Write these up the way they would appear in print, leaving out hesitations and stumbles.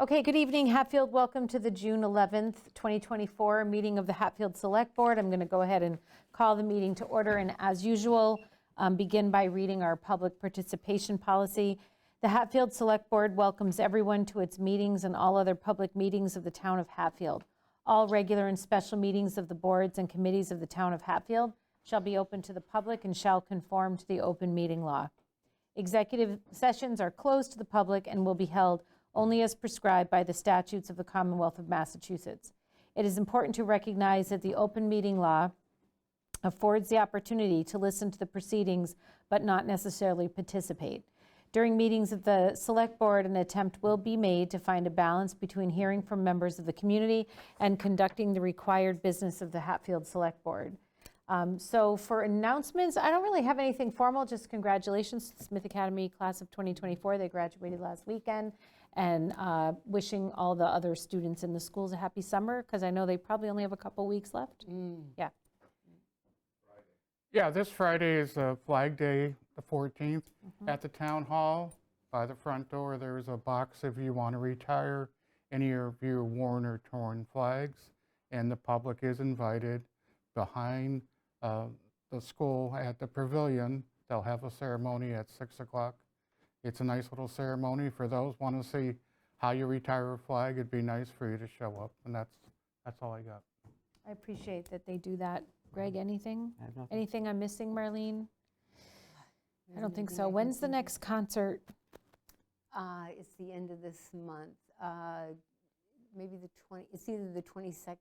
Okay, good evening, Hatfield. Welcome to the June 11th, 2024 meeting of the Hatfield Select Board. I'm going to go ahead and call the meeting to order, and as usual, begin by reading our public participation policy. The Hatfield Select Board welcomes everyone to its meetings and all other public meetings of the town of Hatfield. All regular and special meetings of the boards and committees of the town of Hatfield shall be open to the public and shall conform to the open meeting law. Executive sessions are closed to the public and will be held only as prescribed by the statutes of the Commonwealth of Massachusetts. It is important to recognize that the open meeting law affords the opportunity to listen to the proceedings but not necessarily participate. During meetings of the Select Board, an attempt will be made to find a balance between hearing from members of the community and conducting the required business of the Hatfield Select Board. So for announcements, I don't really have anything formal, just congratulations to the Smith Academy class of 2024. They graduated last weekend, and wishing all the other students in the schools a happy summer, because I know they probably only have a couple weeks left. Yeah. Yeah, this Friday is Flag Day, the 14th, at the Town Hall. By the front door, there's a box if you want to retire any of your worn or torn flags, and the public is invited. Behind the school at the pavilion, they'll have a ceremony at 6 o'clock. It's a nice little ceremony for those who want to see how you retire a flag. It'd be nice for you to show up, and that's all I got. I appreciate that they do that. Greg, anything? I have nothing. Anything I'm missing, Marlene? I don't think so. When's the next concert? It's the end of this month. Maybe the 20. It's either the 22nd,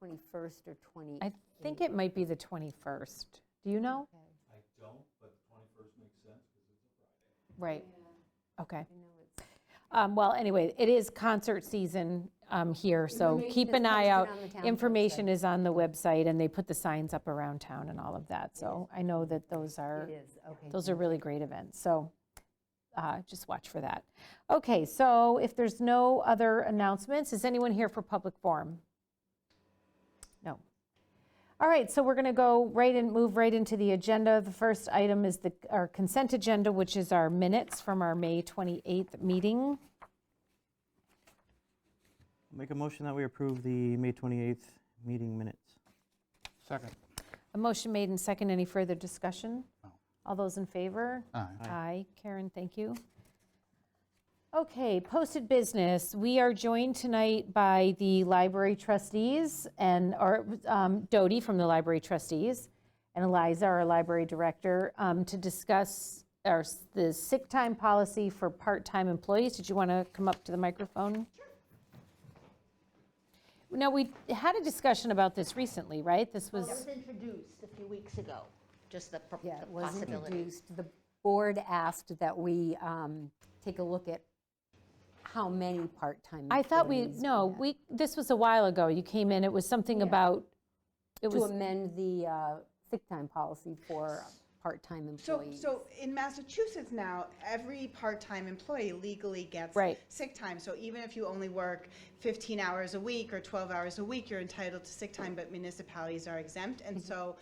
21st, or 20. I think it might be the 21st. Do you know? I don't, but the 21st makes sense because it's a Friday. Right. Okay. I know it's Well, anyway, it is concert season here, so keep an eye out. Information is on the website, and they put the signs up around town and all of that. So I know that those are It is, okay. those are really great events. So just watch for that. Okay, so if there's no other announcements, is anyone here for public forum? No. All right, so we're going to go move right into the agenda. The first item is our consent agenda, which is our minutes from our May 28th meeting. Make a motion that we approve the May 28th meeting minutes. Second. A motion made and second. Any further discussion? No. All those in favor? Aye. Aye. Karen, thank you. Okay, posted business. We are joined tonight by the library trustees and Dodie from the library trustees and Eliza, our library director, to discuss the sick time policy for part-time employees. Did you want to come up to the microphone? Sure. Now, we had a discussion about this recently, right? This was... It was introduced a few weeks ago, just the Yeah, it was possibility. introduced. The board asked that we take a look at how many part-time I thought employees had. this was a while ago. You came in, it was something about, it To was, amend the sick time policy for part-time employees. So in Massachusetts now, every part-time employee legally gets Right. sick time. So even if you only work 15 hours a week or 12 hours a week, you're entitled to sick time, but municipalities are exempt. And so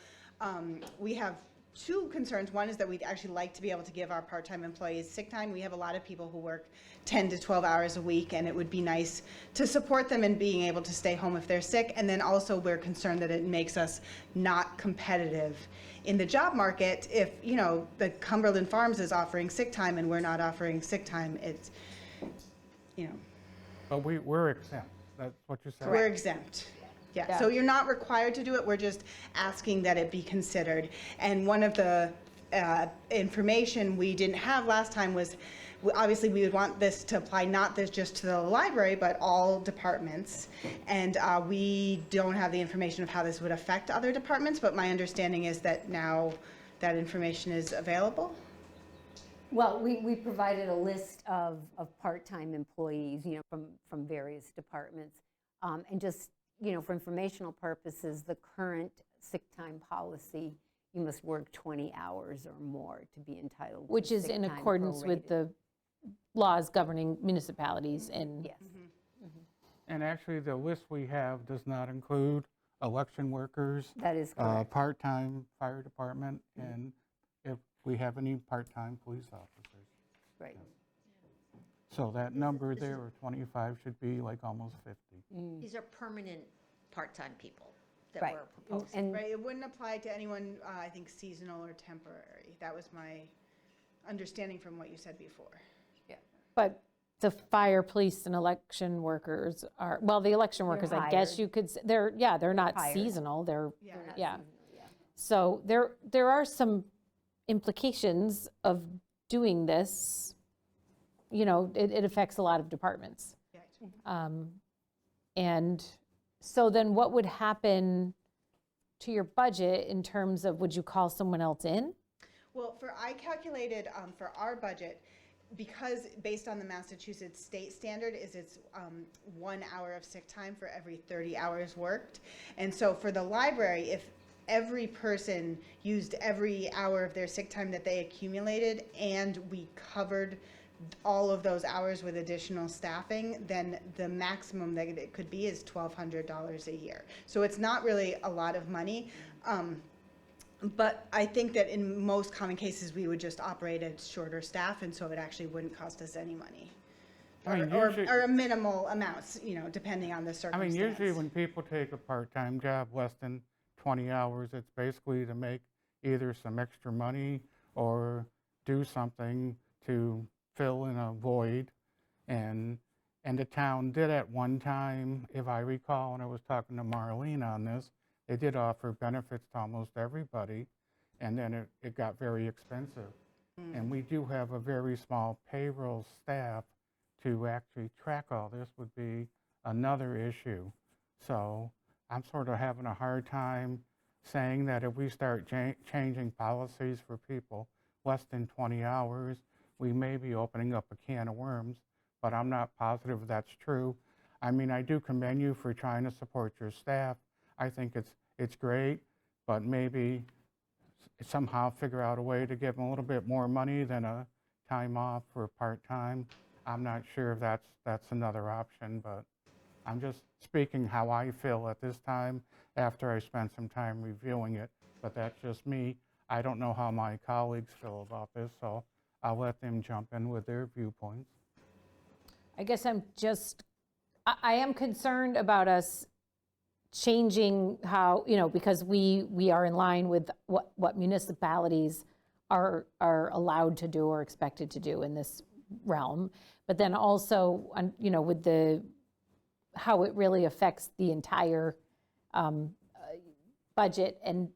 we have two concerns. One is that we'd actually like to be able to give our part-time employees sick time. We have a lot of people who work 10 to 12 hours a week, and it would be nice to support them in being able to stay home if they're sick. And then also we're concerned that it makes us not competitive in the job market. If, you know, the Cumberland Farms is offering sick time and we're not offering sick time, it's, you know. But we're exempt. That's what you said? We're exempt. Yeah, so you're not required to do it, we're just asking that it be considered. And one of the information we didn't have last time was, obviously we would want this to apply not just to the library, but all departments. And we don't have the information of how this would affect other departments, but my understanding is that now that information is available. Well, we provided a list of part-time employees, you know, from various departments. And just, you know, for informational purposes, the current sick time policy, you must work 20 hours or more to be entitled to which is sick in time accordance with prorated. the laws governing municipalities and... Yes. And actually, the list we have does not include election workers, That is correct. part-time fire department, and if we have any part-time police officers. Right. So that number there, of 25, should be like almost 50. These are permanent part-time people that Right. we're proposing. And Right, it wouldn't apply to anyone, I think, seasonal or temporary. That was my understanding from what you said before. But the fire, police, and election workers are, well, the election workers, I guess hired. you could, they're not hired. seasonal, they're, Yeah. they're not yeah. seasonal, yeah. So there are some implications of doing this. You know, it affects a lot of departments. Yeah. And so then what would happen to your budget in terms of, would you call someone else in? Well, I calculated for our budget, because based on the Massachusetts state standard is it's 1 hour of sick time for every 30 hours worked. And so for the library, if every person used every hour of their sick time that they accumulated and we covered all of those hours with additional staffing, then the maximum that it could be is $1,200 a year. So it's not really a lot of money. But I think that in most common cases, we would just operate at shorter staff, and so it actually wouldn't cost us any money. I mean, Or usually- or a minimal amounts, depending on the I circumstance. mean, usually when people take a part-time job less than 20 hours, it's basically to make either some extra money or do something to fill in a void. And the town did at one time, if I recall, when I was talking to Marlene on this, they did offer benefits to almost everybody, and then it got very expensive. And we do have a very small payroll staff to actually track all this would be another issue. So I'm sort of having a hard time saying that if we start changing policies for people less than 20 hours, we may be opening up a can of worms, but I'm not positive that's true. I mean, I do commend you for trying to support your staff. I think it's great, but maybe somehow figure out a way to give them a little bit more money than a time off for part-time. I'm not sure if that's another option, but I'm just speaking how I feel at this time after I spent some time reviewing it, but that's just me. I don't know how my colleagues feel about this, so I'll let them jump in with their viewpoints. I guess I am concerned about us changing how, because we are in line with what municipalities are allowed to do or expected to do in this realm. But then also, with how it really affects the entire budget and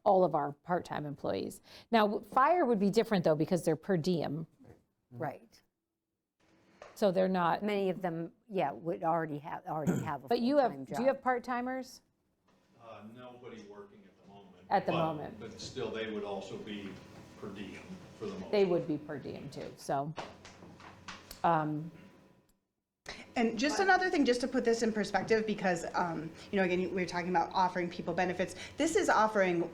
all of our part-time employees. Now, fire would be different though, because they're per diem, Right. so they're not. Many of them, would already have a But full-time job. do you have part-timers? Nobody working at the moment. At the moment. But still, they would also be per diem for the most. They would be per diem too, so. And just another thing, just to put this in perspective, because, again, we were talking about offering people benefits. This is offering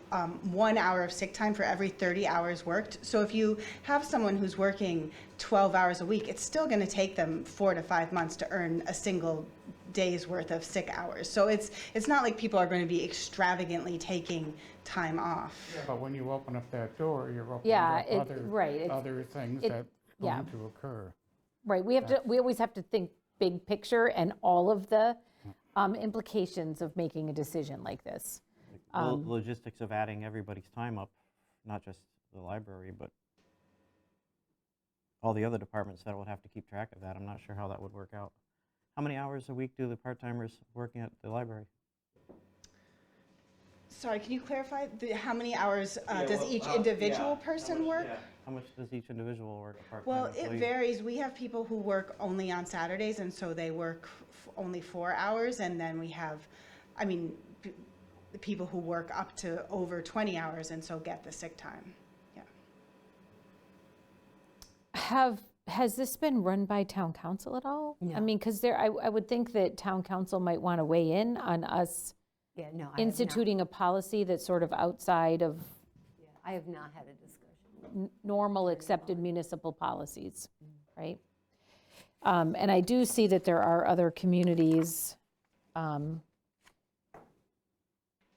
1 hour of sick time for every 30 hours worked. So if you have someone who's working 12 hours a week, it's still going to take them 4 to 5 months to earn a single day's worth of sick hours. So it's not like people are going to be extravagantly taking time off. But when you open up that door, you're opening Yeah, up other things that yeah. going to occur. Right, we always have to think big picture and all of the implications of making a decision like this. The logistics of adding everybody's time up, not just the library, but all the other departments that would have to keep track of that. I'm not sure how that would work out. How many hours a week do the part-timers working at the library? Sorry, can you clarify how many hours does each individual person work? How much does each individual work, a part-time Well, employee? it varies. We have people who work only on Saturdays, and so they work only 4 hours, and then we have, the people who work up to over 20 hours and so get the sick time. Yeah. Has this been run by town council at all? No. I mean, because I would think that town council might want to weigh in on us Yeah, no, instituting a policy that's sort of outside of I have not had a discussion. normal accepted municipal policies, right? And I do see that there are other communities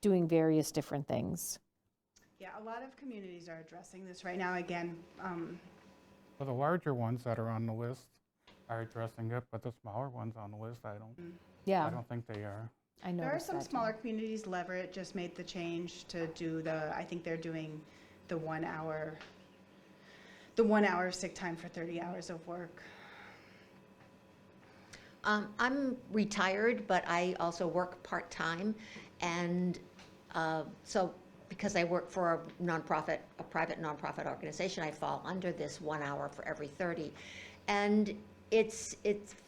doing various different things. Yeah, a lot of communities are addressing this right now. Again, For the larger ones that are on the list, are addressing it, but the smaller ones on the list, I Yeah, don't think they are. I noticed that. There are some too. smaller communities, Leverett just made the change to do I think they're doing the 1 hour, sick time for 30 hours of work. I'm retired, but I also work part-time, and so because I work for a private nonprofit organization, I fall under this 1 hour for every 30. And it's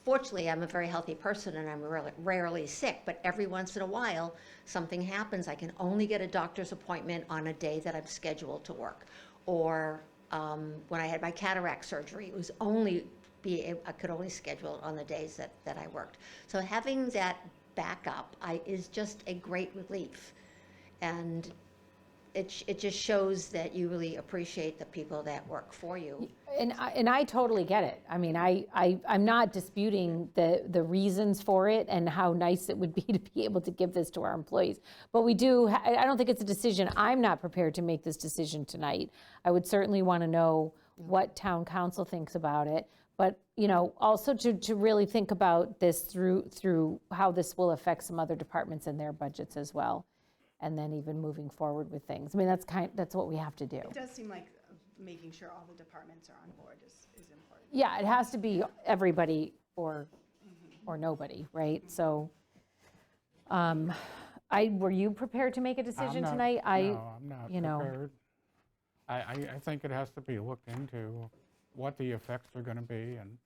fortunately, I'm a very healthy person and I'm rarely sick, but every once in a while, something happens. I can only get a doctor's appointment on a day that I'm scheduled to work. Or when I had my cataract surgery, it was I could only schedule it on the days that I worked. So having that backup is just a great relief. And it just shows that you really appreciate the people that work for you. And I totally get it. I mean, I'm not disputing the reasons for it and how nice it would be to be able to give this to our employees. But I don't think it's a decision. I'm not prepared to make this decision tonight. I would certainly want to know what town council thinks about it. But, also to really think about this through how this will affect some other departments and their budgets as well. And then even moving forward with things. I mean, that's what we have to do. It does seem like making sure all the departments are on board is important. Yeah, it has to be everybody or nobody, right? So, were you prepared to make a decision tonight? No, I'm not prepared. I think it has to be looked into, what the effects are going to be, and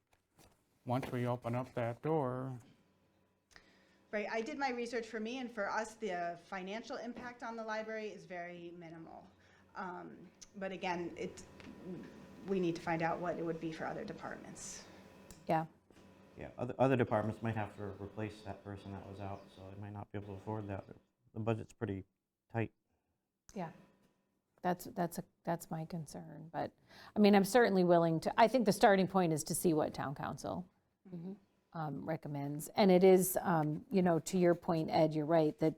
once we open up that door, Right, I did my research for me, and for us, the financial impact on the library is very minimal. But again, we need to find out what it would be for other departments. Yeah, Yeah, other departments might have to replace that person that was out, so they might not be able to afford that. The budget's pretty tight. yeah. That's my concern. But, I mean, I'm certainly willing to, I think the starting point is to see what town council recommends. And it is, to your point, Ed, you're right, that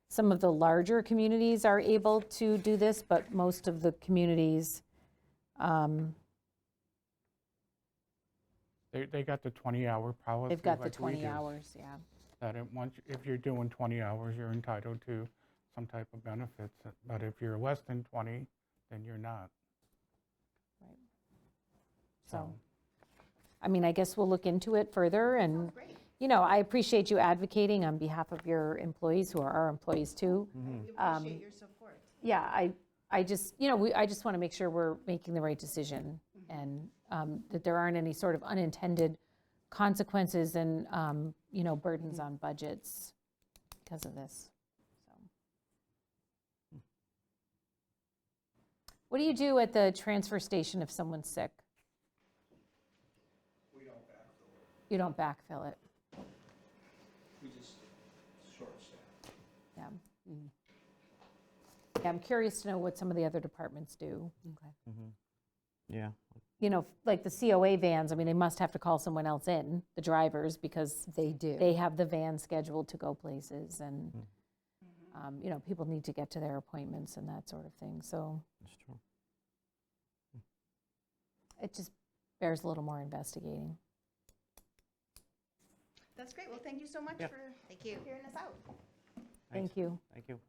some of the larger communities are able to do this, but most of the communities, they got the 20-hour policy. they've got the like we 20 do, hours, yeah. That if you're doing 20 hours, you're entitled to some type of benefits. But if you're less than 20, then you're not. So, I mean, I guess we'll look into it further, and, Great. I appreciate you advocating on behalf of your employees, who are our employees too. We appreciate your support. Yeah, I just, I just want to make sure we're making the right decision, and that there aren't any sort of unintended consequences and, burdens on budgets because of this. So, what do you do at the transfer station if someone's sick? We don't backfill it, You don't backfill it? we just short staff. Yeah. Yeah, I'm curious to know what some of the other departments do. Yeah, Like the COA vans, I mean, they must have to call someone else in, the drivers, because They do. they have the van scheduled to go places, and, people need to get to their appointments and that sort of thing. So that's true. it just bears a little more investigating. That's great. Well, thank you so much Yeah. for Thank you. hearing us out. Thank you. Thank you.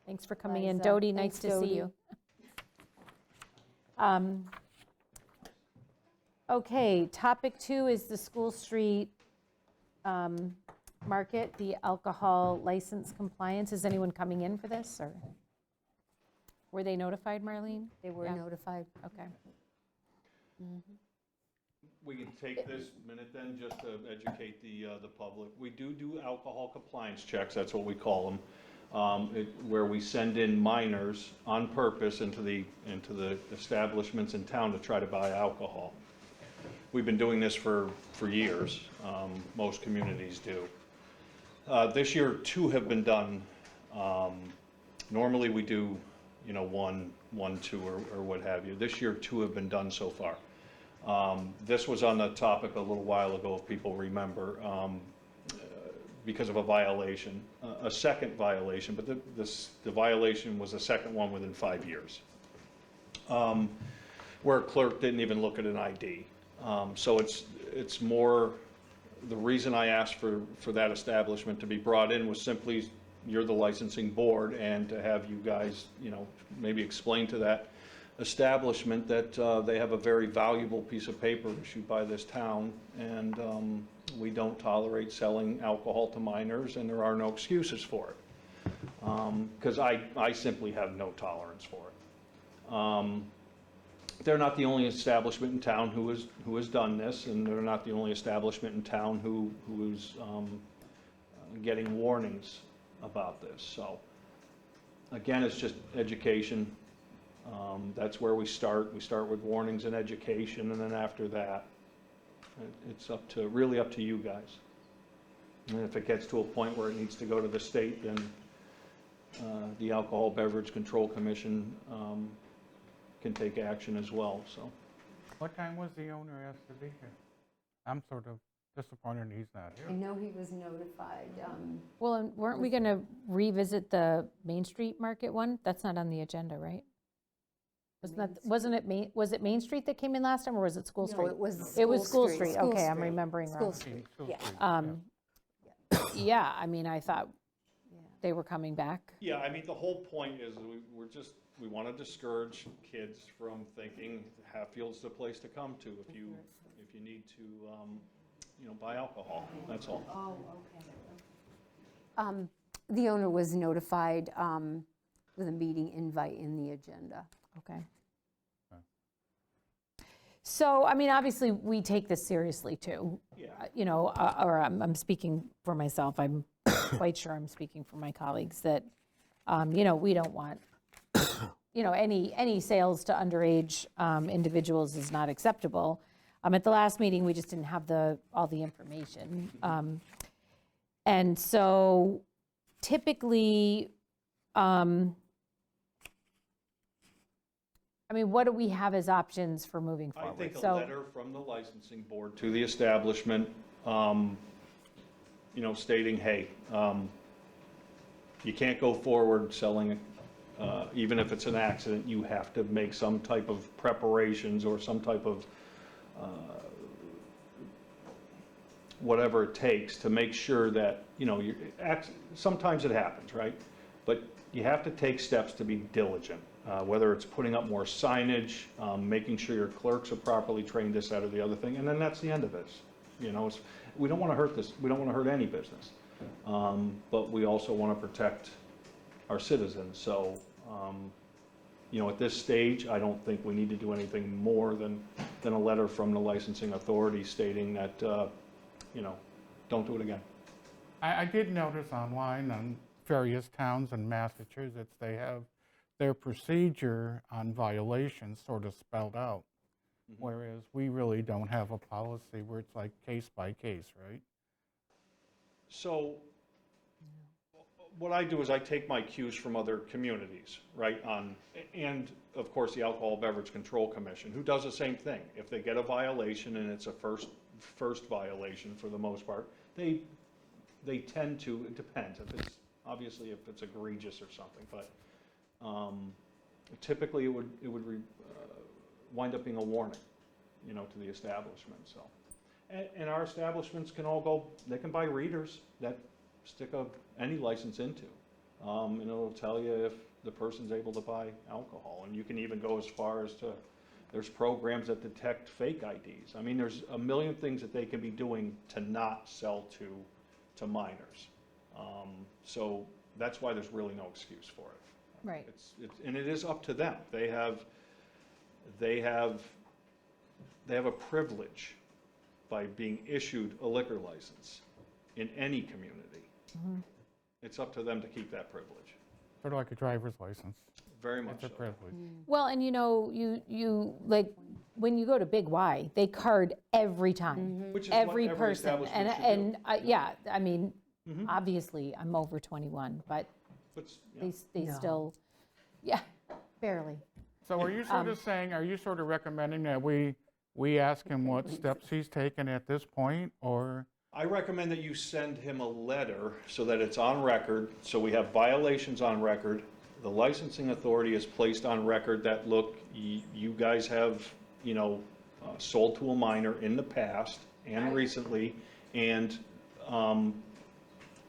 Thanks for coming in. Liza. Dodie, nice Thanks, to see Dodie. you. Okay, topic 2 is the School Street Market, the alcohol license compliance. Is anyone coming in for this, or were they notified, Marlene? They were Yeah. notified. Okay. We can take this minute then, just to educate the public. We do alcohol compliance checks, that's what we call them, where we send in minors on purpose into the establishments in town to try to buy alcohol. We've been doing this for years, most communities do. This year, 2 have been done. Normally we do, 1, 2, or what have you. This year, 2 have been done so far. This was on the topic a little while ago, if people remember, because of a violation, a second violation, but the violation was the second one within 5 years, where a clerk didn't even look at an ID. So it's more, the reason I asked for that establishment to be brought in was simply, you're the licensing board, and to have you guys, maybe explain to that establishment that they have a very valuable piece of paper issued by this town, and we don't tolerate selling alcohol to minors, and there are no excuses for it. Because I simply have no tolerance for it. They're not the only establishment in town who has done this, and they're not the only establishment in town who's getting warnings about this. So, again, it's just education. That's where we start. We start with warnings and education, and then after that, it's really up to you guys. And if it gets to a point where it needs to go to the state, then the Alcohol Beverage Control Commission can take action as well, so. What time was the owner asked to be here? I'm sort of disappointed he's not I here. know he was notified. Well, and weren't we going to revisit the Main Street Market one? That's not on the agenda, right? Was it Main Street that came in last time, or was it School No, Street? it was It was School School Street, Street. okay, I'm School remembering School wrong. Street, Still yeah. free, yeah. Yeah, I mean, I thought they were coming back. Yeah, I mean, the whole point is we want to discourage kids from thinking Hatfield's the place to come to if you need to, buy alcohol, that's all. Oh, okay. The owner was notified with a meeting invite in the agenda. Okay. So, I mean, obviously, we take this seriously, too. Yeah. Or I'm speaking for myself, I'm quite sure I'm speaking for my colleagues, that, we don't want, any sales to underage individuals is not acceptable. At the last meeting, we just didn't have all the information. And so typically, what do we have as options for moving I forward? think a So- letter from the licensing board to the establishment, stating, hey, you can't go forward selling, even if it's an accident, you have to make some type of preparations or some type of whatever it takes to make sure that, sometimes it happens, right? But you have to take steps to be diligent, whether it's putting up more signage, making sure your clerks are properly trained, this, that, or the other thing, and then that's the end of this. We don't want to hurt this, we don't want to hurt any business, but we also want to protect our citizens. So, at this stage, I don't think we need to do anything more than a letter from the licensing authority stating that, don't do it again. I did notice online on various towns in Massachusetts, they have their procedure on violations sort of spelled out, whereas we really don't have a policy where it's like case by case, right? So what I do is I take my cues from other communities, right, and of course the Alcohol Beverage Control Commission, who does the same thing. If they get a violation and it's a first violation for the most part, they tend to, it depends, if it's egregious or something, but typically it would wind up being a warning, to the establishment, so. And our establishments can all go, they can buy readers that stick any license into, and it'll tell you if the person's able to buy alcohol. And you can even go as far as to, there's programs that detect fake IDs. I mean, there's a million things that they can be doing to not sell to minors. So that's why there's really no excuse for it. Right. And it is up to them. They have a privilege by being issued a liquor license in any community. It's up to them to keep that privilege. Sort of like a driver's license. Very much It's a so. privilege. Well, and you like, when you go to Big Y, they card every time. Which is what Every every person. establishment should And do. yeah, I mean, obviously, I'm over 21, but But, yeah. they still, yeah, barely. So are you sort of saying, are you sort of recommending that we ask him what steps he's taken at this point, or? I recommend that you send him a letter so that it's on record, so we have violations on record. The licensing authority is placed on record that, look, you guys have, sold to a minor in the past, and recently, and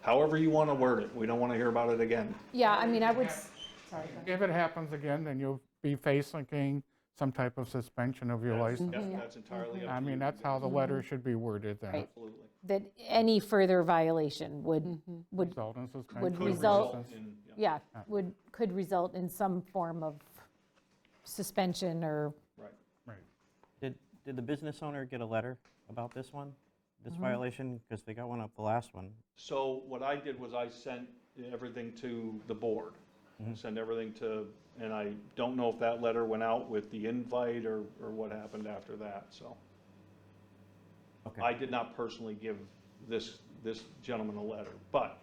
however you want to word it, we don't want to hear about it again. Yeah, I mean, I would, sorry, go ahead. If it happens again, then you'll be facing some type of suspension of your license. That's entirely up I to you. mean, that's how the letter should be worded then. Right. Absolutely. That any further violation would Result in suspension. would of Could result- license. in, yeah, could result in some form of suspension or, Right. Right. Did the business owner get a letter about this one, this violation? Because they got one up the last one. So what I did was I sent everything to the board. Sent everything to, and I don't know if that letter went out with the invite or what happened after that, so. Okay. I did not personally give this gentleman a letter, but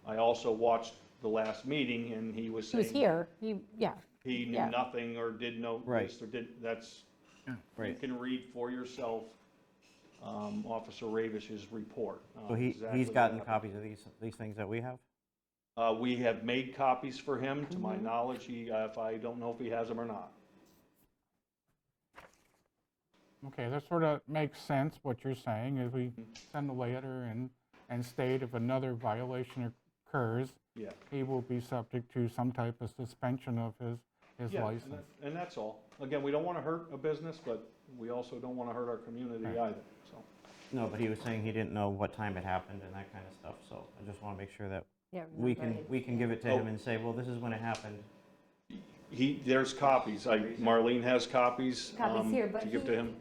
I also watched the last meeting and he was he was saying here, he, yeah. he knew Yeah. nothing or didn't know Right. this or that's, you Right. can read for yourself, Officer Ravish's report. So exactly he's what gotten happened. copies of these things that we have? We have made copies for him, to my knowledge, if I don't know if he has them or not. Okay, that sort of makes sense, what you're saying, is we send a letter and state if another violation occurs, Yeah. he will be subject to some type of suspension of his Yeah, license. and that's all. Again, we don't want to hurt a business, but we also don't want to hurt our community either, so. No, but he was saying he didn't know what time it happened and that kind of stuff, so I just want to make sure that Yeah, we remember can give it to him and say, well, this is when it happened. There's copies. Marlene has copies. Copies here, but to give to him.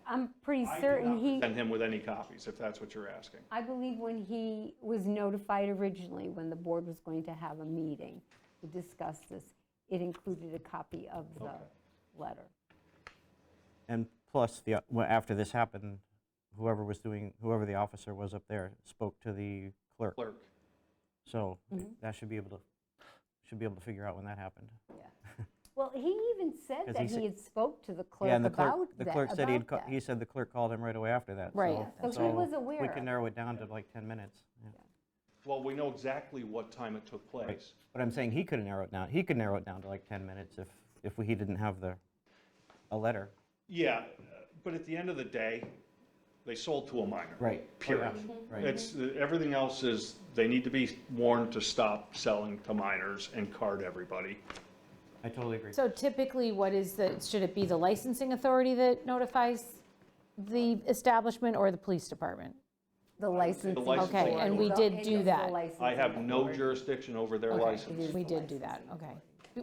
I'm pretty certain Send him with any copies, if that's what you're asking. I believe when he was notified originally, when the board was going to have a meeting to discuss this, it included a copy of the letter. And plus, after this happened, whoever the officer was up there spoke to the clerk. Clerk. So that should be able to figure out when that happened. Well, he even said 'Cause that he said- he had spoke to the clerk Yeah, and about the that. clerk said about he said the clerk called him right away after that. Right. Yeah, so he was aware We of can it. narrow it down to like 10 minutes. Yeah. Well, we know exactly what time it took place. But I'm saying he could narrow it down. He could narrow it down to like 10 minutes if he didn't have a letter. Yeah, but at the end of the day, they sold to a minor. Right. Period. Right. It's, everything else is, they need to be warned to stop selling to minors and card everybody. I totally agree. So typically, should it be the licensing authority that notifies the establishment or the police department? The licensing. licensing Okay, and we did It do is the that. licensing I have no authority. jurisdiction over their Okay, license. we did do that, okay.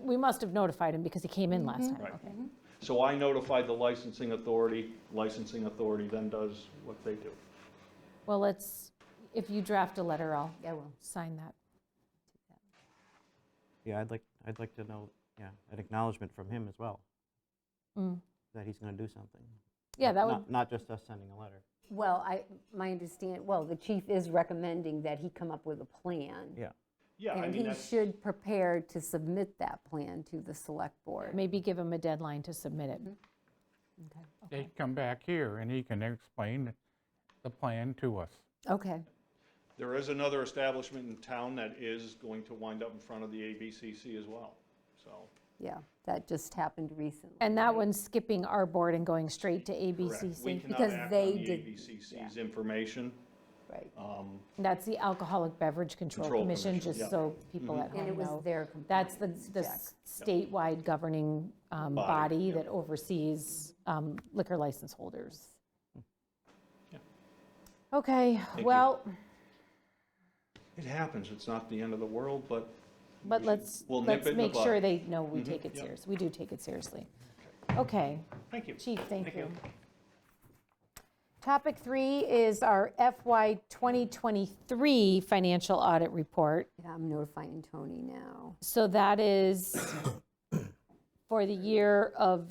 We must have notified him because he came in last time, Right. okay. So I notified the licensing authority then does what they do. Well, if you draft a letter, I'll Yeah, well, sign that. Yeah, I'd like to know, an acknowledgement from him as well, that he's going to do something. Yeah, that would, Not just us sending a letter. well, the chief is recommending that he come up with a plan. Yeah. Yeah, I And mean, he that's, should prepare to submit that plan to the select board. maybe give him a deadline to submit it. They can come back here and he can explain the plan to us. Okay, there is another establishment in town that is going to wind up in front of the ABCC as well, so. yeah, that just happened recently. And that one's skipping our board and going straight to Correct. We ABCC. cannot Because act on they the did- ABCC's information. Right. That's the Alcoholic Beverage Control Control Commission, Commission, just yeah. so people at And it home was know. their That's the compliance check. statewide governing body yeah. that oversees liquor license holders. Yeah. Okay, you. well, It happens, it's not the end of the world, but but let's we'll nip it in the make bud. sure they know we take it yep. serious. We do take it seriously. Okay, thank you. Chief, thank Thank you. you. Topic 3 is our FY 2023 financial audit report. Yeah, I'm notifying Tony now. So that is for the year of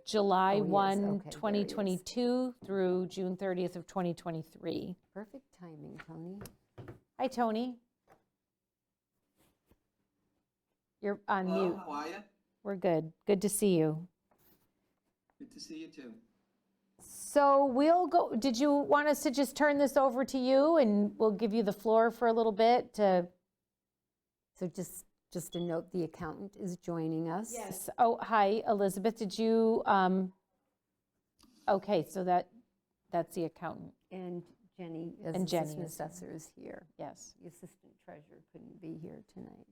July yes, 1, okay, there it is. 2022 through June 30th of 2023. Perfect timing, Tony. Hi, Tony. You're on Hello, mute. how are you? We're good. Good to see you. Good to see you too. So we'll go, did you want us to just turn this over to you and we'll give you the floor for a little bit to? So just a note, the accountant is joining us. Oh, hi, Elizabeth, did you, okay, so that That's the accountant, And Jenny, as And Jenny assistant is- assessor, is here. yes. The assistant treasurer couldn't be here tonight.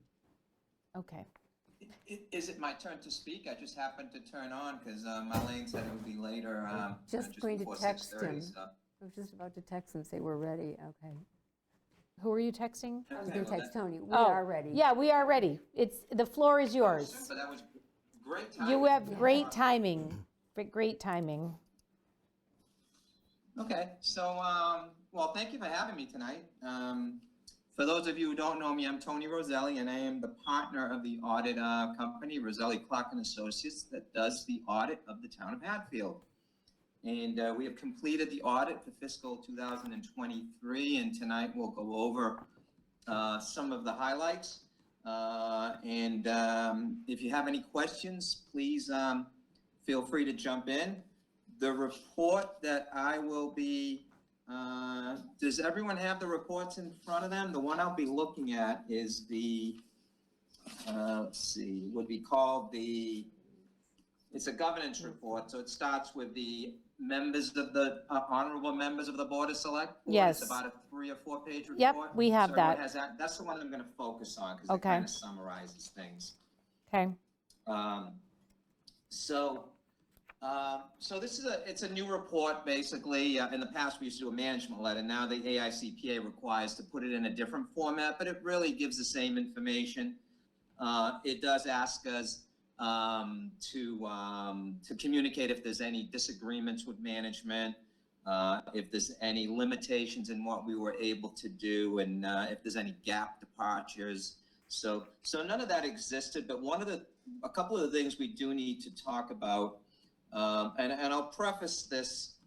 Okay. Is it my turn to speak? I just happened to turn on because Marlene said it would be later. Just going to before text 6:30, him. so- I was just about to text him, say we're ready, okay. Who are you texting? I was going to text Tony, we Oh, are ready. Yeah, we are ready. The floor is yours. Super, that was great timing. You have great timing, great timing. Okay, so, well, thank you for having me tonight. For those of you who don't know me, I'm Tony Roselli, and I am the partner of the audit company, Roselli, Clark and Associates, that does the audit of the town of Hatfield. And we have completed the audit for fiscal 2023, and tonight we'll go over some of the highlights. And if you have any questions, please feel free to jump in. The report that I will be, does everyone have the reports in front of them? The one I'll be looking at is the, let's see, would be called the, it's a governance report. So it starts with the members of the, honorable members of the Board of Select Board. Yes. It's about a 3 or 4 page report. Yep, we have So everyone that. has that. That's the one I'm gonna focus on because Okay. it kind of summarizes things. Okay, So this is it's a new report, basically. In the past, we used to do a management letter. Now the AICPA requires to put it in a different format, but it really gives the same information. It does ask us to communicate if there's any disagreements with management, if there's any limitations in what we were able to do, and if there's any gap departures. So none of that existed, but a couple of the things we do need to talk about, and I'll preface this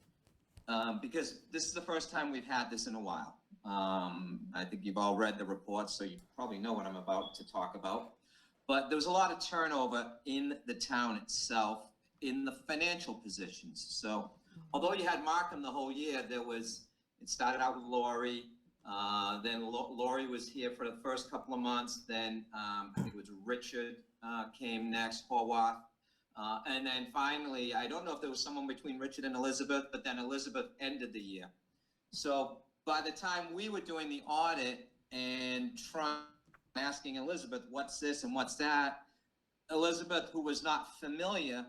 because this is the first time we've had this in a while. I think you've all read the report, so you probably know what I'm about to talk about. But there was a lot of turnover in the town itself, in the financial positions. So although you had Markham the whole year, it started out with Lori, then Lori was here for the first couple of months, then I think it was Richard came next, Horwath. And then finally, I don't know if there was someone between Richard and Elizabeth, but then Elizabeth ended the year. So by the time we were doing the audit and asking Elizabeth, what's this and what's that, Elizabeth, who was not familiar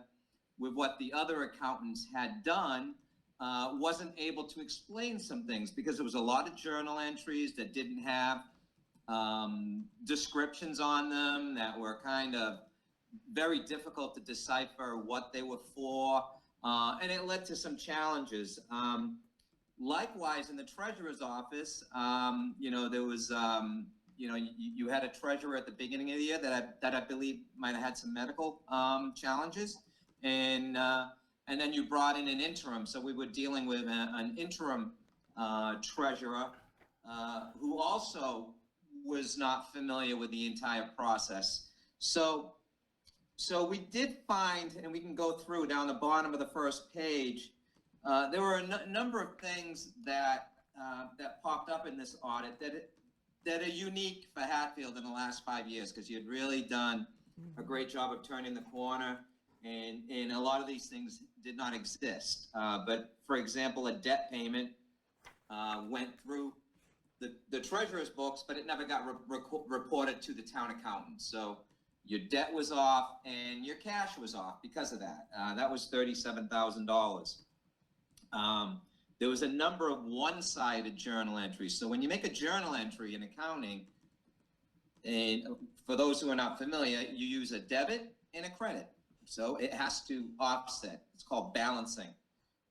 with what the other accountants had done, wasn't able to explain some things because there was a lot of journal entries that didn't have descriptions on them, that were kind of very difficult to decipher what they were for, and it led to some challenges. Likewise, in the treasurer's office, there was, you had a treasurer at the beginning of the year that I believe might have had some medical challenges, and then you brought in an interim. So we were dealing with an interim treasurer who also was not familiar with the entire process. So we did find, and we can go through down the bottom of the first page, there were a number of things that popped up in this audit that are unique for Hatfield in the last 5 years, because you had really done a great job of turning the corner, and a lot of these things did not exist. But for example, a debt payment went through the treasurer's books, but it never got reported to the town accountant. So your debt was off and your cash was off because of that. That was $37,000. There was a number of one-sided journal entries. So when you make a journal entry in accounting, and for those who are not familiar, you use a debit and a credit. So it has to offset. It's called balancing.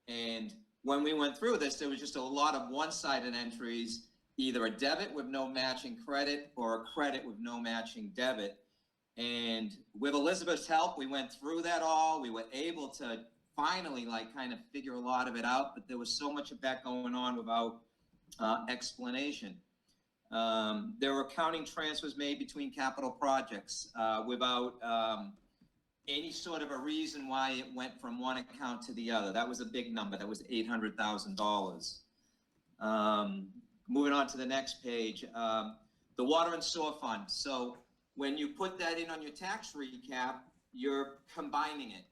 And when we went through this, there was just a lot of one-sided entries, either a debit with no matching credit or a credit with no matching debit. And with Elizabeth's help, we went through that all. We were able to finally kind of figure a lot of it out, but there was so much of that going on without explanation. There were accounting transfers made between capital projects without any sort of a reason why it went from one account to the other. That was a big number. That was $800,000. Moving on to the next page, the water and sewer fund. So when you put that in on your tax recap, you're combining it.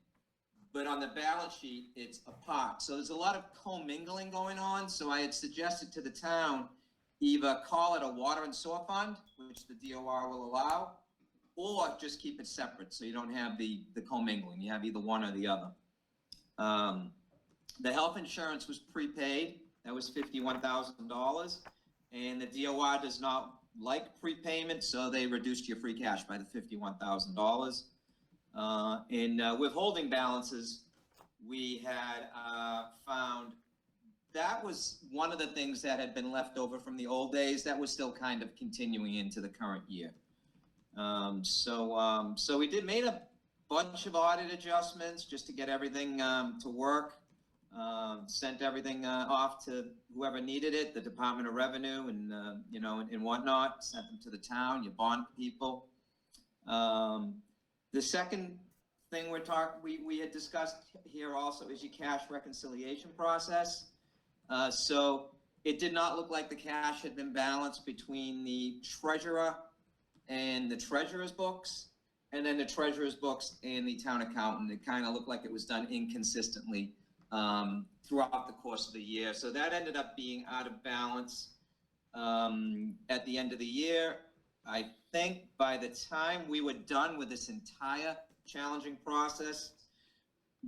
but on the balance sheet, it's apart. So there's a lot of commingling going on. So I had suggested to the town, either call it a water and sewer fund, which the DOR will allow, or just keep it separate so you don't have the commingling. You have either one or the other. The health insurance was prepaid. That was $51,000. And the DOR does not like prepayment, so they reduced your free cash by the $51,000. In withholding balances, we had found that was one of the things that had been left over from the old days that was still kind of continuing into the current year. So we made a bunch of audit adjustments just to get everything to work. Sent everything off to whoever needed it, the Department of Revenue and and whatnot. Sent them to the town, your bond people. The second thing we had discussed here also is your cash reconciliation process. So it did not look like the cash had been balanced between the treasurer and the treasurer's books, and then the treasurer's books and the town accountant. It kind of looked like it was done inconsistently throughout the course of the year. So that ended up being out of balance at the end of the year. I think by the time we were done with this entire challenging process,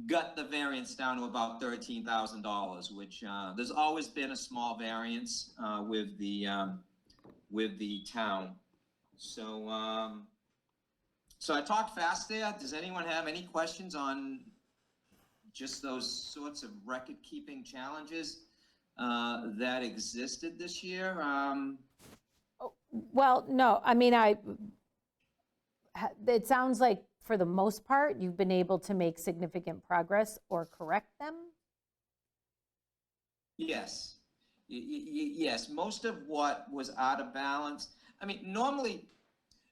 got the variance down to about $13,000, which there's always been a small variance with the town. So I talked fast there. Does anyone have any questions on just those sorts of record-keeping challenges that existed this year? Well, no, I mean, it sounds like for the most part, you've been able to make significant progress or correct them? Yes. Yes, most of what was out of balance. I mean, normally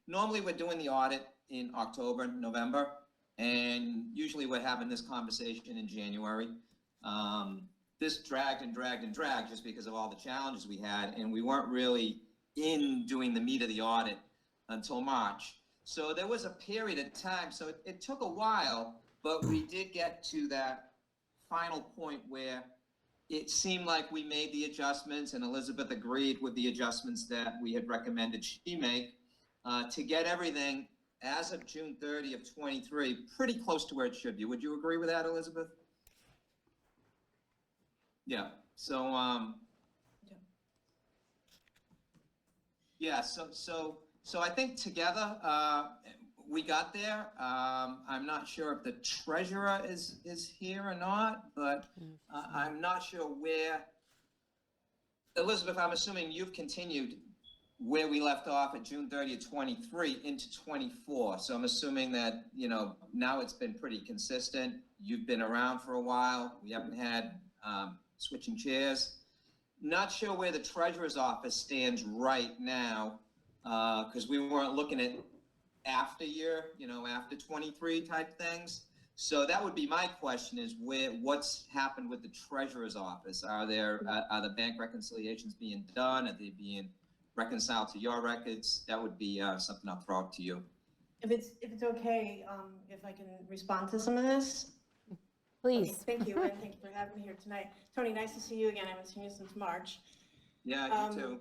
we're doing the audit in October, November, and usually we're having this conversation in January. This dragged and dragged and dragged just because of all the challenges we had, and we weren't really in doing the meat of the audit until March. So there was a period of time, so it took a while, but we did get to that final point where it seemed like we made the adjustments, and Elizabeth agreed with the adjustments that we had recommended she make to get everything as of June 30 of 23 pretty close to where it should be. Would you agree with that, Elizabeth? Yeah. So yeah. So I think together we got there. I'm not sure if the treasurer is here or not, but I'm not sure where. Elizabeth, I'm assuming you've continued where we left off at June 30th, 23 into 24. So I'm assuming that, now it's been pretty consistent. You've been around for a while. We haven't had switching chairs. Not sure where the treasurer's office stands right now, because we weren't looking at after year, after 23 type things. So that would be my question: is what's happened with the treasurer's office? Are the bank reconciliations being done? Are they being reconciled to your records? That would be something I'll throw out to you. If it's okay, if I can respond to some of this. Please. Okay, thank you, and thank you for having me here tonight. Tony, nice to see you again. I haven't seen you since March. Yeah, you too.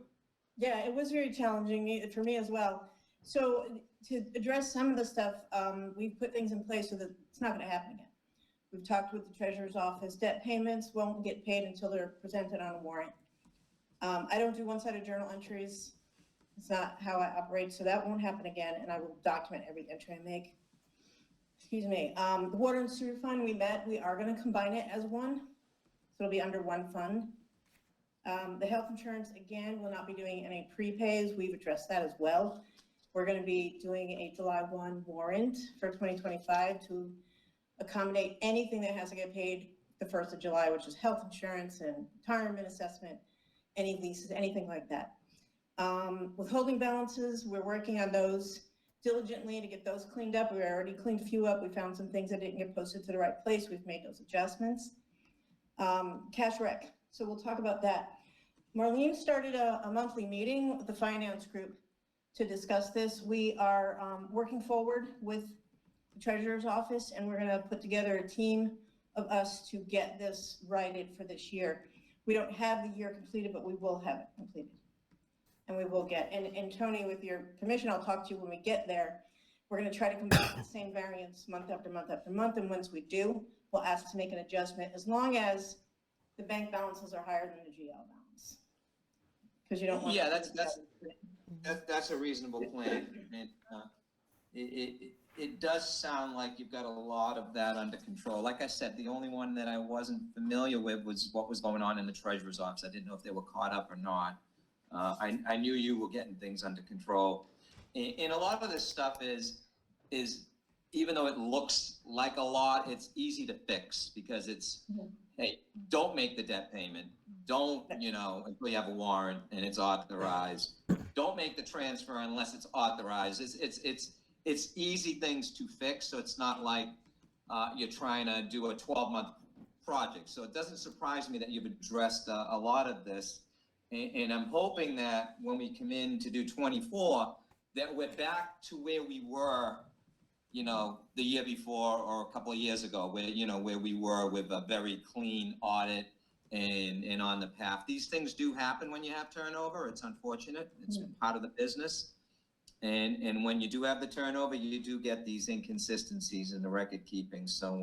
Yeah, it was very challenging for me as well. So to address some of the stuff, we've put things in place so that it's not going to happen again. We've talked with the treasurer's office. Debt payments won't get paid until they're presented on a warrant. I don't do one-sided journal entries. It's not how I operate, so that won't happen again, and I will document every entry I make. Excuse me. The water and sewer fund, we are going to combine it as one, so it'll be under one fund. The health insurance, again, will not be doing any prepays. We've addressed that as well. We're going to be doing a July 1 warrant for 2025 to accommodate anything that has to get paid the 1st of July, which is health insurance and retirement assessment, any leases, anything like that. Withholding balances, we're working on those diligently to get those cleaned up. We already cleaned a few up. We found some things that didn't get posted to the right place. We've made those adjustments. Cash rec, so we'll talk about that. Marlene started a monthly meeting with the finance group to discuss this. We are working forward with the treasurer's office, and we're going to put together a team of us to get this righted for this year. We don't have the year completed, but we will have it completed. And we will get, and Tony, with your permission, I'll talk to you when we get there. We're gonna try to come back with the same variance month after month after month, and once we do, we'll ask to make an adjustment, as long as the bank balances are higher than the GL balance. Because you don't want. Yeah, that's a reasonable plan. And it does sound like you've got a lot of that under control. Like I said, the only one that I wasn't familiar with was what was going on in the treasurer's office. I didn't know if they were caught up or not. I knew you were getting things under control. And a lot of this stuff is even though it looks like a lot, it's easy to fix because it's, hey, don't make the debt payment. Don't, until you have a warrant and it's authorized. Don't make the transfer unless it's authorized. It's easy things to fix, so it's not like you're trying to do a 12-month project. So it doesn't surprise me that you've addressed a lot of this. And I'm hoping that when we come in to do 24, that we're back to where we were, the year before or a couple of years ago, where we were with a very clean audit and on the path. These things do happen when you have turnover. It's unfortunate. It's part of the business. And when you do have the turnover, you do get these inconsistencies in the record keeping. So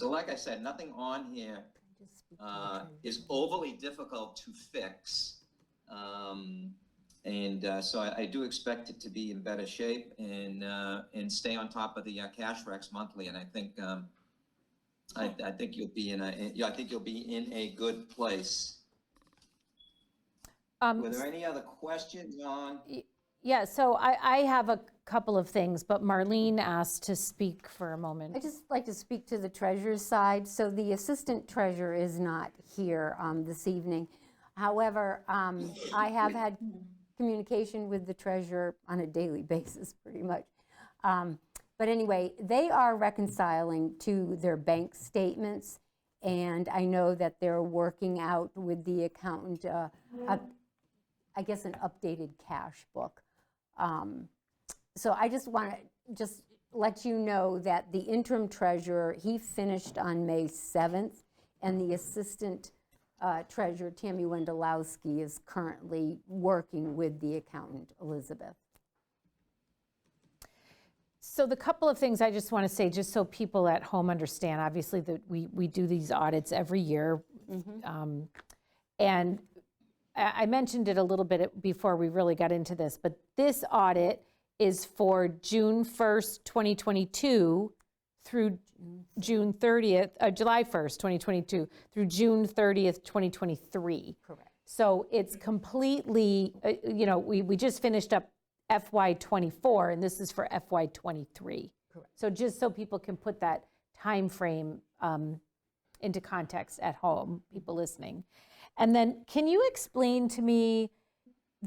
like I said, nothing on here is overly difficult to fix. So I do expect it to be in better shape and stay on top of the cash recs monthly. And I think you'll be in a good place. Were there any other questions on? Yeah, so I have a couple of things, but Marlene asked to speak for a moment. I'd just like to speak to the treasurer's side. So the assistant treasurer is not here this evening. However, I have had communication with the treasurer on a daily basis, pretty much. But anyway, they are reconciling to their bank statements, and I know that they're working out with the accountant, I guess, an updated cash book. So I just want to let you know that the interim treasurer, he finished on May 7th, and the assistant treasurer, Tammy Wendelowski, is currently working with the accountant, Elizabeth. So the couple of things I just want to say, just so people at home understand, obviously that we do these audits every year. And I mentioned it a little bit before we really got into this, but this audit is for June 1st, 2022 through June 30th, July 1st, 2022 through June 30th, 2023. Correct. So it's completely, we just finished up FY24 and this is for FY23. Correct. So just so people can put that time frame into context at home, people listening. And then can you explain to me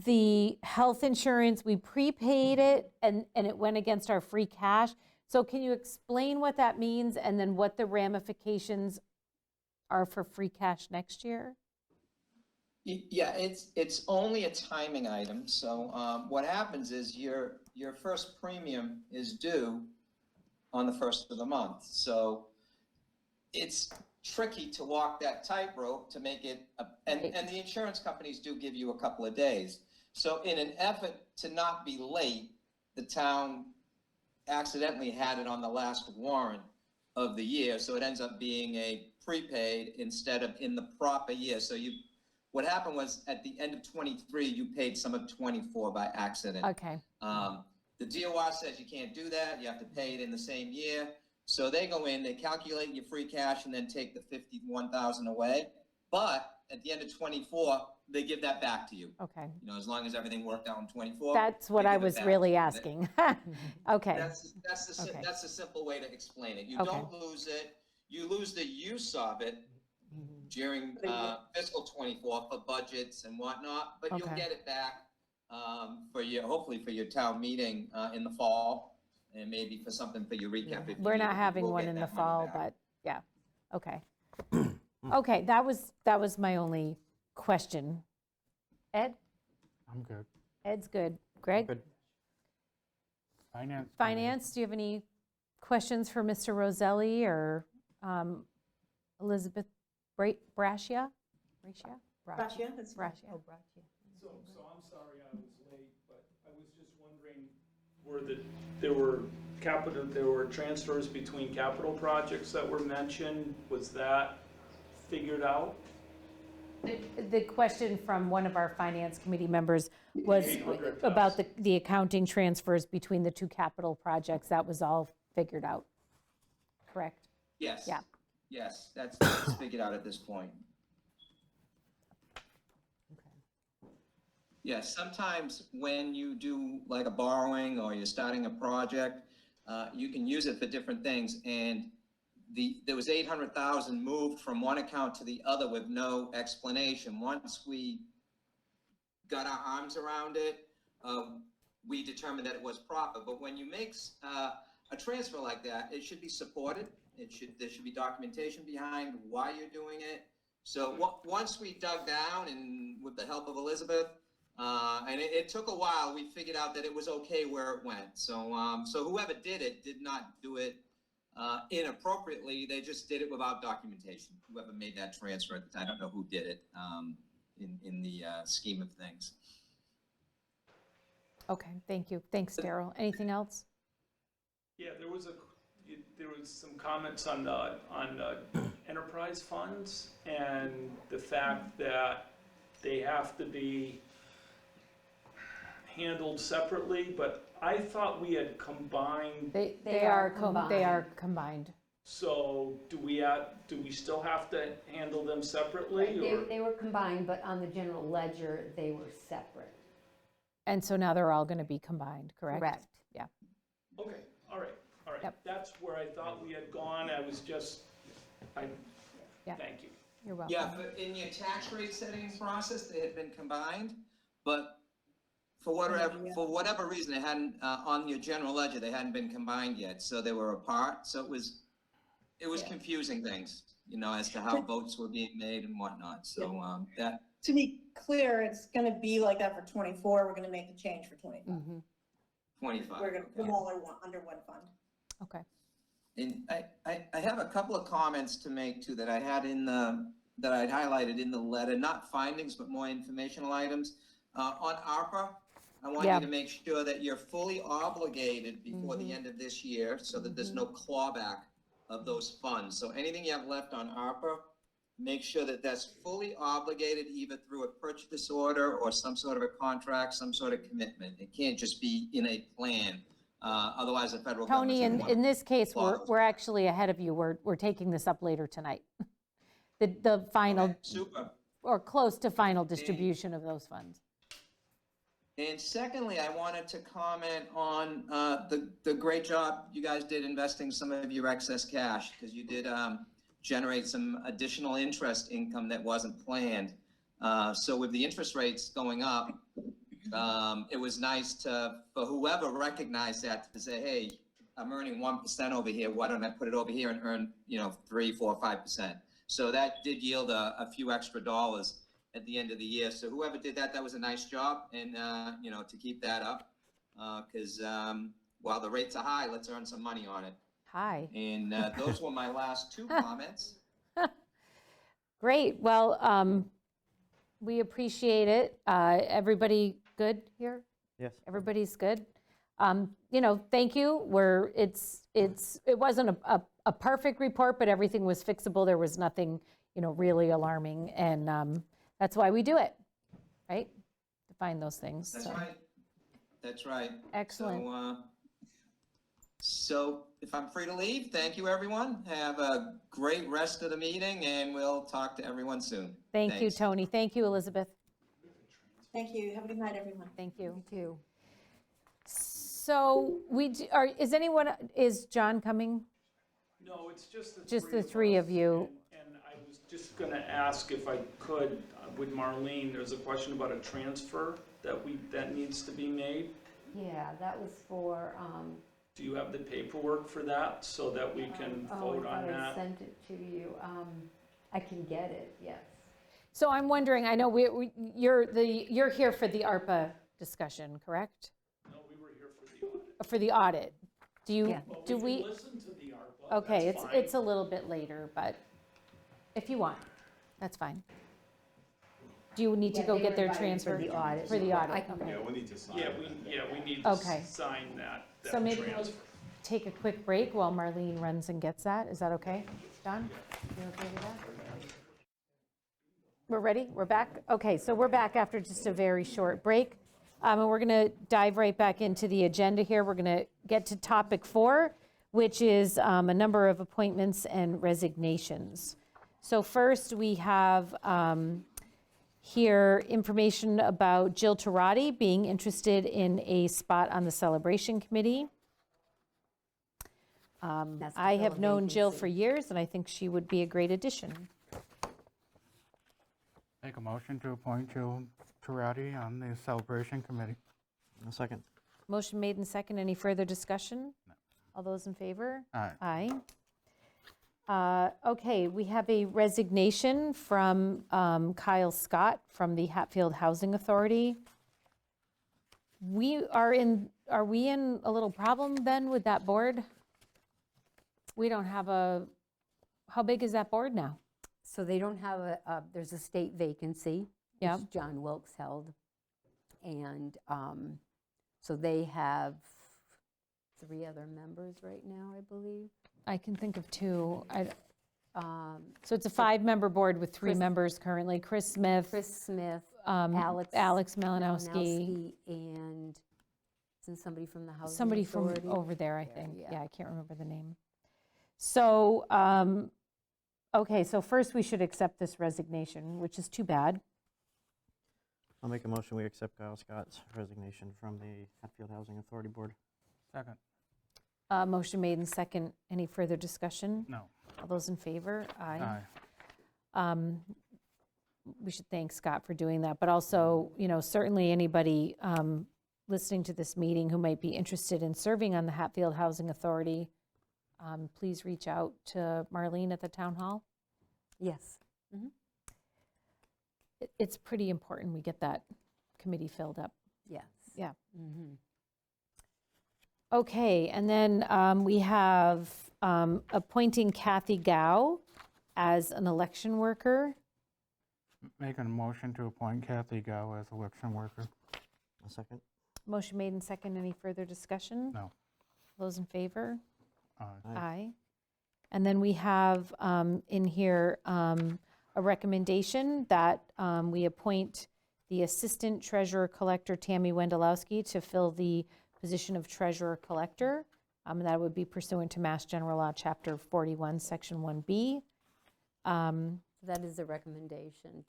the health insurance? We prepaid it and it went against our free cash. So can you explain what that means and then what the ramifications are for free cash next year? Yeah, it's only a timing item. So what happens is your first premium is due on the first of the month. So it's tricky to walk that tightrope to make it, and the insurance companies do give you a couple of days. So in an effort to not be late, the town accidentally had it on the last warrant of the year. So it ends up being a prepaid instead of in the proper year. So what happened was at the end of 23, you paid some of 24 by accident. Okay. The DOR says you can't do that. You have to pay it in the same year. So they go in, they calculate your free cash and then take the $51,000 away. But at the end of 24, they give that back to you. Okay. As long as everything worked out in 24. That's what they I give it was back really to you. asking. Okay. That's a simple way to explain it. You Okay. don't lose it. You lose the use of it during fiscal 24 for budgets and whatnot, but you'll Okay. get it back hopefully for your town meeting in the fall, and maybe for something for your recap. If you We're need not it, you having will one get in the that money fall, back. but yeah, okay. Okay, that was my only question. Ed? I'm good. Ed's good. Greg? Good. Finance. Finance, do you have any questions for Mr. Roselli or Elizabeth Brascia? Gracia, that's Brascia. So I'm sorry I was late, but I was just wondering, there were transfers between capital projects that were mentioned, was that figured out? The question from one of our finance committee members was 800 about the accounting transfers between the two capital projects. That was all figured out, correct? Yes. Yeah. Yes, that's figured out at this point. Yes, sometimes when you do like a borrowing or you're starting a project, you can use it for different things. And there was 800,000 moved from one account to the other with no explanation. Once we got our arms around it, we determined that it was proper. But when you make a transfer like that, it should be supported. There should be documentation behind why you're doing it. So once we dug down, and with the help of Elizabeth, and it took a while, we figured out that it was okay where it went. So whoever did it did not do it inappropriately. They just did it without documentation. Whoever made that transfer at the time, I don't know who did it in the scheme of things. Okay, thank you. Thanks, Daryl. Anything else? Yeah, there was some comments on enterprise funds and the fact that they have to be handled separately, but I thought we had combined. They are combined. So do we still have to handle them separately, or? They were combined, but on the general ledger, they were separate. And so now they're all going to be combined, correct? Correct. Yeah. Okay, all right. Yep. That's where I thought we had gone. I was just, Yeah. thank you. You're welcome. Yeah, but in your tax rate setting process, they had been combined, but for whatever reason, they hadn't, on your general ledger, they hadn't been combined yet, so they were apart. So it was confusing things, as to how votes were being made and whatnot. So that. To be clear, it's gonna be like that for 24, we're gonna make the change for 25. 25. We're gonna put them all under one fund. Okay. And I have a couple of comments to make too that I had that I'd highlighted in the letter, not findings, but more informational items. On ARPA, I want you to make sure that you're fully obligated before the end of this year so that there's no clawback of those funds. So anything you have left on ARPA, make sure that that's fully obligated either through a purchase order or some sort of a contract, some sort of commitment. It can't just be in a plan. Otherwise, the federal Tony, government. in this case, we're actually ahead of you. We're taking this up later tonight. The final, Okay, super. or close to final distribution of those funds. And secondly, I wanted to comment on the great job you guys did investing some of your excess cash, because you did generate some additional interest income that wasn't planned. So with the interest rates going up, it was nice for whoever recognized that to say, hey, I'm earning 1% over here. Why don't I put it over here and earn 3, 4, 5%? So that did yield a few extra dollars at the end of the year. So whoever did that was a nice job, and to keep that up, because while the rates are high, let's earn some money on it. Hi. And those were my last two comments. Great. Well, we appreciate it. Everybody good here? Yes. Everybody's good? Thank you. It wasn't a perfect report, but everything was fixable. There was nothing, really alarming. And that's why we do it, right? To find those things. That's so. right. That's right. Excellent. So if I'm free to leave, thank you, everyone. Have a great rest of the meeting, and we'll talk to everyone soon. Thank you, Thanks. Tony. Thank you, Elizabeth. Thank you. Have a good night, everyone. Thank you. Me too. So is John coming? No, it's just the Just three the three us. of you. And I was just going to ask if I could, with Marlene, there's a question about a transfer that needs to be made. Yeah, that was for, Do you have the paperwork for that so that we can vote on I that? sent it to you. I can get it, yes. So I'm wondering, I know you're here for the ARPA discussion, correct? No, we were here for the audit. For the audit. Do you, Yeah. Well, do we we, can listen to the ARPA. Okay, that's it's a little bit later, but if you want, that's fine. Do you need to Yeah, go they get were their invited transfer? for the audit. For the audit, I can- okay. Yeah, we need to Okay. sign that So maybe we'll transfer. take a quick break while Marlene runs and gets that. Is that okay? Don, you okay with that? We're ready? We're back? Okay, so we're back after just a very short break. And we're going to dive right back into the agenda here. We're going to get to topic 4, which is a number of appointments and resignations. So first, we have here information about Jill Turati being interested in a spot on the Celebration Committee. That's to I fill a have known Jill vacancy. for years, and I think she would be a great addition. Make a motion to appoint Jill Turati on the Celebration Committee. A second. Motion made and second. Any further discussion? All those in favor? Aye. Aye. Okay, we have a resignation from Kyle Scott from the Hatfield Housing Authority. Are we in a little problem then with that board? We don't have how big is that board now? So they don't have there's a state vacancy, Yeah. which John Wilkes held. And so they have 3 other members right now, I believe. I can think of 2. Um, So it's a 5-member board with 3 Chris- members currently. Chris Smith, Chris Smith, Alex Malinowski, Malinowski, and isn't somebody from the Housing somebody from Authority? over there, I There, think. yeah. Yeah, I can't remember the name. So, okay, so first we should accept this resignation, which is too bad. I'll make a motion, we accept Kyle Scott's resignation from the Hatfield Housing Authority Board. Second. Motion made and second. Any further discussion? No. All those in favor? Aye. Aye. We should thank Scott for doing that, but also, certainly anybody listening to this meeting who might be interested in serving on the Hatfield Housing Authority, please reach out to Marlene at the town hall. Yes. It's pretty important we get that committee filled up. Yes. Yeah. Mhm. Okay, and then we have appointing Kathy Gow as an election worker. Making a motion to appoint Kathy Gow as election worker. A second. Motion made and second. Any further discussion? No. Those in favor? Aye. Aye. And then we have in here a recommendation that we appoint the Assistant Treasurer Collector Tammy Wendelowski to fill the position of Treasurer Collector. That would be pursuant to Mass General Law, Chapter 41, Section 1B. That is a recommendation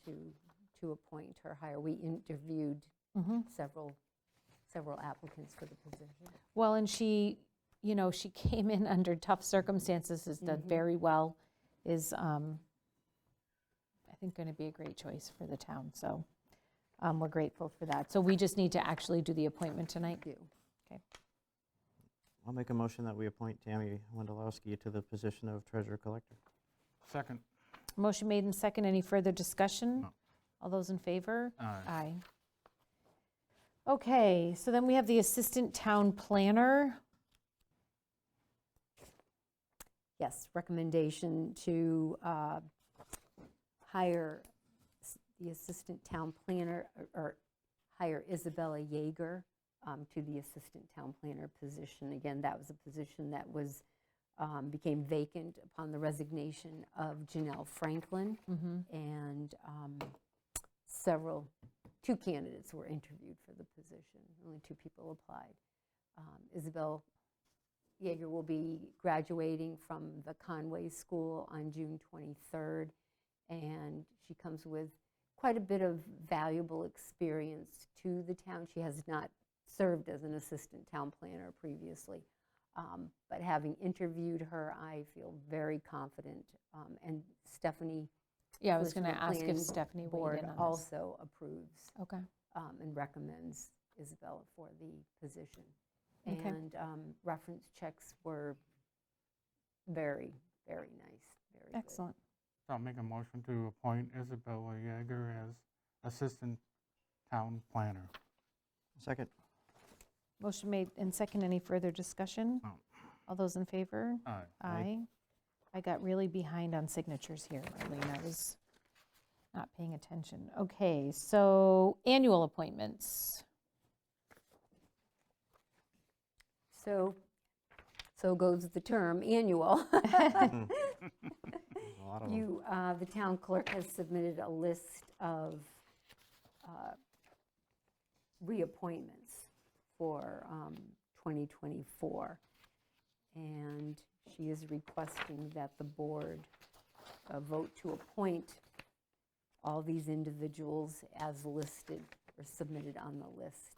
to appoint her higher. We interviewed several applicants for the position. Well, and she came in under tough circumstances, has done very well, is, I think, going to be a great choice for the town. So we're grateful for that. So we just need to actually do the appointment tonight? You. Okay. I'll make a motion that we appoint Tammy Wendelowski to the position of Treasurer Collector. Second. Motion made and second. Any further discussion? No. All those in favor? Aye. Aye. Okay, so then we have the Assistant Town Planner. Yes, recommendation to hire the Assistant Town Planner, or hire Isabella Yeager to the Assistant Town Planner position. Again, that was a position that was, became vacant upon the resignation of Janelle Franklin. And 2 candidates were interviewed for the position. Only 2 people applied. Isabel Yeager will be graduating from the Conway School on June 23rd, and she comes with quite a bit of valuable experience to the town. She has not served as an assistant town planner previously, but having interviewed her, I feel very confident. And Stephanie, Yeah, I was who's going from to the ask if planning Stephanie weighed board, in on this. also approves Okay. and recommends Isabella for the position. Okay. And reference checks were very, very nice, very good. Excellent. So I'll make a motion to appoint Isabella Yeager as Assistant Town Planner. Second. Motion made and second. Any further discussion? No. All those in favor? Aye. Aye. I got really behind on signatures here, Marlene. I was not paying attention. Okay, so annual appointments. So goes the term annual. A lot of them. You, the town clerk has submitted a list of reappointments for 2024. And she is requesting that the board vote to appoint all these individuals as listed or submitted on the list.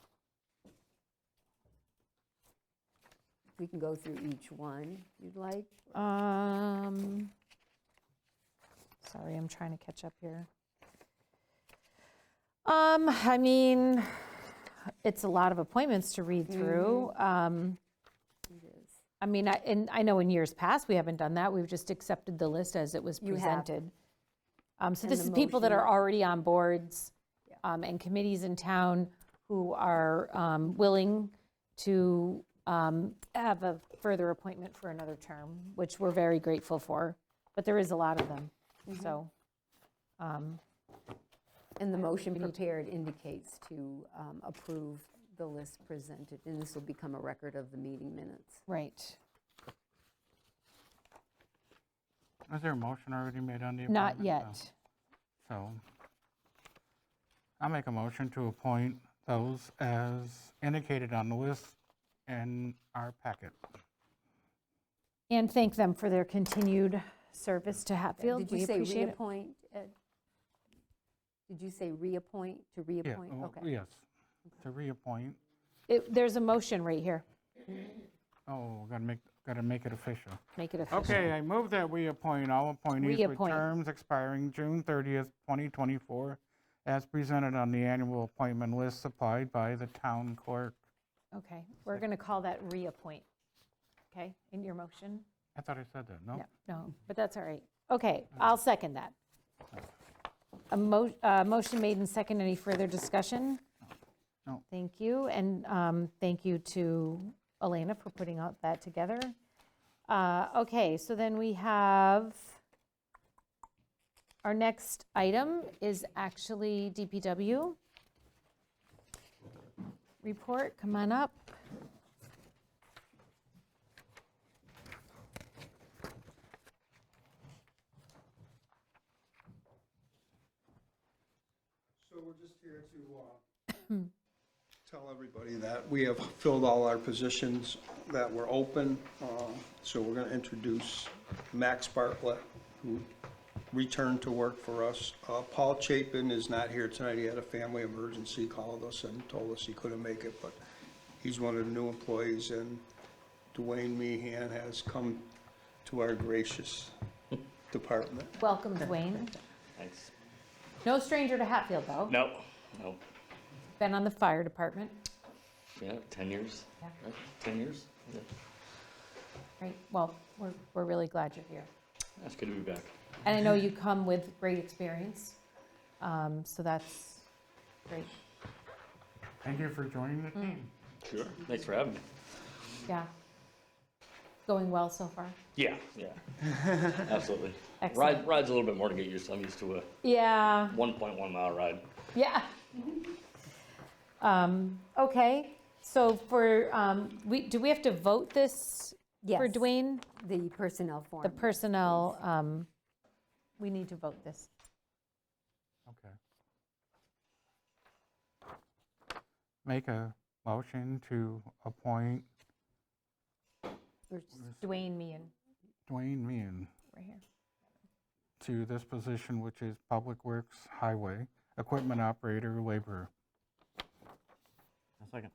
We can go through each one if you'd like. Sorry, I'm trying to catch up here. I mean, it's a lot of appointments to read through. It is. I mean, I know in years past, we haven't done that. We've just accepted the list as it was You have. presented. So And this the is people that are motion. already on boards and committees in town who are willing to have a further appointment for another term, which we're very grateful for, but there is a lot of them, so. And the motion prepared indicates to approve the list presented, and this will become a record of the meeting minutes. Right. Is there a motion already made on the appointment? Not No. yet. So I'll make a motion to appoint those as indicated on the list in our packet. And thank them for their continued service to Hatfield. Did you We say appreciate it. reappoint, Ed? Did you say reappoint, to Yeah, reappoint? Okay. yes, to reappoint. There's a motion right here. Oh, gotta make it official. Make it official. Okay, I move that we appoint all appointees with Reappoint. terms expiring June 30th, 2024, as presented on the annual appointment list supplied by the town clerk. Okay, we're going to call that reappoint, okay, in your motion? I thought I said that, no? No, but that's all right. Okay, I'll second that. A motion made and second. Any further discussion? No. Thank you, and thank you to Elena for putting out that together. Okay, so then we have, our next item is actually DPW report. Come on up. So we're just here to tell everybody that we have filled all our positions that were open. So we're going to introduce Max Bartlett, who returned to work for us. Paul Chapin is not here tonight. He had a family emergency, called us and told us he couldn't make it, but he's one of the new employees. And Dwayne Meehan has come to our gracious department. Welcome, Dwayne. Thanks. No stranger to Hatfield, though. No, no, Been on the fire department. yeah, 10 years, Yeah. right? 10 years? Yeah. Great, well, we're really glad you're here. That's good to be back. And I know you come with great experience, so that's great. Thank you for joining the team. Sure. Thanks for having me. Yeah. Going well so far? Yeah, yeah, absolutely. Excellent. Ride's a little bit more to get used to. I'm used to a Yeah, 1.1 mile ride. yeah. Okay, so for, do we have to vote this for Yes. Dwayne? The personnel form. The personnel, we need to vote this. Okay. Make a motion to appoint Or just Dwayne, me, and Dwayne Meehan right here. to this position, which is Public Works Highway Equipment Operator Laborer. A second.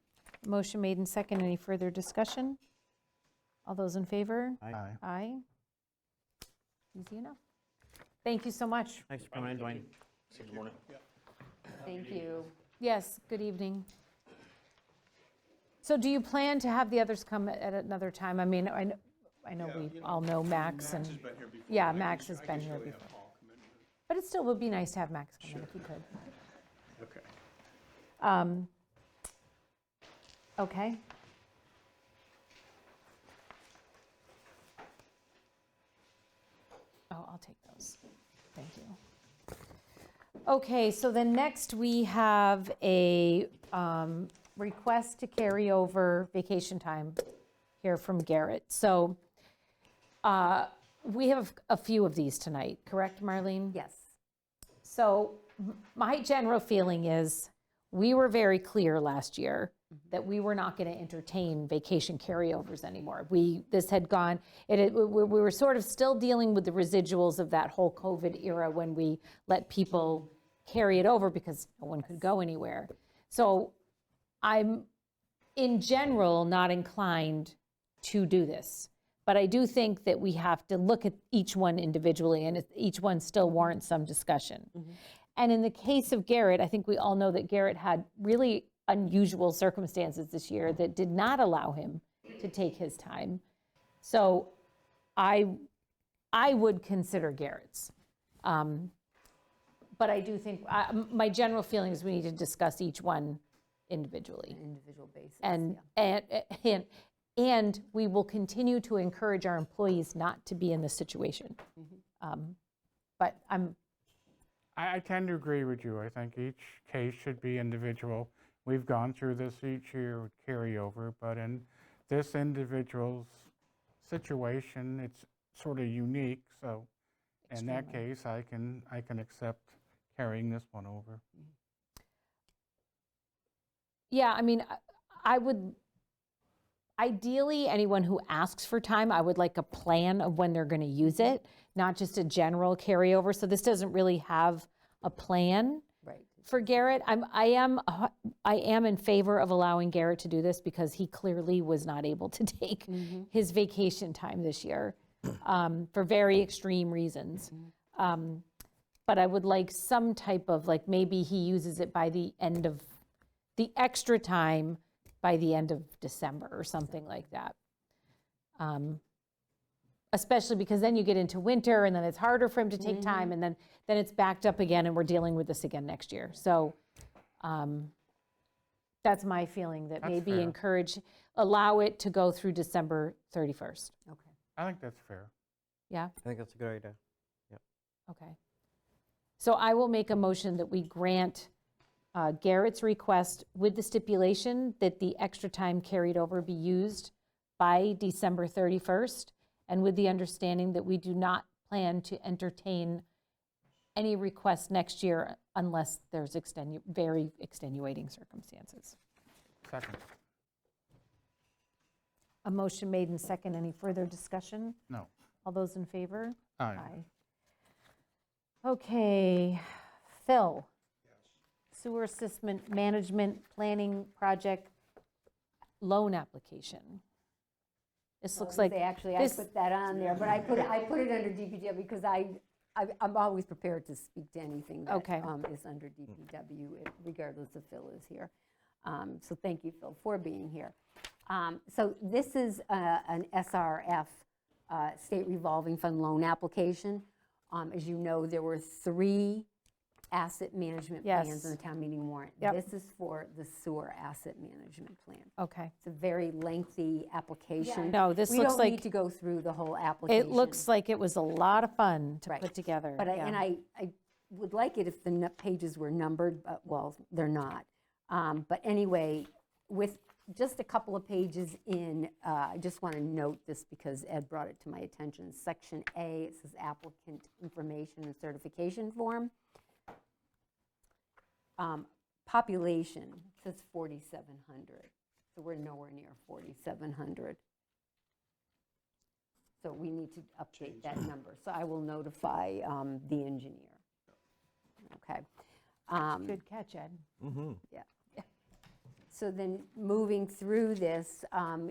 Motion made and second. Any further discussion? All those in favor? Aye. Aye. Aye. Easy enough. Thank you so much. Thanks for coming in, Dwayne. See you in the morning. Thank you. Yes, good evening. So do you plan to have the others come at another time? I mean, I know we all know Max and, Max has been here before. yeah, I could- Max has I could been here surely have before. Paul come in. But it still would be nice to have Max come in if he could. Okay. Okay. I'll take those. Thank you. Okay, so then next we have a request to carry over vacation time here from Garrett. So we have a few of these tonight, correct, Marlene? Yes. So my general feeling is, we were very clear last year that we were not going to entertain vacation carryovers anymore. This had gone, we were sort of still dealing with the residuals of that whole COVID era when we let people carry it over because no one could go anywhere. So I'm, in general, not inclined to do this. But I do think that we have to look at each one individually, and each one still warrants some discussion. And in the case of Garrett, I think we all know that Garrett had really unusual circumstances this year that did not allow him to take his time. So I would consider Garrett's. But I do think, my general feeling is we need to discuss each one individually. Individual basis. And we will continue to encourage our employees not to be in this situation. But I tend to agree with you. I think each case should be individual. We've gone through this each year with carryover, but in this individual's situation, it's sort of unique. So in that case, I can accept carrying this one over. yeah, I mean, I would, ideally, anyone who asks for time, I would like a plan of when they're going to use it, not just a general carryover. So this doesn't really have a plan Right. for Garrett. I am in favor of allowing Garrett to do this because he clearly was not able to take his vacation time this year for very extreme reasons. But I would like some type of, like, maybe he uses it by the end of, the extra time by the end of December or something like that. Especially because then you get into winter and then it's harder for him to take time, and then it's backed up again and we're dealing with this again next year. So that's my feeling, that That's maybe fair. allow it to go through December 31st. Okay. I think that's fair. Yeah? I think that's a good idea. Okay. So I will make a motion that we grant Garrett's request with the stipulation that the extra time carried over be used by December 31st, and with the understanding that we do not plan to entertain any requests next year unless there's very extenuating circumstances. Second. A motion made and second. Any further discussion? No. All those in favor? Aye. Okay, Phil. Sewer assessment management planning project loan application. This looks like. Actually, I this- put that on there, but I put it under DPW because I'm always prepared to speak to anything that Okay. is under DPW, regardless if Phil is here. So thank you, Phil, for being here. So this is an SRF, State Revolving Fund Loan application. As you know, there were 3 asset management plans Yes. in the town meeting warrant. Yep. This is for the sewer asset management plan. Okay. It's a very lengthy application. No, this We looks don't like. need to go through the whole application. It looks like it was a lot of fun to Right. put together. But yeah. I would like it if the pages were numbered, but, well, they're not. But anyway, with just a couple of pages in, I just want to note this because Ed brought it to my attention. Section A, it says applicant information and certification form. Population, it says 4,700. So we're nowhere near 4,700. So we need to update that number. So I will notify the engineer. Okay. Good catch, Ed. Yeah. So then, moving through this,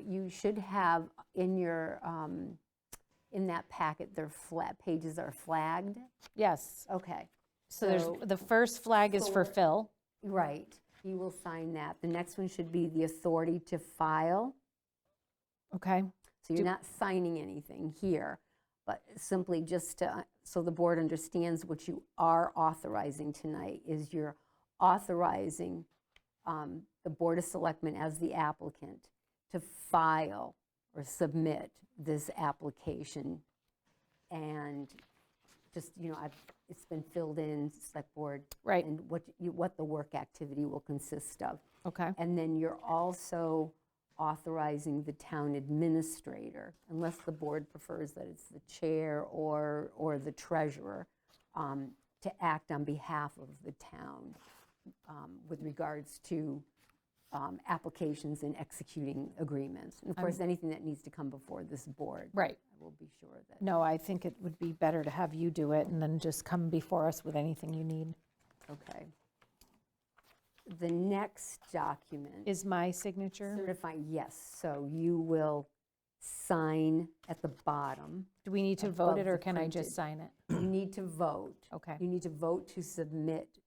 you should have in your, in that packet, their pages are flagged. Yes. Okay. So there's, the first flag is for Phil. Right. You will sign that. The next one should be the authority to file. Okay. So you're not signing anything here, but simply just to, so the board understands what you are authorizing tonight is you're authorizing the Board of Selectmen as the applicant to file or submit this application and just, it's been filled in, select board. Right. And what the work activity will consist of. Okay. And then you're also authorizing the town administrator, unless the board prefers that it's the chair or the treasurer, to act on behalf of the town with regards to applications and executing agreements. And of course, anything that needs to come before this board. Right. I will be sure that. No, I think it would be better to have you do it and then just come before us with anything you need. Okay. The next document. Is my signature? Certifying, yes, so you will sign at the bottom. Do we need to above vote it, or the can I just printed. sign it? You need to vote. Okay. You need to vote to submit,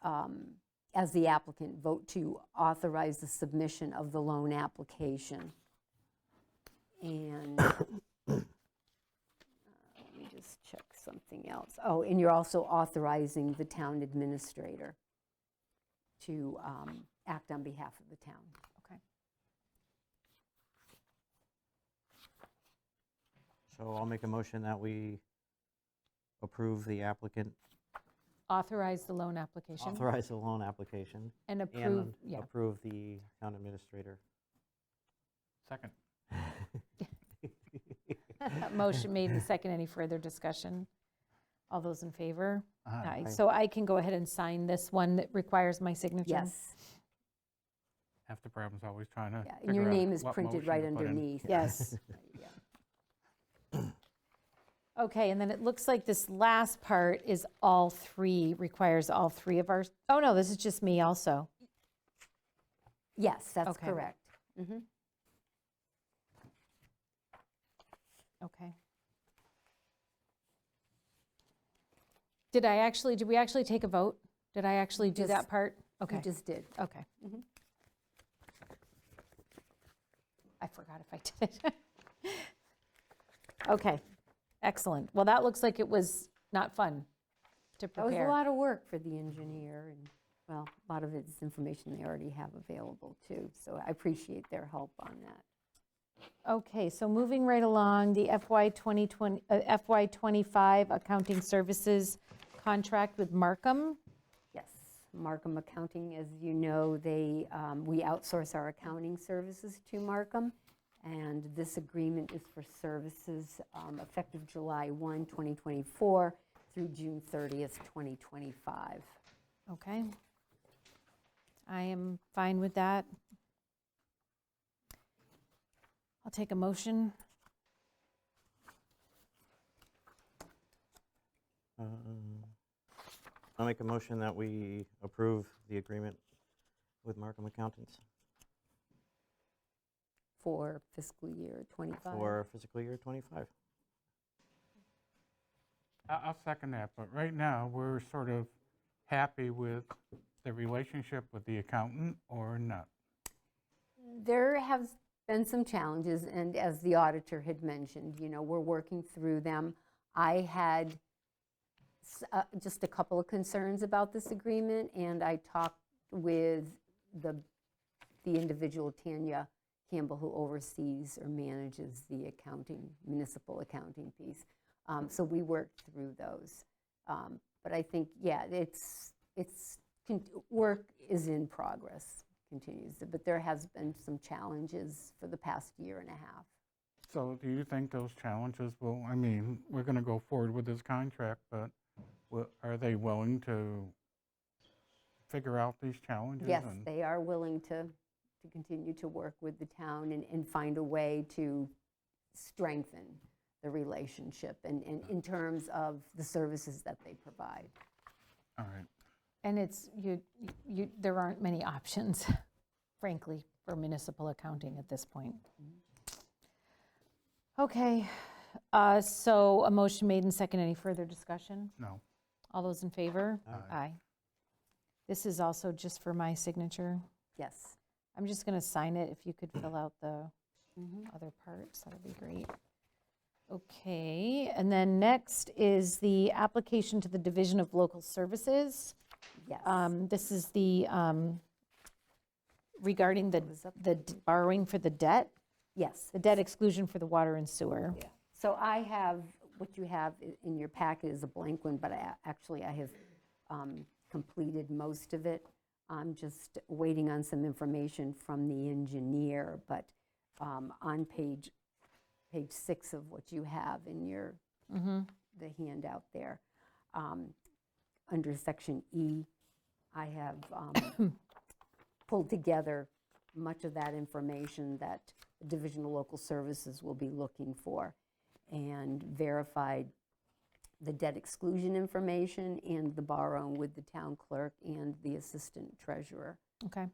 as the applicant, vote to authorize the submission of the loan application. And let me just check something else. Oh, and you're also authorizing the town administrator to act on behalf of the town. Okay. So I'll make a motion that we approve the applicant, Authorize the loan application authorize the loan application, and approve, yeah. approve the town administrator. Second. Motion made and second. Any further discussion? All those in favor? Aye. Aye. So I can go ahead and sign this one that requires my signature? Yes, Half the problem's always trying to yeah, and your figure out name is what printed motion right to put in. underneath. Yes. Yeah. Okay, and then it looks like this last part is all three, requires all three of our, oh no, this is just me also. Yes, that's Okay. correct. Mhm. Okay. Did we actually take a vote? Did I actually do that Just- part? Okay, You just did. okay. Mhm. I forgot if I did it. Okay, excellent. Well, that looks like it was not fun to That was a prepare. lot of work for the engineer, and, well, a lot of it's information they already have available, too. So I appreciate their help on that. Okay, so moving right along, the FY 25 accounting services contract with Markham. Yes, Markham Accounting, as you know, we outsource our accounting services to Markham, and this agreement is for services effective July 1, 2024 through June 30th, 2025. Okay. I am fine with that. I'll take a motion. I'll make a motion that we approve the agreement with Markham Accountants For fiscal year '25. for fiscal year '25. I'll second that, but right now, we're sort of happy with the relationship with the accountant or not. There have been some challenges, and as the auditor had mentioned, we're working through them. I had just a couple of concerns about this agreement, and I talked with the individual, Tanya Campbell, who oversees or manages the municipal accounting piece. So we worked through those. But I think, yeah, work is in progress, continues, but there has been some challenges for the past year and a half. So do you think those challenges will, we're going to go forward with this contract, but are they willing to figure out these challenges? Yes, and- they are willing to continue to work with the town and find a way to strengthen the relationship and in terms of the services that they provide. All right. And it's, there aren't many options, frankly, for municipal accounting at this point. Okay, so a motion made and second. Any further discussion? No. All those in favor? Aye. This is also just for my signature. Yes. I'm just going to sign it. If you could fill out the other parts, that would be great. Okay, and then next is the application to the Division of Local Services. Yes. This is the, regarding the borrowing for the debt, Yes. the debt exclusion for the water and sewer. So I have what you have in your packet is a blank one, but actually I have completed most of it. I'm just waiting on some information from the engineer, but on page 6 of what you have in your, the handout there, under section E, I have pulled together much of that information that the Division of Local Services will be looking for, and verified the debt exclusion information and the borrowing with the town clerk and the assistant treasurer. Okay.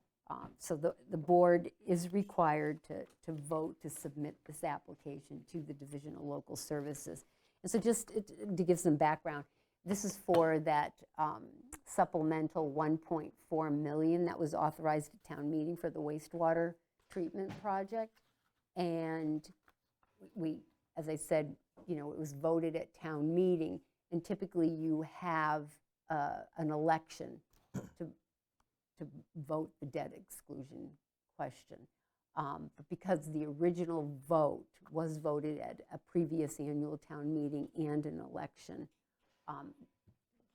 So the board is required to vote to submit this application to the Division of Local Services. And so just to give some background, this is for that supplemental 1.4 million that was authorized at town meeting for the wastewater treatment project. And we, as I said, you know, it was voted at town meeting, and typically you have an election to vote the debt exclusion question. But because the original vote was voted at a previous annual town meeting and an election,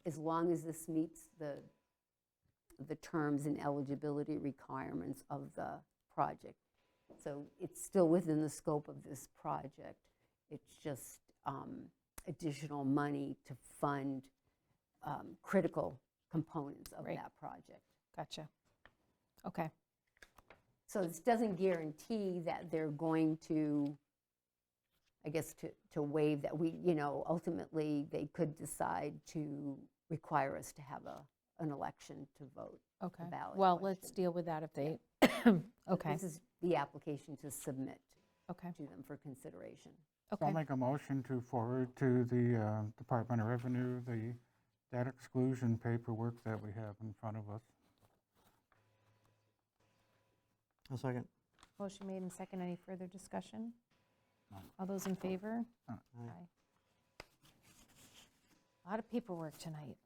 as long as this meets the terms and eligibility requirements of the project. So it's still within the scope of this project. It's just additional money to fund critical components of Right. that project. Gotcha. Okay. So this doesn't guarantee that they're going to, I guess, to waive that. We, you know, ultimately, they could decide to require us to have an election to vote. Okay. a ballot Well, let's question. deal with that if they, okay, This is the application to submit okay, to them for consideration. So okay. I'll make a motion to forward to the Department of Revenue the debt exclusion paperwork that we have in front of us. A second. Motion made and second. Any further discussion? No. All those in favor? Aye. Aye. A lot of paperwork tonight.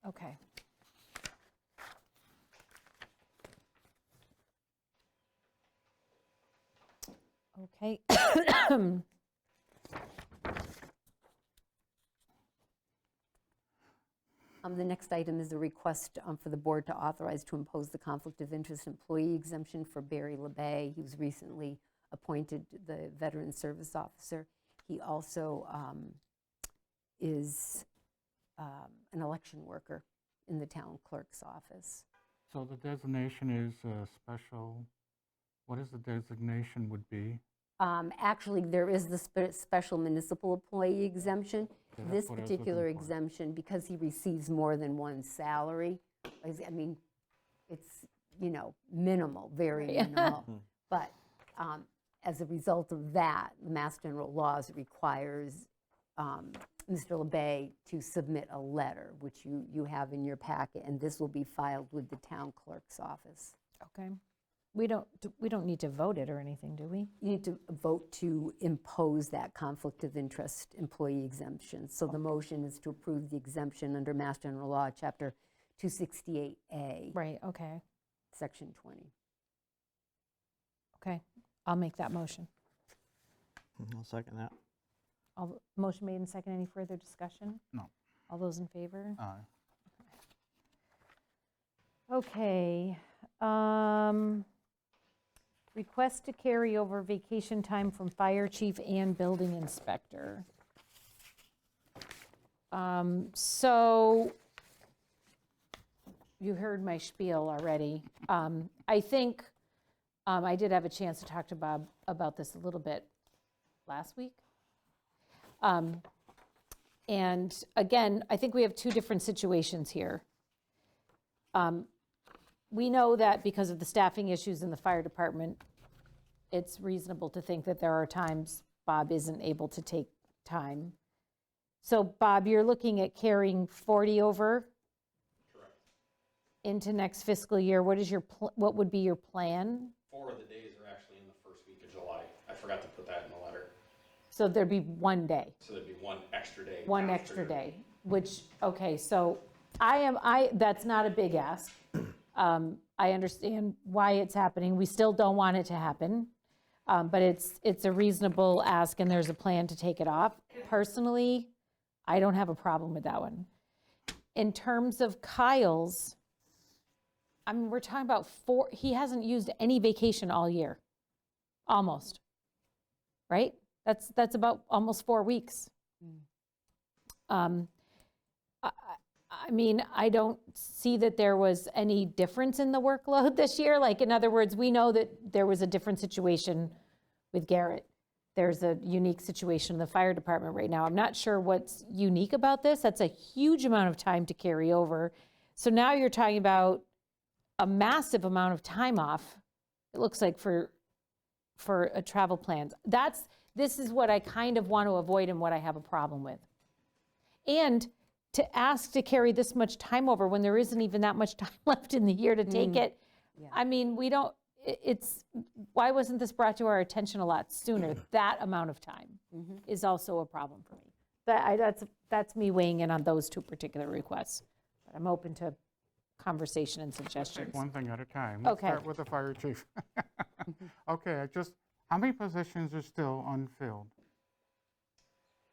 Okay. Okay. The next item is a request for the board to authorize to impose the conflict of interest employee exemption for Barry LeBay. He was recently appointed the Veteran Service Officer. He also is an election worker in the town clerk's office. So the designation is special, what is the designation would be? Actually, there is the special municipal employee exemption. Yeah, that's This what I was particular looking for. exemption, because he receives more than one salary, I mean, it's, you know, minimal, very Right. minimal. But as a result of that, the Mass General Laws requires Mr. LeBay to submit a letter, which you have in your packet, and this will be filed with the town clerk's office. Okay. We don't need to vote it or anything, do we? You need to vote to impose that conflict of interest employee exemption. So the motion is to approve the exemption under Mass General Law, Chapter 268A, Right, okay, Section 20. okay. I'll make that motion. I'll second that. Motion made and second. Any further discussion? No. All those in favor? Aye. Okay. Request to carry over vacation time from fire chief and building inspector. So you heard my spiel already. I think I did have a chance to talk to Bob about this a little bit last week. And again, I think we have two different situations here. We know that because of the staffing issues in the fire department, it's reasonable to think that there are times Bob isn't able to take time. So Bob, you're looking at carrying 40 over? Correct. Into next fiscal year. What is what would be your plan? 4 of the days are actually in the first week of July. I forgot to put that in the letter. So there'd be one day. So there'd be one extra day. One after. extra day, which, okay, so that's not a big ask. I understand why it's happening. We still don't want it to happen. But it's a reasonable ask, and there's a plan to take it off. Personally, I don't have a problem with that one. In terms of Kyle's, I mean, we're talking about he hasn't used any vacation all year, almost, right? That's about almost 4 weeks. I mean, I don't see that there was any difference in the workload this year. Like, in other words, we know that there was a different situation with Garrett. There's a unique situation in the fire department right now. I'm not sure what's unique about this. That's a huge amount of time to carry over. So now you're talking about a massive amount of time off, it looks like, for a travel plans. This is what I kind of want to avoid and what I have a problem with. And to ask to carry this much time over when there isn't even that much time left in the year to take it, I mean, why wasn't this brought to our attention a lot sooner? That amount of time is also a problem for me. That's me weighing in on those two particular requests. But I'm open to conversation and suggestions. Take one thing at a time. Let's Okay. start with the fire chief. Okay, how many positions are still unfilled?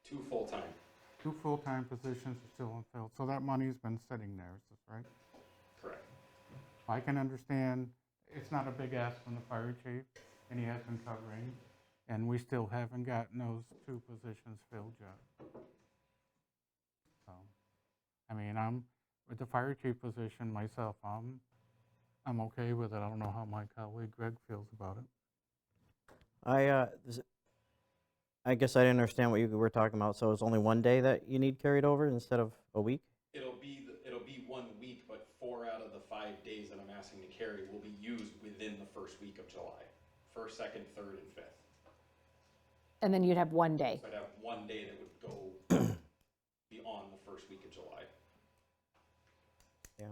2 full-time. 2 full-time positions are still unfilled, so that money's been sitting there, is this right? Correct. I can understand it's not a big ask from the fire chief, and he has been covering, and we still haven't gotten those 2 positions filled yet. So, I mean, with the fire chief position myself, I'm okay with it. I don't know how my colleague Greg feels about it. I guess I didn't understand what you were talking about. So it's only one day that you need carried over instead of a week? It'll be 1 week, but 4 out of the 5 days that I'm asking to carry will be used within the first week of July. 1st, 2nd, 3rd, and 5th. And then you'd have one day. So I'd have 1 day that would go beyond the first week of July. Yeah,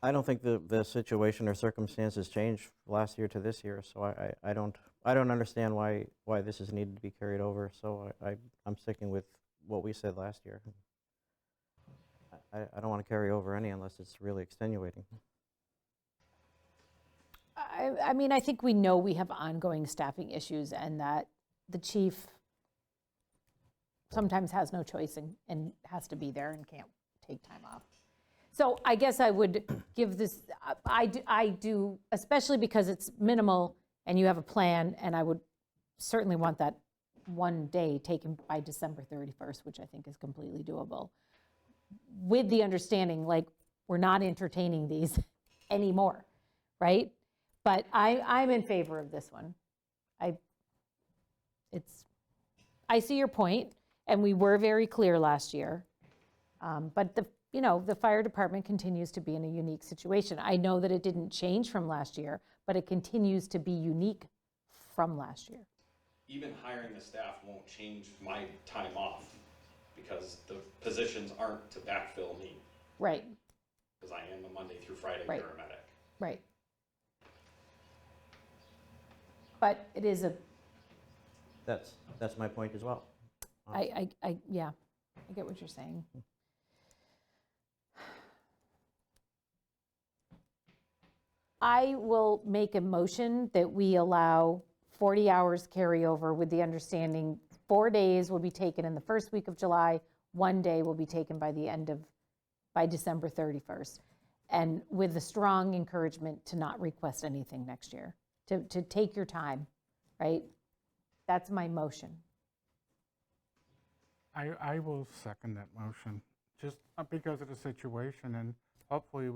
I don't think the situation or circumstances changed last year to this year, so I don't understand why this is needed to be carried over. So I'm sticking with what we said last year. I don't want to carry over any unless it's really extenuating. I mean, I think we know we have ongoing staffing issues and that the chief sometimes has no choice and has to be there and can't take time off. So I guess I would give this, I do, especially because it's minimal and you have a plan, and I would certainly want that 1 day taken by December 31st, which I think is completely doable, with the understanding, like, we're not entertaining these anymore, right? But I'm in favor of this one. I see your point, and we were very clear last year, but the fire department continues to be in a unique situation. I know that it didn't change from last year, but it continues to be unique from last year. Even hiring the staff won't change my time off because the positions aren't to backfill me. Right, Because I am a Monday through Friday Right. paramedic. right. But it is That's my point as well. yeah, I get what you're saying. I will make a motion that we allow 40 hours carryover with the understanding 4 days will be taken in the first week of July, 1 day will be taken by December 31st. And with a strong encouragement to not request anything next year, to take your time, right? That's my motion. I will second that motion, just because of the situation, and hopefully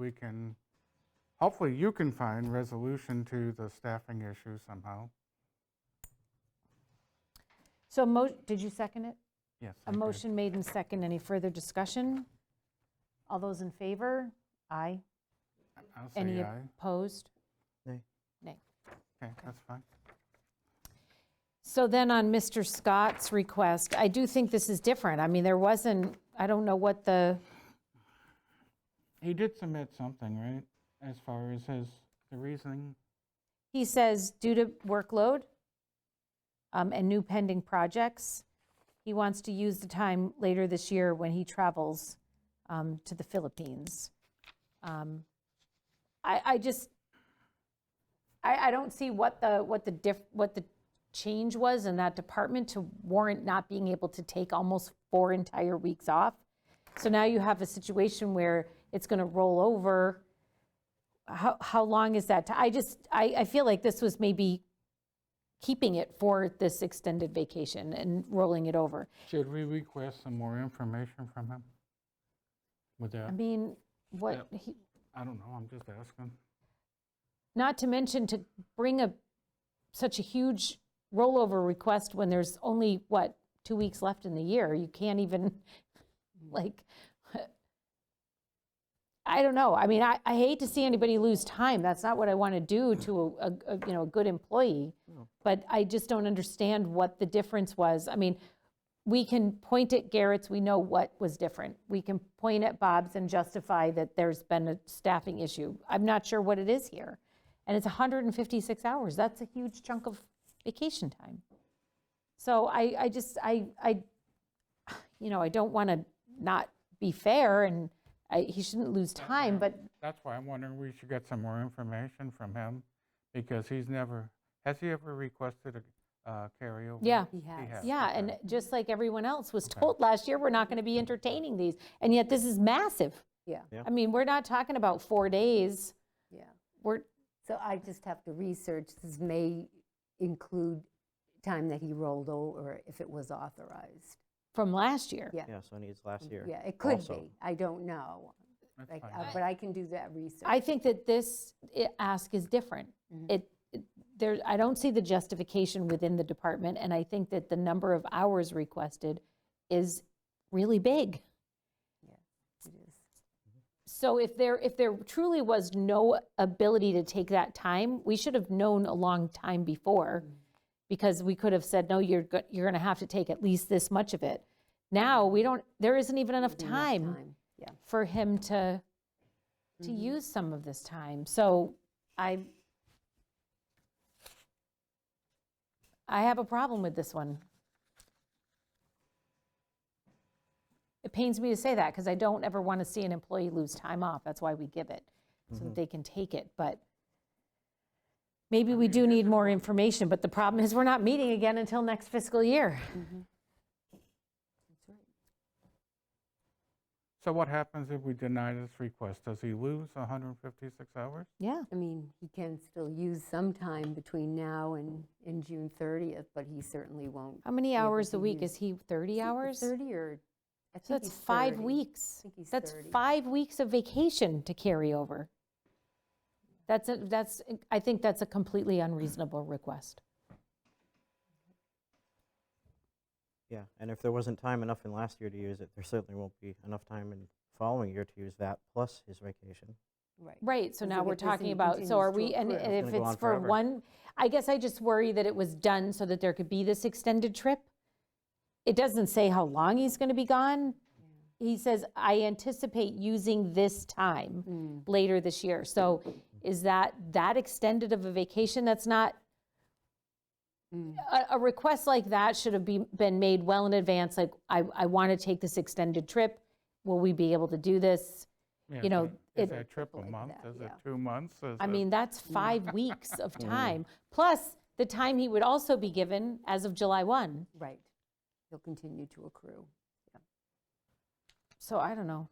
you can find resolution to the staffing issue somehow. So did you second it? Yes. A motion made and second. Any further discussion? All those in favor? Aye. I'll say Any aye. opposed? Nay. Nay. Okay, that's fine. So then on Mr. Scott's request, I do think this is different. I mean, there wasn't, I don't know what the, He did submit something, right, as far as the reasoning? he says due to workload and new pending projects, he wants to use the time later this year when he travels to the Philippines. I just, I don't see what the change was in that department to warrant not being able to take almost 4 entire weeks off. So now you have a situation where it's going to roll over. How long is that? I feel like this was maybe keeping it for this extended vacation and rolling it over. Should we request some more information from him? With that? I mean, what, I don't know, I'm just asking. not to mention to bring such a huge rollover request when there's only, 2 weeks left in the year. You can't even, like, I don't know. I mean, I hate to see anybody lose time. That's not what I want to do to a good employee. But I just don't understand what the difference was. I mean, we can point at Garrett's, we know what was different. We can point at Bob's and justify that there's been a staffing issue. I'm not sure what it is here. And it's 156 hours. That's a huge chunk of vacation time. So I don't want to not be fair, and he shouldn't lose time, but That's why I'm wondering, we should get some more information from him, because has he ever requested a carryover? yeah. He has. Yeah, okay. and just like everyone else was told last year, we're not going to be entertaining these, and yet this is massive. Yeah, I mean, we're not talking about 4 days. yeah. We're, So I just have to research, this may include time that he rolled over if it was authorized. from last year. Yeah, Yeah, so needs last year. yeah, it could also. be, I don't know. That's Like, fine. but I can do that research. I think that this ask is different. I don't see the justification within the department, and I think that the number of hours requested is really big. It is. So if there truly was no ability to take that time, we should have known a long time before, because we could have said, no, you're going to have to take at least this much of it. Now, there isn't even enough time Yeah. for him to use some of this time. So I have a problem with this one. It pains me to say that, because I don't ever want to see an employee lose time off. That's why we give it, so that they can take it. But maybe we do need more information, but the problem is we're not meeting again until next fiscal year. So what happens if we deny this request? Does he lose 156 hours? Yeah. I mean, he can still use some time between now and June 30th, but he certainly won't. How many be able hours to a week? use- Is he 30 hours? 30 or, I So think that's he's 5 30. weeks. I think he's That's 30. 5 weeks of vacation to carry over. I think that's a completely unreasonable request. Yeah, and if there wasn't time enough in last year to use it, there certainly won't be enough time in the following year to use that plus his vacation. Right, so Because now if we're it talking doesn't about, so continues are to we, and accrue. if gonna go it's on for forever. one, I guess I just worry that it was done so that there could be this extended trip. It doesn't say how long he's going to be gone. He says, I anticipate using this time later this year. So is that extended of a vacation? That's not, a request like that should have been made well in advance, like, I want to take this extended trip. Will we be able to do this? Yeah, You know, is it- that trip a like month? that, Is it yeah. 2 months? I mean, that's 5 weeks of time, plus the time he would also be given as of July 1. Right. He'll continue to accrue. So I don't know.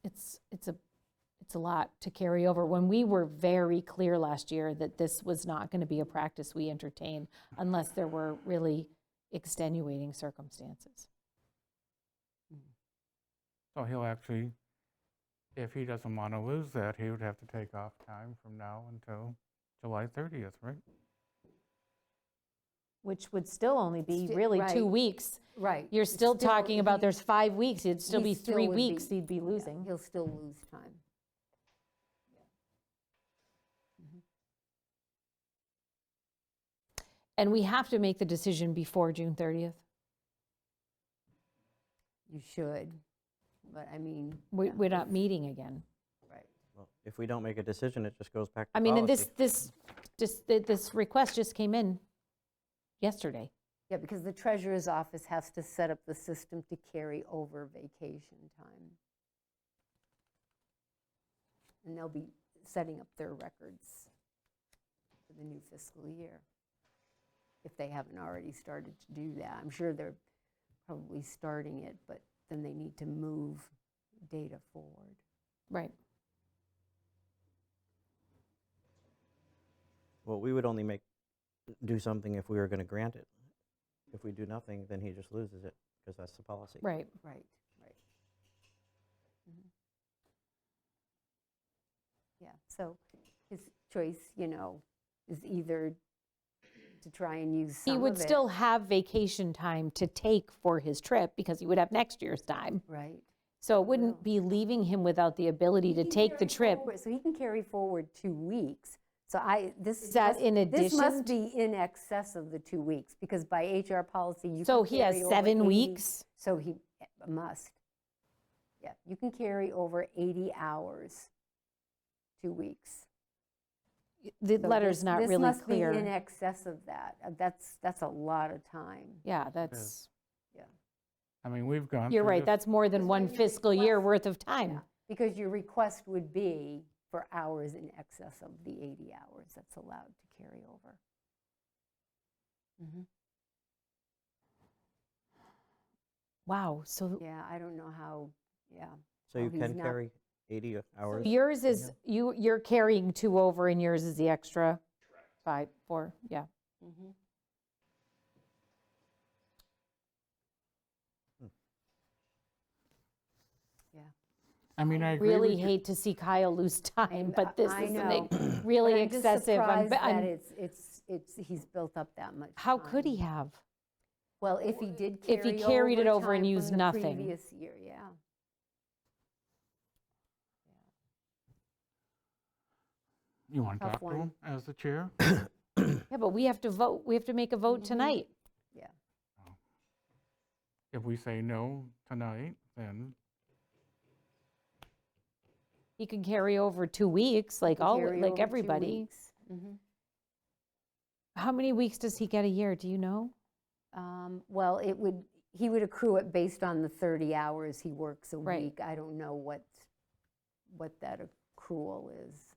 It's a lot to carry over, when we were very clear last year that this was not going to be a practice we entertain unless there were really extenuating circumstances. So he'll actually, if he doesn't want to lose that, he would have to take off time from now until July 30th, right? Which would still only be Sti- really 2 right. weeks. Right. You're It's still talking about he- there's 5 weeks, it'd still he be still 3 would be- weeks he'd be yeah, losing. He'll still lose time. And we have to make the decision before June 30th. You should, but I mean. We- yeah, We're not meeting again. Right. Well, if we don't make a decision, it just goes back to I mean, and policy. this request just came in yesterday. Yeah, because the treasurer's office has to set up the system to carry over vacation time. And they'll be setting up their records for the new fiscal year, if they haven't already started to do that. I'm sure they're probably starting it, but then they need to move data forward. Right. Well, we would only do something if we were going to grant it. If we do nothing, then he just loses it, because that's the policy. Right. Right. Mhm. Yeah, so his choice, is either to try and use some He of would it. still have vacation time to take for his trip because he would have next year's time. Right. So it wouldn't be leaving him without the ability to take the trip. So he can carry forward 2 weeks. So this Is that must- in This must addition be in excess of the 2 weeks, because by HR policy, you can So he has carry over 7 80 weeks? So he must. Yeah, you can carry over 80 hours, 2 weeks. The So letter's this- not really This must be in clear. excess of that. That's a lot of time. Yeah, that's, I mean, we've gone you're through right, this- that's more than one fiscal year worth of time. Yeah, because your request would be for hours in excess of the 80 hours that's allowed to carry over. Mhm. Wow, so Yeah, I don't know how, So Oh, you he's can not- carry 80 hours? yours is, you're carrying 2 over and yours is the extra 5, 4, yeah. Mhm. Yeah. I mean, I agree with Really you. hate to see Kyle lose time, but this I is know. really But I'm just excessive. surprised that I'm- he's built up that much How could he time. have? Well, if he did If he carry carried it over and time used from the nothing. previous year, yeah. You want to Tough talk to one. him as the chair? Yeah, but we have to vote, we have to make a vote tonight. Yeah. If we say no tonight, then He can carry over 2 weeks, like Carry over 2 everybody. weeks. Mhm. How many weeks does he get a year, do you know? Well, he would accrue it based on the 30 hours he works a Right. week. I don't know what that accrual is.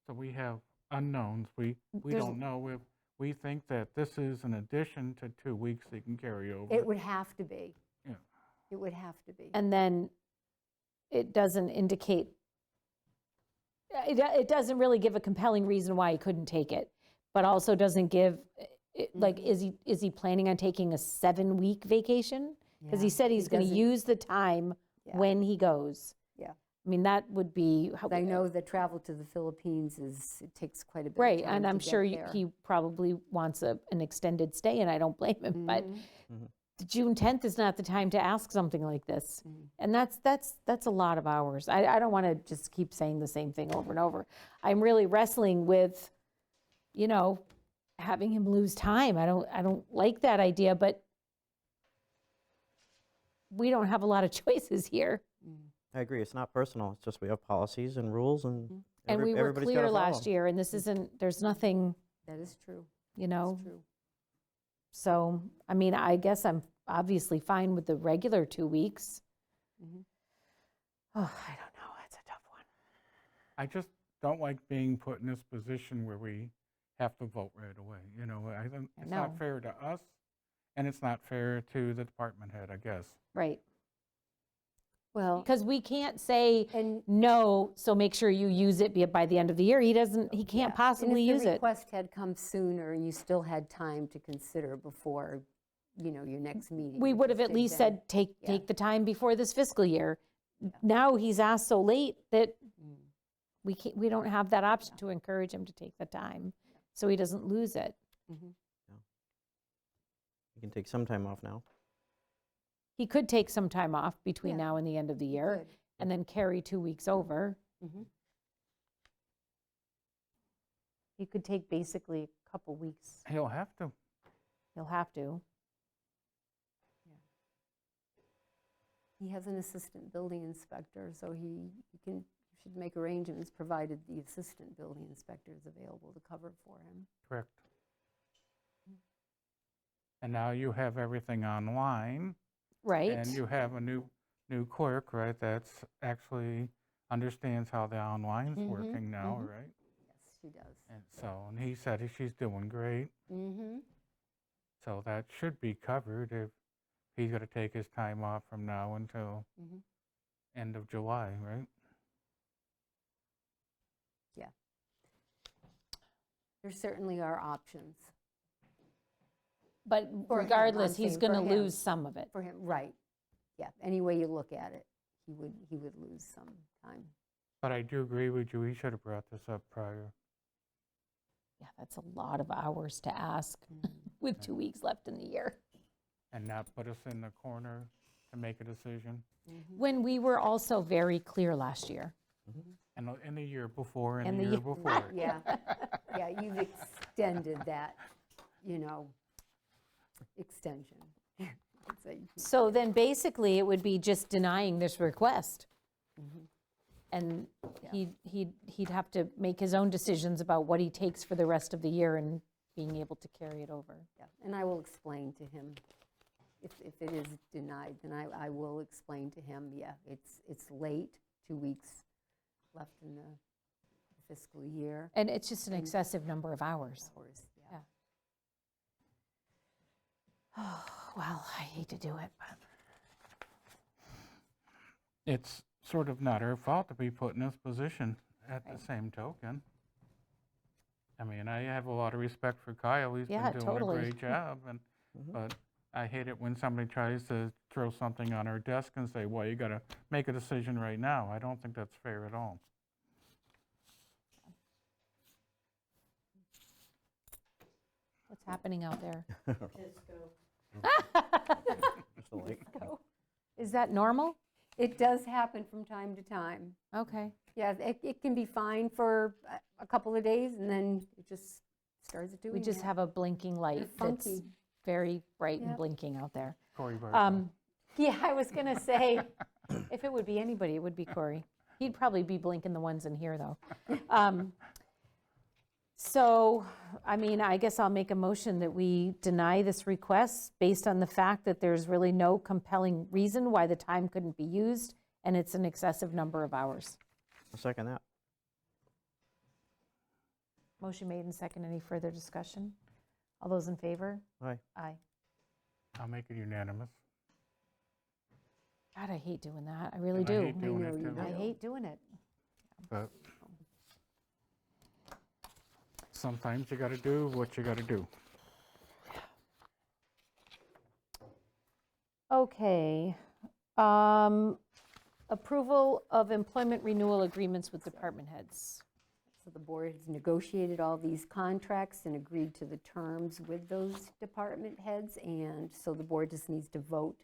so we have unknowns. We There's- don't know if, we think that this is an addition to 2 weeks he can carry over. It would have to be. Yeah. It would have to be. And then it doesn't indicate, it doesn't really give a compelling reason why he couldn't take it, but also doesn't give, like, is he planning on taking a 7-week vacation? Because he Yeah, said he's going to doesn't- use the time Yeah. when he goes. Yeah. I mean, that would be. I know that travel to the Philippines it takes quite a bit Right, of time and to I'm get sure there. he probably wants an extended stay, and I don't blame him, but June 10th is not the time to ask something like this. And that's a lot of hours. I don't want to just keep saying the same thing over and over. I'm really wrestling with, having him lose time. I don't like that idea, but we don't have a lot of choices here. I agree, it's not personal, it's just we have policies and rules, and And we were everybody's gotta clear last follow 'em. year, and this isn't, there's nothing, That is true. It's true. So, I mean, I guess I'm obviously fine with the regular 2 weeks. Mhm. Oh, I don't know, it's a tough one. I just don't like being put in this position where we have to vote right away. I think it's know. not fair to us, and it's not fair to the department head, I guess. Right, Well, because we can't say and no, so make sure you use it by the end of the year. He can't yeah, possibly and if use the it. request had come sooner and you still had time to consider before, your next meeting. We you would have just at did least then. said, take Yeah. the time before this fiscal year. Now he's asked so late that we don't have that option to encourage him to take the time, so he doesn't lose it. You can take some time off now. He could take some time off between Yeah. now and the end of the year, Good. and then carry 2 weeks over. Mhm. He could take basically a couple weeks. He'll have to. He'll have to. He has an assistant building inspector, so he should make arrangements provided the assistant building inspector is available to cover for him. Correct. And now you have everything online. Right. And you have a new clerk, right, that's actually understands how the online's working now, right? she does. And so, and he said she's doing great. Mm-hmm. So that should be covered if he's going to take his time off from now until Mhm. end of July, right? Yeah. There certainly are options But For him, regardless, I'm he's saying going to for him. lose some of it. for him, right. Yeah, any way you look at it, he would lose some time. But I do agree with you, he should have brought this up prior. Yeah, that's a lot of hours to ask with 2 weeks left in the year. And not put us in the corner to make a decision. When we were also very clear last year. And in the year before and And the the year year- before. Yeah, yeah, you've extended that, you know, extension. So you can- So then basically, it would be just denying this request. And he'd have to make his own decisions about what he takes for the rest of the year and being able to carry it over. Yeah, and I will explain to him, if it is denied, then I will explain to him, yeah, it's late, 2 weeks left in the fiscal year. And it's just an excessive number of hours. Hours, yeah. Oh, well, I hate to do it, but. It's sort of not our fault to be put in this position at the same token. I mean, I have a lot of respect for Kyle, he's Yeah, been doing a totally. great job, and, but I hate it when somebody tries to throw something on our desk and say, well, you gotta make a decision right now. I don't think that's fair at all. What's happening out there? It's the lake. Is that normal? It does happen from time to time. Okay. Yeah, it can be fine for a couple of days, and then it just starts doing We just that. have a blinking light that's funky. very bright and Yep. blinking out there. Corey Barstow. Yeah, I was going to say, if it would be anybody, it would be Corey. He'd probably be blinking the ones in here, though. So, I mean, I guess I'll make a motion that we deny this request based on the fact that there's really no compelling reason why the time couldn't be used, and it's an excessive number of hours. I'll second that. Motion made and second. Any further discussion? All those in favor? Aye. Aye. I'll make it unanimous. God, I hate doing that. I really And I do. hate doing know it you too, do. I hate doing it. but sometimes you gotta do what you gotta do. Okay. Approval of employment renewal agreements with department heads. So the board has negotiated all these contracts and agreed to the terms with those department heads, and so the board just needs to vote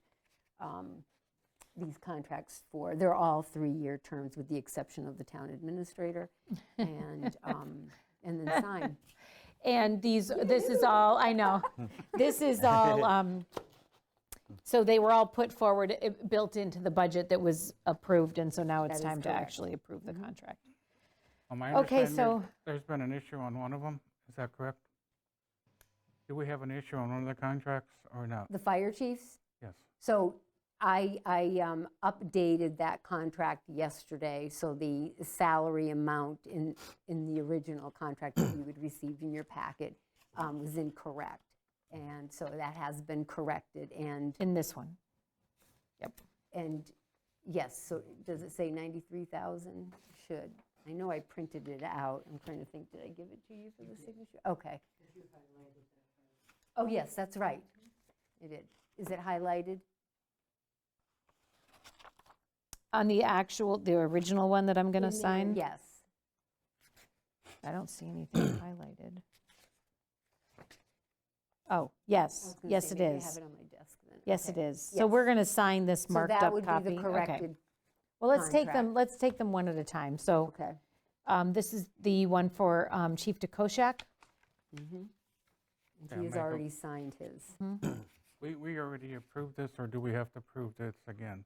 these contracts they're all 3-year terms with the exception of the town administrator, and then sign. And this is all, I know, this is all, so they were all put forward, built into the budget that was approved, and so now it's That is time to correct. actually approve the contract. Well, my Okay, understanding, so- there's been an issue on one of them, is that correct? Do we have an issue on one of the contracts or not? The fire chiefs? Yes. So I updated that contract yesterday, so the salary amount in the original contract that you had received in your packet was incorrect. And so that has been corrected, and In this one. yes, so does it say 93,000? Should. I know I printed it out. I'm trying to think, did I give it to you for the signature? Okay. Oh, yes, that's right. It is. Is it highlighted? On the original one that I'm going to In there? sign? Yes. I don't see anything highlighted. Oh, I was yes, gonna yes say, it maybe I is. have it on my desk then. Yes, Okay. it is. So we're Yes. going to sign this So marked that up would copy. be the Okay. corrected, Well, let's take them contract. one at a time. So okay. this is the one for Chief DeKoschak. And Yeah, he has make a- already signed his. We already approved this, or do we have to approve this again?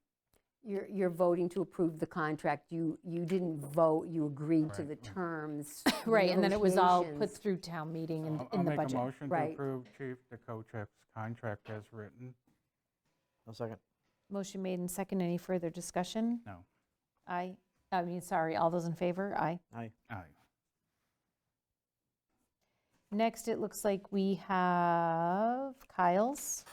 You're voting to approve the contract. You didn't vote, you agreed to Right. the terms. Right, and then it was all put negotiations. through town meeting and I'll in the make a budget. motion to Right. approve Chief DeKoschak's contract as written. I'll second. Motion made and second. Any further discussion? No. Aye. I mean, sorry, all those in favor? Aye. Aye. Aye. Next, it looks like we have Kyle's.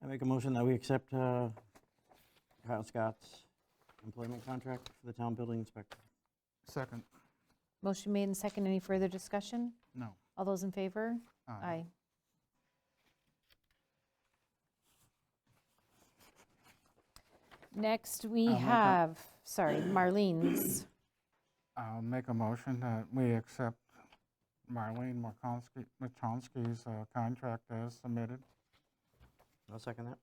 I make a motion that we accept Kyle Scott's employment contract for the town building inspector. Second. Motion made and second. Any further discussion? No. All those in favor? Aye. Next, we I'll make a- have, sorry, Marlene's. I'll make a motion that we accept Marlene Machonsky's contract as submitted. I'll second that.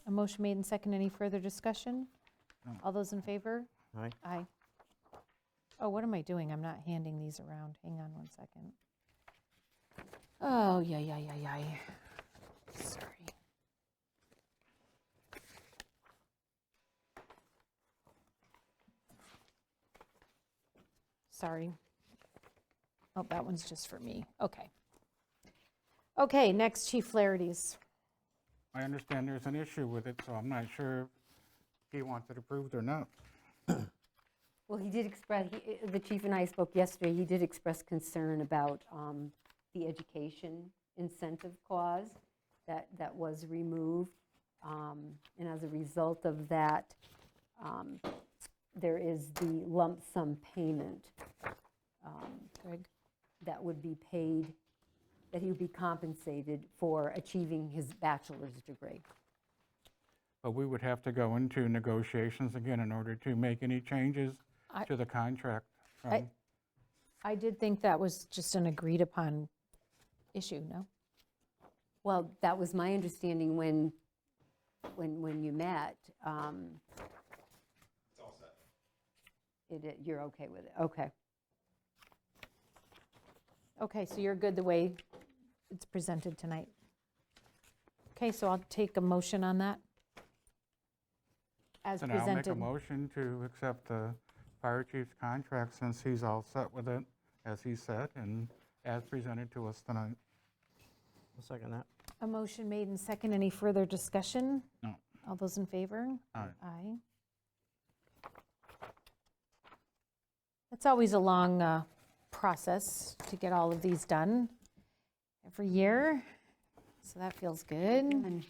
A motion made and second. Any further discussion? No. All those in favor? Aye. Aye. Oh, what am I doing? I'm not handing these around. Hang on one second. Oh, yeah. Sorry. Sorry. Oh, that one's just for me. Okay. Okay, next, Chief Flaherty's. I understand there's an issue with it, so I'm not sure if he wants it approved or not. Well, he did express, the chief and I spoke yesterday, he did express concern about the education incentive clause that was removed. And as a result of that, there is the lump sum payment Greg? that would be paid, that he would be compensated for achieving his bachelor's degree. But we would have to go into negotiations again in order to make any changes I- to the contract. I did think that was just an agreed upon issue, no? Well, that was my understanding when you met. It's all set. You're okay with it, okay. Okay, so you're good the way it's presented tonight? Okay, so I'll take a motion on that. As And I'll make a presented. motion to accept the fire chief's contract since he's all set with it, as he said, and as presented to us tonight. I'll second that. A motion made and second. Any further discussion? No. All those in favor? Aye. Aye. It's always a long process to get all of these done every year, so that feels good. And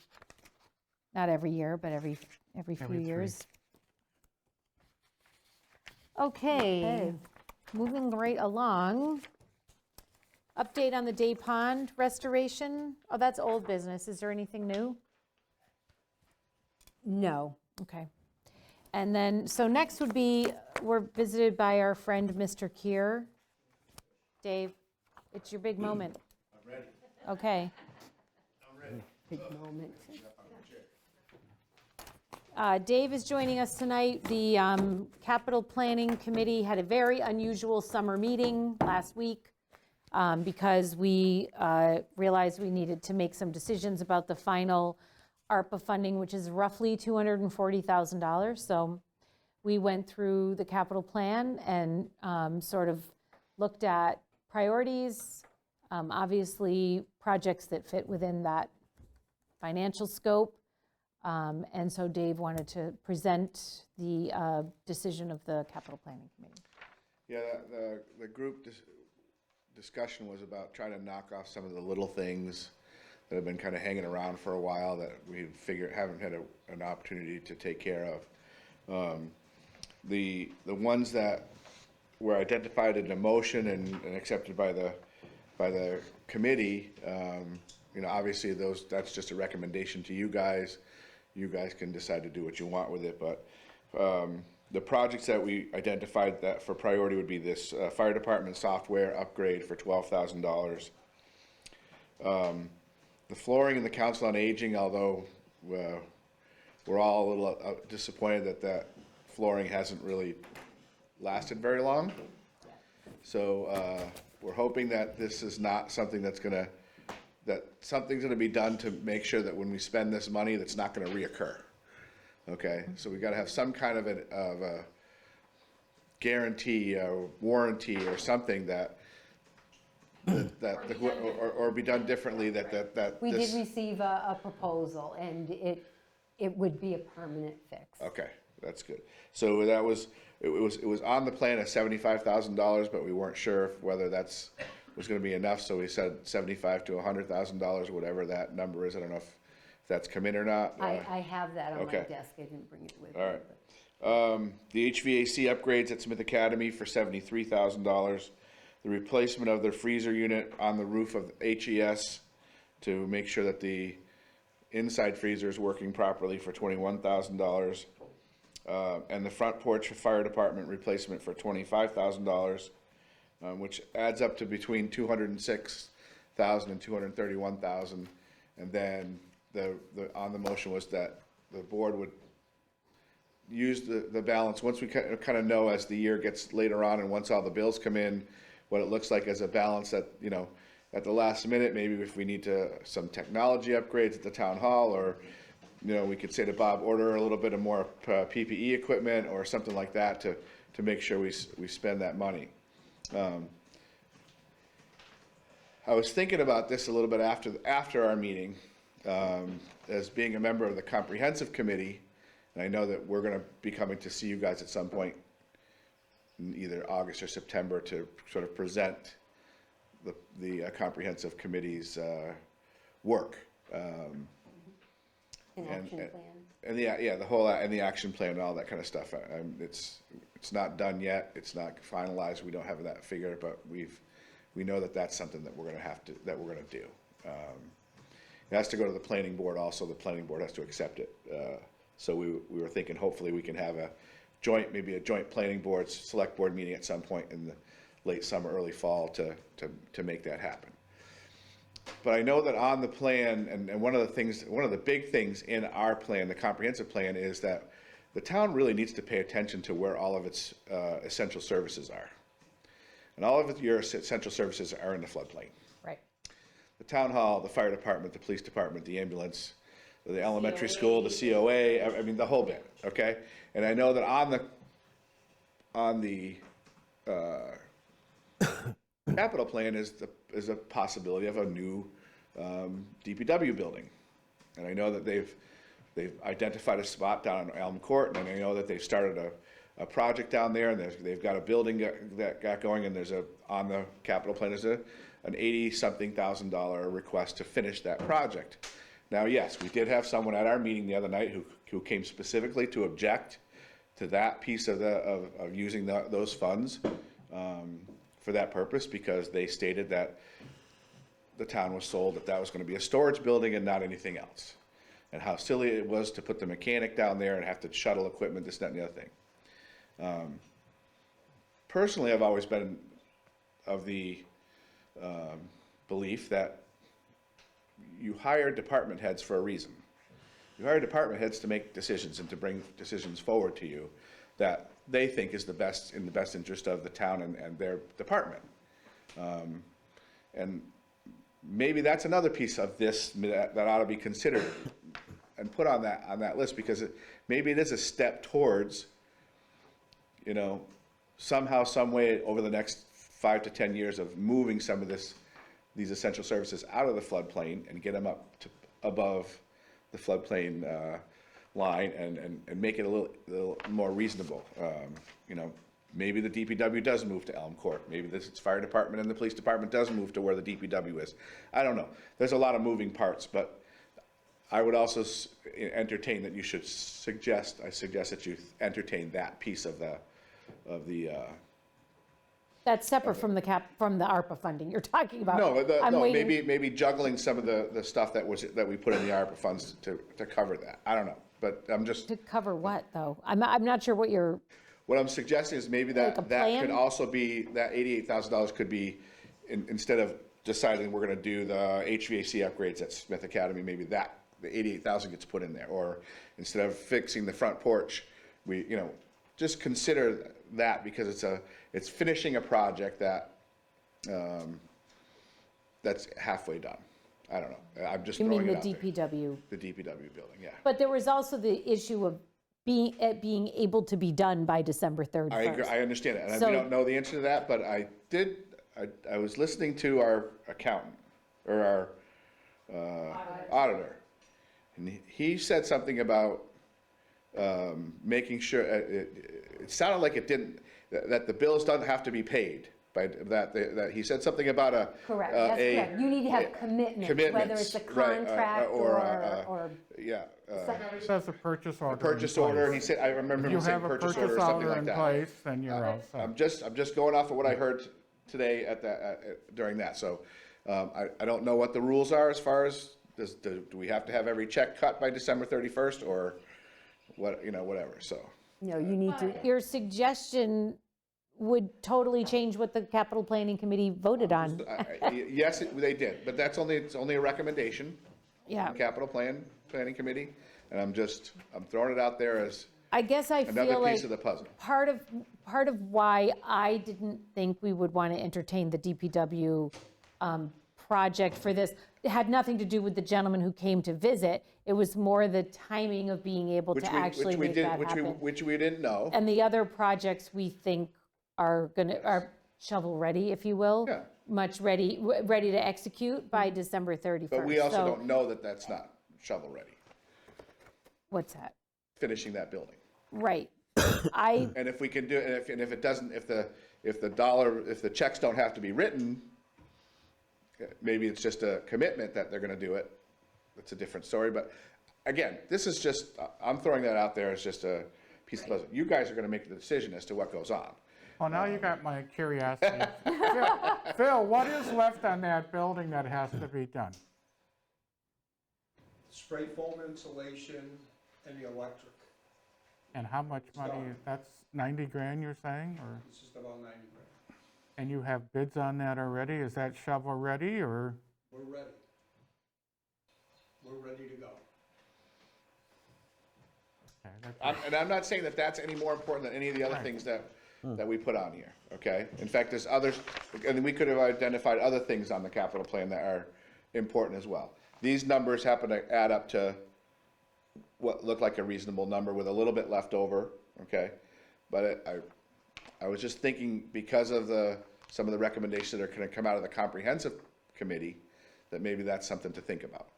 Not every year, but every few Every three. years. Okay, moving right along. Update on the Day Pond restoration. Oh, that's old business. Is there anything new? No, Okay. And then, so next would be, we're visited by our friend, Mr. Kier. Dave, it's your big moment. I'm ready. Okay. big moment. Dave is joining us tonight. The Capital Planning Committee had a very unusual summer meeting last week because we realized we needed to make some decisions about the final ARPA funding, which is roughly $240,000. So we went through the capital plan and sort of looked at priorities, obviously projects that fit within that financial scope. And so Dave wanted to present the decision of the Capital Planning Committee. Yeah, the group discussion was about trying to knock off some of the little things that have been kind of hanging around for a while that we haven't had an opportunity to take care of. The ones that were identified in the motion and accepted by the committee, obviously that's just a recommendation to you guys. You guys can decide to do what you want with it, but the projects that we identified that for priority would be this fire department software upgrade for $12,000. The flooring in the Council on Aging, although we're all a little disappointed that flooring hasn't really lasted very long. So we're hoping that this is not something that something's gonna be done to make sure that when we spend this money, that's not gonna reoccur. Okay, so we gotta have some kind of a guarantee or warranty or something that or be done differently that We this. did receive a proposal, and it would be a permanent fix. Okay, that's good. So that was, it was on the plan at $75,000, but we weren't sure if whether was gonna be enough, so we said $75,000 to $100,000, whatever that number is. I don't know if that's come in or not. I have that on my okay. desk, I didn't bring it with me. All right. The HVAC upgrades at Smith Academy for $73,000. The replacement of the freezer unit on the roof of HES to make sure that the inside freezer is working properly for $21,000. And the front porch for fire department replacement for $25,000, which adds up to between $206,000 and $231,000. And then on the motion was that the board would use the balance, once we kind of know as the year gets later on and once all the bills come in, what it looks like as a balance that, you know, at the last minute, maybe if we need some technology upgrades at the town hall, or, you know, we could say to Bob, order a little bit of more PPE equipment or something like that to make sure we spend that money. I was thinking about this a little bit after our meeting, as being a member of the comprehensive committee, and I know that we're going to be coming to see you guys at some point in either August or September to sort of present the comprehensive committee's work. An action plan. And the whole, and the action plan and all that kind of stuff. It's not done yet. It's not finalized. We don't have that figure, but we know that that's something that we're going to do. It has to go to the planning board also. The planning board has to accept it. So we were thinking hopefully we can have maybe a joint planning board, select board meeting at some point in the late summer, early fall to make that happen. But I know that on the plan, and one of the big things in our plan, the comprehensive plan, is that the town really needs to pay attention to where all of its essential services are. And all of your essential services are in the floodplain. Right. The town hall, the fire department, the police department, the ambulance, the elementary school, the COA, I mean, the whole bit, okay? And I know that on the capital plan is a possibility of a new DPW building. And I know that they've identified a spot down on Elm Court, and I know that they've started a project down there, and they've got a building that got going, and on the capital plan is an $80-something thousand request to finish that project. Now, yes, we did have someone at our meeting the other night who came specifically to object to that piece of using those funds for that purpose, because they stated that the town was sold that was going to be a storage building and not anything else, and how silly it was to put the mechanic down there and have to shuttle equipment, this, that, and the other thing. Personally, I've always been of the belief that you hire department heads for a reason. You hire department heads to make decisions and to bring decisions forward to you that they think is in the best interest of the town and their department. And maybe that's another piece of this that ought to be considered and put on that list, because maybe it is a step towards, you know, somehow, some way over the next 5 to 10 years of moving some of these essential services out of the floodplain and get them up to above the floodplain line and make it a little more reasonable. You know, maybe the DPW does move to Elm Court. Maybe this fire department and the police department does move to where the DPW is. I don't know. There's a lot of moving parts, but I would also entertain that you should suggest that you entertain that piece of the That's separate from the ARPA funding you're talking about. No, maybe juggling some of the stuff that we put in the ARPA funds to cover that. I don't know, but I'm just. To cover what, though? I'm not sure what you're. What I'm suggesting is maybe that could also be, that $88,000 could be, instead of deciding we're going to do the HVAC upgrades at Smith Academy, maybe the $88,000 gets put in there, or instead of fixing the front porch, we, you know, just consider that, because it's finishing a project that's halfway done. I don't know. I'm just throwing it out there. You mean the DPW? The DPW building, yeah. But there was also the issue of being able to be done by December 3rd. I agree, I understand it, and we don't know the answer to that, but I was listening to our accountant, or our auditor, and he said something about making sure, it sounded like it didn't, that the bills don't have to be paid, by, that he said something about a. Correct, that's correct. You need to have commitment, whether it's a contract or. Yeah. It says a purchase order. Purchase in order, place. he said, I remember If him you saying have a purchase purchase order or something order like in that. place, then you're all set. I'm just going off of what I heard today during that, so, I don't know what the rules are as far as, do we have to have every check cut by December 31st, or what, whatever, so. No, you need to, Your suggestion would totally change what the capital planning committee voted on. Yes, they did, but it's only a recommendation. Yeah. From Capital Planning Committee, and I'm throwing it out there as I guess I another feel like piece of the puzzle. part of why I didn't think we would want to entertain the DPW project for this, it had nothing to do with the gentleman who came to visit. It was more the timing of being able to actually make that happen. Which we didn't know. And the other projects we think are shovel-ready, if you will. Yeah. Much ready to execute by December 31st. But we also So- don't know that that's not shovel-ready, What's that? finishing that building. Right. And if we can do, and if it doesn't, if the checks don't have to be written, maybe it's just a commitment that they're gonna do it. That's a different story, but again, this is just, I'm throwing that out there as just a piece of puzzle. You guys are gonna make the decision as to what goes on. Well, now you got my curiosity. Phil, what is left on that building that has to be done? Spray foam insulation and the electric. And how much money, that's 90 grand you're saying, or? It's just about 90 grand. And you have bids on that already? Is that shovel ready, or? We're ready. We're ready to go. Okay, that's- And I'm not saying that that's any more important than any of the other things that we put on here, okay? In fact, there's others, and we could have identified other things on the capital plan that are important as well. These numbers happen to add up to what looked like a reasonable number with a little bit left over, okay? But I was just thinking, because of some of the recommendations that are gonna come out of the comprehensive committee, that maybe that's something to think about.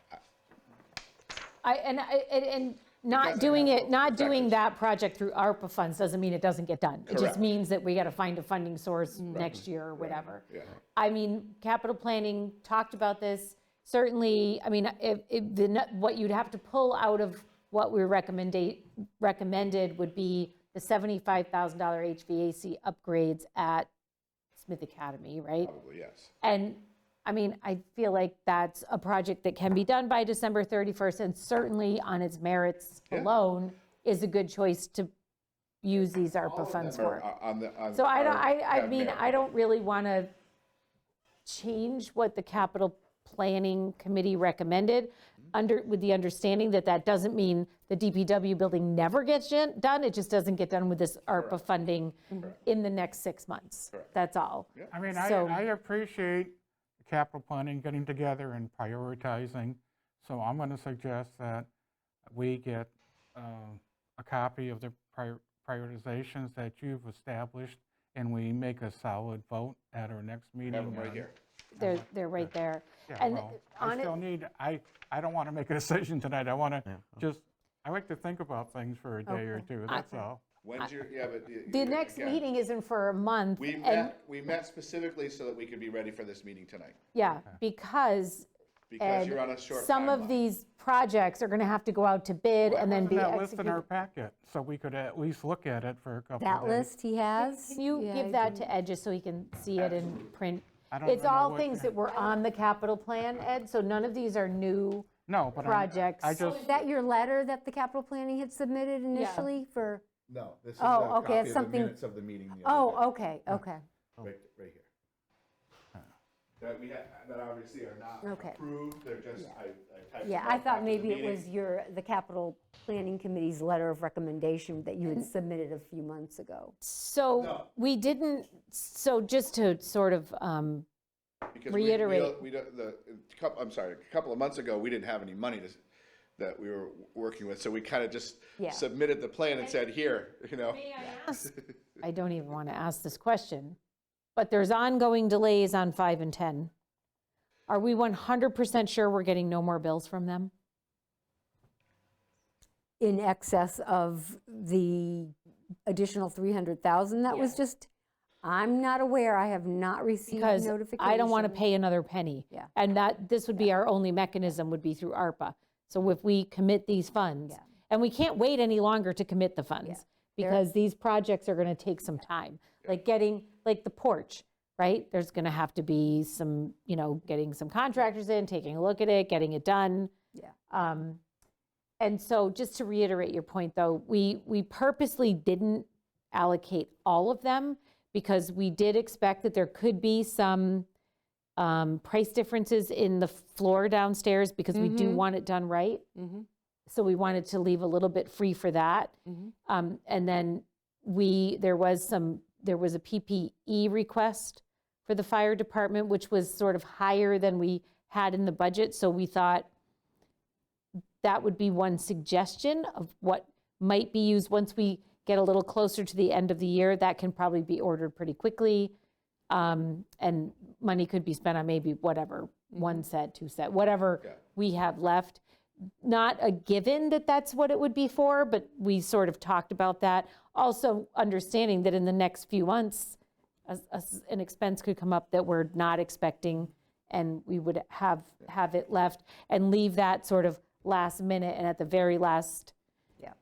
And not doing that project through ARPA funds doesn't mean it doesn't get done. It just Correct. means that we got to find a funding source next year or whatever. Yeah. I mean, capital planning talked about this. Certainly, I mean, what you'd have to pull out of what we recommended would be the $75,000 HVAC upgrades at Smith Academy, right? Probably, yes. And, I mean, I feel like that's a project that can be done by December 31st, and certainly on its merits alone is a good choice to use these ARPA funds for. So I mean, I don't really want to change what the capital planning committee recommended, with the understanding that that doesn't mean the DPW building never gets done, it just doesn't get done with this ARPA funding in the next 6 months. That's all. I mean, So- I appreciate capital planning getting together and prioritizing, so I'm going to suggest that we get a copy of the prioritizations that you've established, and we make a solid vote at our next meeting. Have them right here. They're right there. Yeah, And well, on I it- still need, I don't want to make a decision tonight. I want to I like to think about things for a day or two, that's all. When's your, yeah, but. The next again, meeting isn't for a month. We and- met specifically so that we could be ready for this meeting tonight, Yeah, because because Ed, you're on a short some of timeline. these projects are going to have to go out to bid and then be That list in our executed. packet, so we could at least look at it for a couple that of days. list he has? Can you Yeah, give I that do. to Ed just so he can see it in print? I don't It's even know all what- things that were on the capital plan, Ed, so none of these are new. No, but projects. I just, Is that your letter that the capital planning had submitted initially for? No, this is Oh, a okay, copy it's of the something- minutes of the meeting the other day. Oh, okay, okay. Right here. That obviously are not Okay. approved, they're just, I typed Yeah, them I up thought after maybe the it was meeting. the capital planning committee's letter of recommendation that you had submitted a few months ago. So No. we didn't, so just to sort of, Because reiterate. I'm sorry, a couple of months ago, we didn't have any money that we were working with, so we kind of just Yeah. submitted the plan and said, here, I don't even want to ask this question, but there's ongoing delays on 5 and 10. Are we 100% sure we're getting no more bills from them? in excess of the additional 300,000 that was just, I'm not aware, I have not received Because notification. I don't want to pay another penny. Yeah. And this would be our only mechanism, would be through ARPA. So if we commit these funds, and we can't wait any longer to commit the funds, because these projects are going to take some time. Like getting, like the porch, right? There's going to have to be some, getting some contractors in, taking a look at it, getting it done. Yeah. And so just to reiterate your point, though, we purposely didn't allocate all of them because we did expect that there could be some price differences in the floor downstairs because we do want it done right. So we wanted to leave a little bit free for that. And then there was a PPE request for the fire department, which was sort of higher than we had in the budget. So we thought that would be one suggestion of what might be used once we get a little closer to the end of the year. That can probably be ordered pretty quickly. And money could be spent on maybe whatever, one set, two set, whatever we have left. Not a given that that's what it would be for, but we sort of talked about that. Also understanding that in the next few months, an expense could come up that we're not expecting, and we would have it left and leave that sort of last minute, and at the very last,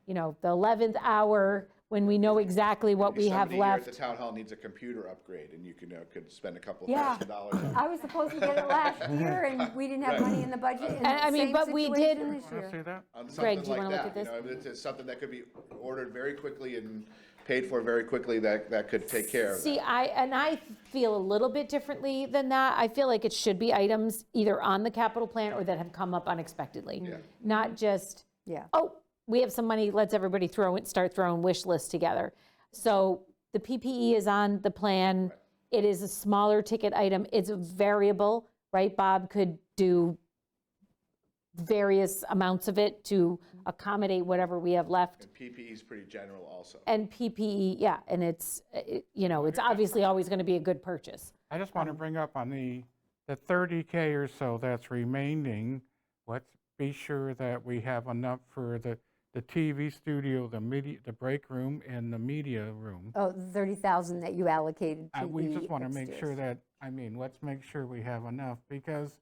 the 11th hour, when we know exactly what we have Somebody here left. at the town hall needs a computer upgrade, and you could spend a couple Yeah. $1,000 on it. I was supposed to get it last year, and we didn't have money in the budget, and I mean, same but we did- situation this Want to year. see that? On Greg, something do you like wanna look that, at this? It's something that could be ordered very quickly and paid for very quickly, that could take care of that. See, I feel a little bit differently than that. I feel like it should be items either on the capital plan or that have come up unexpectedly. Not just, Yeah. oh, we have some money, let's everybody start throwing wish lists together. So the PPE is on the plan. It is a smaller ticket item. It's a variable, right? Bob could do various amounts of it to accommodate whatever we have left. And PPE is pretty general also. And PPE, yeah, and it's obviously always going to be a good purchase. I just want to bring up on the 30K or so that's remaining, let's be sure that we have enough for the TV studio, the break room, and the media room. Oh, 30,000 that you allocated to the We just want to make sure upstairs. that, let's make sure we have enough, because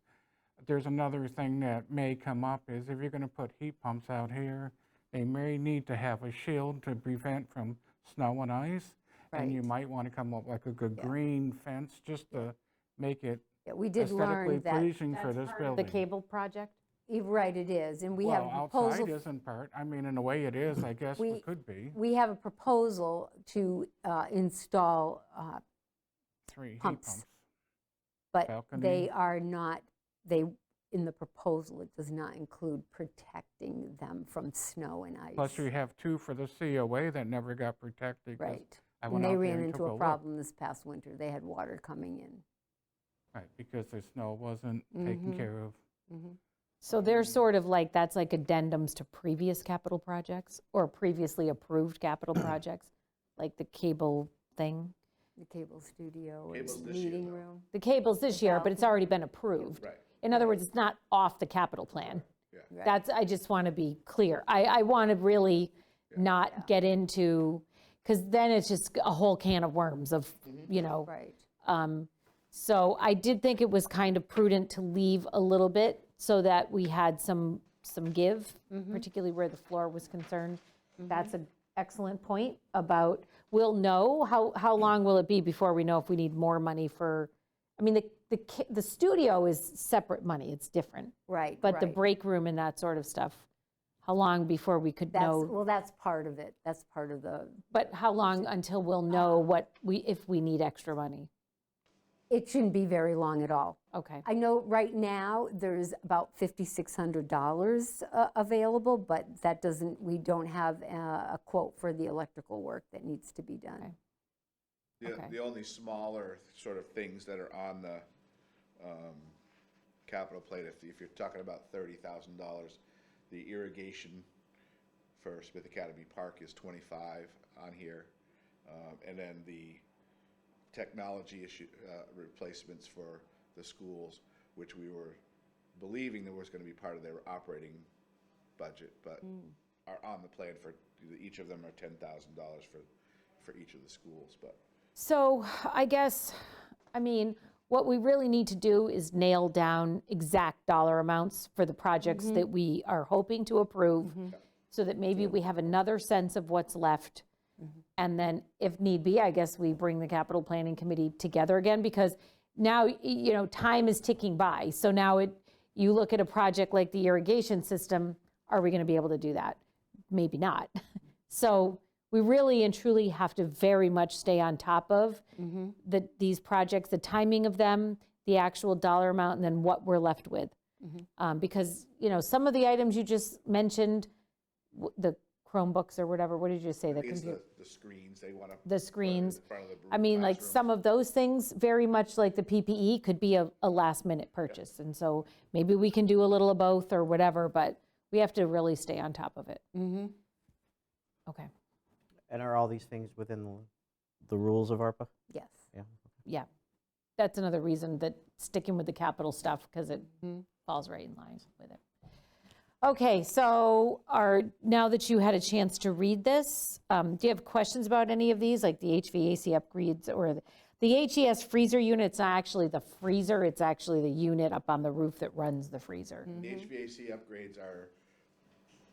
there's another thing that may come up is if you're going to put heat pumps out here, they may need to have a shield to prevent from snow and ice. And you Right. might want to come up like a good green fence just to make it Yeah, we did aesthetically learn that. pleasing for this The building. cable project? Right, it is, and we have a Well, proposal. outside isn't part, in a way it is, I guess it could be. We have a proposal to install 3 heat pumps. pumps. But Balcony. they are not, in the proposal, it does not include protecting them from snow and ice. Plus you have 2 for the COA that never got protected. 'cause Right. I And went they out there ran and into took a look. problem this past winter. They had water coming in. Right, because the snow wasn't Mm-hmm. taken care of. So they're sort of like, that's like addendums to previous capital projects or previously approved capital projects, like the cable thing. The cable studio Cable's and this year, meeting though. room. The cable's this year, but it's already been approved. Right. In other words, it's not off the capital plan. Yeah. That's, I just want to be clear. I want to really not get into, because then it's just a whole can of worms of, Right. So I did think it was kind of prudent to leave a little bit so that we had some give, particularly where the floor was concerned. That's an excellent point about, we'll know, how long will it be before we know if we need more money for, the studio is separate money, it's different. Right, But the right. break room and that sort of stuff, how long before we could know? Well, that's part of it. That's part of the, But how long until we'll know if we need extra money? it shouldn't be very long at all. Okay. I know right now, there's about $5,600 available, but that doesn't, we don't have a quote for the electrical work that needs to be done. Okay. The only smaller sort of things that are on the capital plate, if you're talking about $30,000, the irrigation for Smith Academy Park is 25 on here, and then the technology replacements for the schools, which we were believing that was going to be part of their operating budget, but are on the plan for, each of them are $10,000 for each of the schools, but. So I guess, I mean, what we really need to do is nail down exact dollar amounts for the projects that we are hoping to approve, so that maybe we have another sense of what's left. And then if need be, I guess we bring the capital planning committee together again, because now, you know, time is ticking by. So now you look at a project like the irrigation system, are we going to be able to do that? Maybe not. So we really and truly have to very much stay on top of these projects, the timing of them, the actual dollar amount, and then what we're left with. Because, you know, some of the items you just mentioned, the Chromebooks or whatever, what did you say? The It's computer, the screens, they want to. the screens. front of the I mean, like classrooms. some of those things, very much like the PPE, could be a last minute purchase. And so maybe we can do a little of both or whatever, but we have to really stay on top of it. Okay, And are all these things within the rules of ARPA? Yes. Yeah. yeah. That's another reason that sticking with the capital stuff, because it falls right in line with it. Okay, so now that you had a chance to read this, do you have questions about any of these, like the HVAC upgrades or the HES freezer unit? It's not actually the freezer, it's actually the unit up on the roof that runs the freezer. The HVAC upgrades are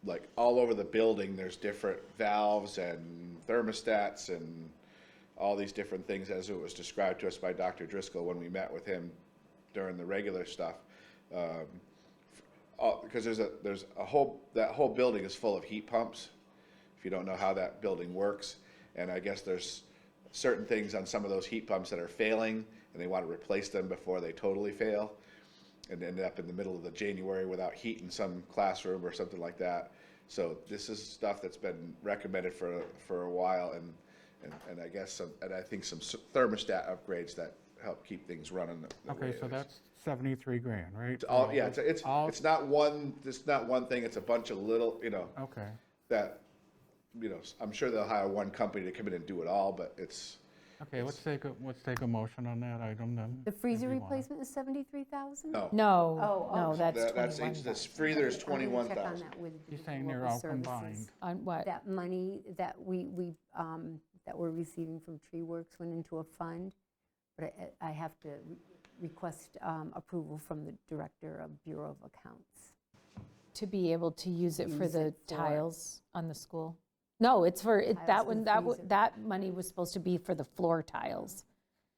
like all over the building. There's different valves and thermostats and all these different things as it was described to us by Dr. Driscoll when we met with him during the regular stuff. Because that whole building is full of heat pumps, if you don't know how that building works. And I guess there's certain things on some of those heat pumps that are failing, and they want to replace them before they totally fail, and end up in the middle of the January without heat in some classroom or something like that. So this is stuff that's been recommended for a while, and I guess I think some thermostat upgrades that help keep things running. The way Okay, it so is. that's 73 grand, right? It's all, yeah, it's all- not one thing, it's a bunch of little, Okay, that, I'm sure they'll hire one company to come in and do it all, but it's, okay, let's take a motion on that item then. The freezer if you wanna. replacement is 73,000? no. No, Oh, no, okay. that's That's 21. each, this freezer's I'm gonna check on 21,000. that with You're the saying they're local all services. combined. On what? That money that that we're receiving from Tree Works went into a fund, but I have to request approval from the Director of Bureau of Accounts. To be able to use it for Use the it for- tiles on the school? No, it's for, Tiles that for one, the freezer. that money was supposed to be for the floor tiles.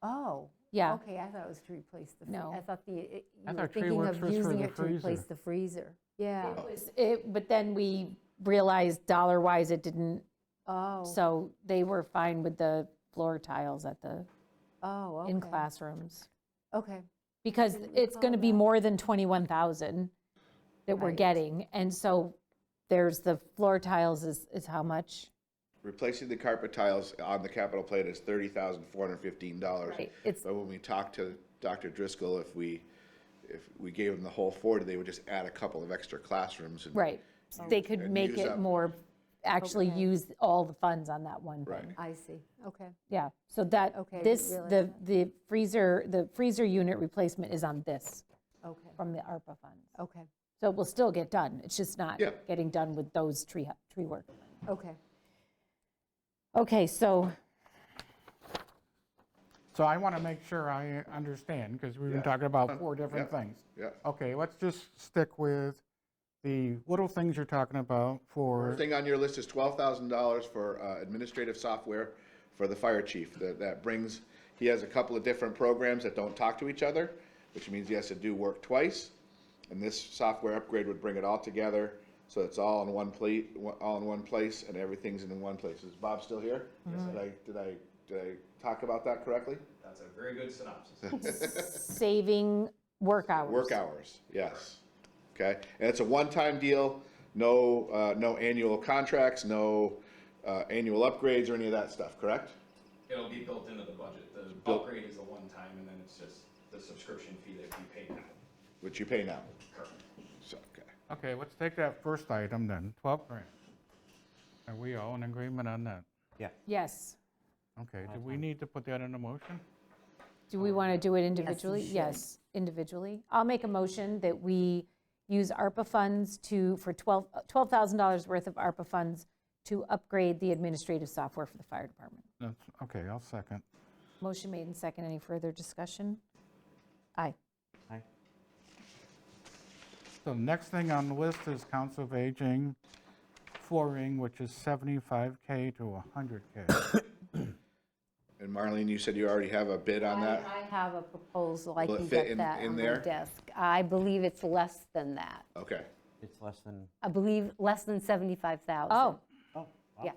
Oh. Yeah. Okay, I thought it was to replace the, No. I thought you I were thought Tree thinking Works of was for using the it to replace freezer. the freezer. Yeah. But then we realized dollar-wise it didn't, Oh, so they were fine with the floor tiles at the, oh, okay. in classrooms. Okay, Because Didn't it's going to recall be that. more than 21,000 that we're Right. getting. And so there's the floor tiles is how much? Replacing the carpet tiles on the capital plan is $30,415. Right, it's- But when we talked to Dr. Driscoll, if we gave them the whole 40, they would just add a couple of extra classrooms. And Right. They could and make use it up- more, actually Okay. use all the funds on that one Right. thing. I see, okay. Yeah, so that, Okay, I this, didn't realize the freezer unit replacement is on this, Okay, from the ARPA funds. okay, So it will still get done, it's just not Yeah. getting done with those tree work. okay. Okay, so, So I want to make sure I understand, because we've been Yeah. talking about 4 different Yeah. things. Yeah. Okay, let's just stick with the little things you're talking about for, Thing on your list is $12,000 for administrative software for the fire chief. That brings, he has a couple of different programs that don't talk to each other, which means he has to do work twice. And this software upgrade would bring it all together, so it's all in one place, and everything's in one place. Is Bob still here? Did I talk about that correctly? That's a very good synopsis. saving work hours. Work hours, yes. Okay, and it's a one-time deal, no annual contracts, no annual upgrades or any of that stuff, correct? It'll be built into the budget. The Built- upgrade is a one-time, and then it's just the subscription fee that you pay now. Which you pay now. Correct. So, okay. okay, let's take that first item then, 12 grand. Are we all in agreement on that? Yes. Okay, do we need to put that in a motion? Do we want to do it individually? should. Yes, individually. I'll make a motion that we use ARPA funds for $12,000 worth of ARPA funds to upgrade the administrative software for the fire department. Okay, I'll second. Motion made and second. Any further discussion? Aye. Aye. So the next thing on the list is Council of Aging flooring, which is $75K to $100K. And Marlene, you said you already have a bid on that? I have a proposal, I Will it can fit get in- that in on my there? desk. I believe it's less than that. Okay. It's less than, I believe less than 75,000. Oh, oh, wow. Yeah,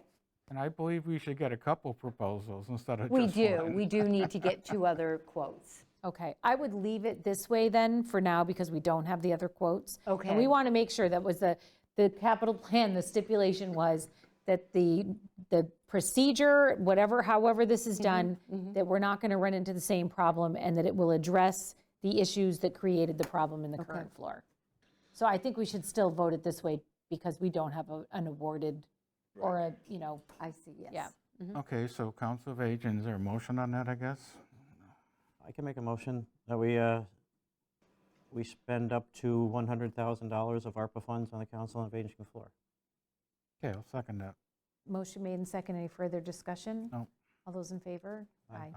And I believe we should get a couple proposals instead of we just do. one. We do need to get 2 other quotes. okay. I would leave it this way then for now because we don't have the other quotes. And Okay. we want to make sure that was the capital plan, the stipulation was that the procedure, however this is done, that we're not going to run into the same problem and that it will address the issues that created the problem in the current floor. So I think we should still vote it this way because we don't have an awarded or a, I see, yes. yeah. Okay, so Council of Aging, is there a motion on that, I guess? I can make a motion that we spend up to $100,000 of ARPA funds on the Council on Aging floor. Okay, I'll second that. Motion made and second. Any further discussion? No. All those in favor? Aye.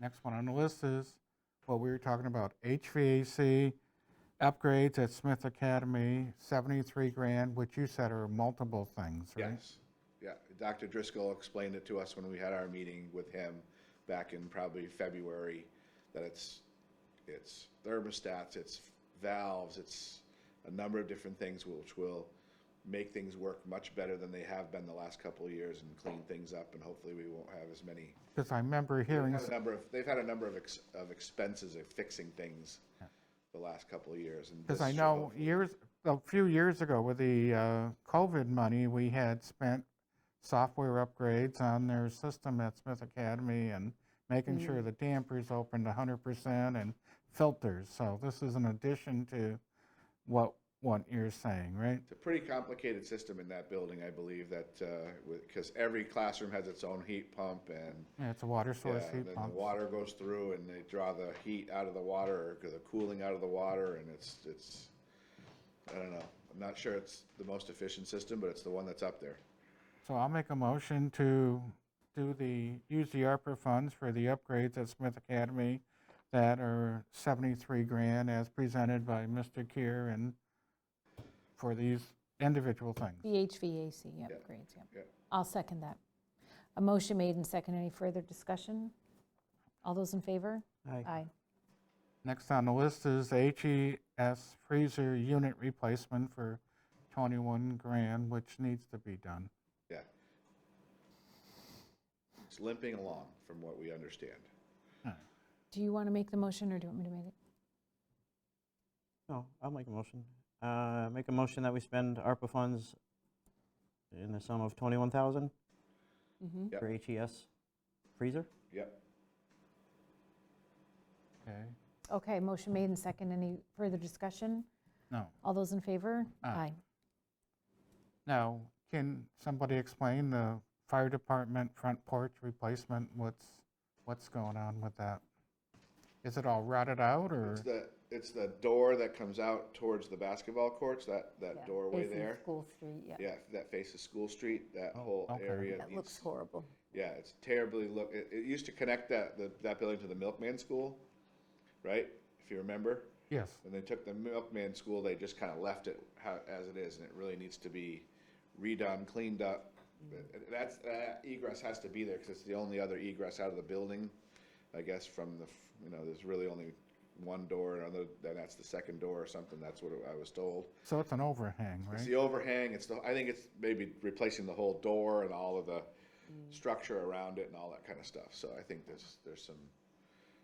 Next one on the list is what we were talking about, HVAC upgrades at Smith Academy, 73 grand, which you said are multiple things, right? Yes. Yeah. Dr. Driscoll explained it to us when we had our meeting with him back in probably February, that it's thermostats, it's valves, it's a number of different things which will make things work much better than they have been the last couple of years and clean things up, and hopefully we won't have as many. Because I remember hearing, They've had a number of expenses of fixing things the last couple of years. because I know a few years ago with the COVID money, we had spent software upgrades on their system at Smith Academy and making sure the dampers opened 100% and filters. So this is an addition to what you're saying, right? It's a pretty complicated system in that building, I believe, that, because every classroom has its own heat pump and. Yeah, it's a water source Yeah, heat then pump. the water goes through and they draw the heat out of the water or the cooling out of the water, and it's, I don't know. I'm not sure it's the most efficient system, but it's the one that's up there. So I'll make a motion to use the ARPA funds for the upgrades at Smith Academy that are 73 grand as presented by Mr. Kier and for these individual things. The HVAC upgrades, yeah. Yeah. I'll second that. A motion made and second. Any further discussion? All those in favor? Aye. Aye. Next on the list is HES freezer unit replacement for 21 grand, which needs to be done. Yeah. It's limping along from what we understand. Do you want to make the motion or do you want me to make it? No, I'll make a motion. Make a motion that we spend ARPA funds in the sum of $21,000 Yep. for HES freezer. Yep. Okay? Okay, motion made and second. Any further discussion? No. All those in favor? Aye. Now, can somebody explain the fire department front porch replacement? What's going on with that? Is it all rotted out or? It's the door that comes out towards the basketball courts, that Yeah, doorway facing there. School Street, yeah. Yeah, that faces School Street, that Oh, whole okay. area. That looks horrible. Yeah, it's terribly it used to connect that building to the Milkman School, right? If you remember. Yes. When they took the Milkman School, they just kind of left it as it is, and it really needs to be redone, cleaned up. That egress has to be there because it's the only other egress out of the building, I guess, from there's really only one door, and that's the second door or something. That's what I was told. So it's an overhang, It's right? the overhang. I think it's maybe replacing the whole door and all of the structure around it and all that kind of stuff. So I think there's some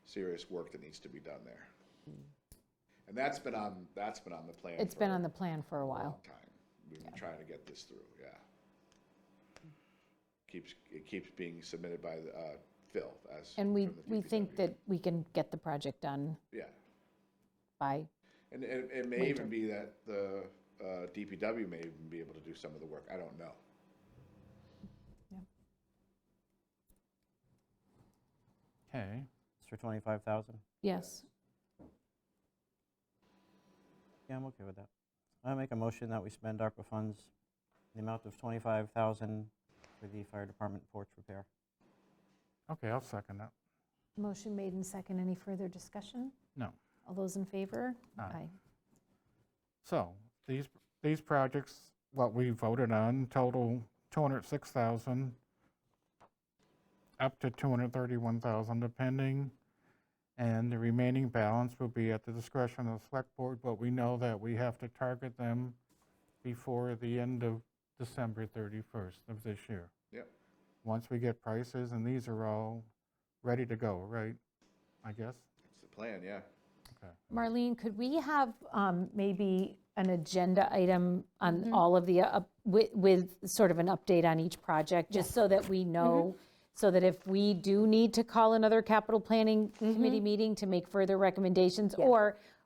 serious work that needs to be done there. And that's been on the plan. It's been on the plan for a while. long time. We've been trying to get this through. Yeah. It keeps being submitted by Phil as. And from the we think DPW. that we can get the project done Yeah. by, And it may even be that the DPW may even be able to do some of the work. I don't know. Okay. It's for 25,000. yes. Yeah, I'm okay with that. I make a motion that we spend ARPA funds, the amount of $25,000 for the fire department porch repair. Okay, I'll second that. Motion made and second. Any further discussion? No. All those in favor? Aye. So these projects, what we voted on, total 206,000 up to 231,000 depending, and the remaining balance will be at the discretion of the select board, but we know that we have to target them before the end of December 31st of this year. Yep. Once we get prices, and these are all ready to go, right? I guess? That's the plan, yeah. Okay. Marlene, could we have maybe an agenda item on all of the, with sort of an update on each project, just so that we know, so that if we do need to call another capital planning committee meeting to make further recommendations,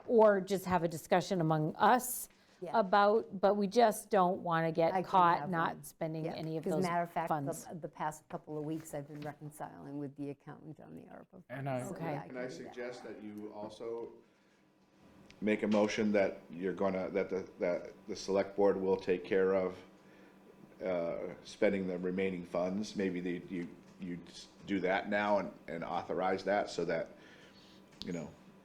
or just have a discussion among us Yeah. about, but we just don't want to I get can caught have not one. spending Yeah, any of because those matter of fact, funds. the past couple of weeks, I've been reconciling with the accountant on the ARPA. And I- funds, so Okay. yeah, Can can I do that. suggest that you also make a motion that you're gonna, that the select board will take care of spending the remaining funds? Maybe you do that now and authorize that so that,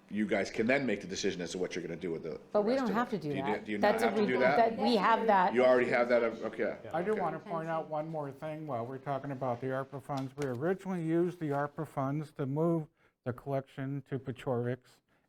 you guys can then make the decision as to what you're gonna do with the But we rest don't of have it. to do you that. Do you not That's a have to do re- that? We have that. You already have that, okay. I do okay. want to point out one more thing while we're talking about the ARPA funds. We originally used the ARPA funds to move the collection to Pechorix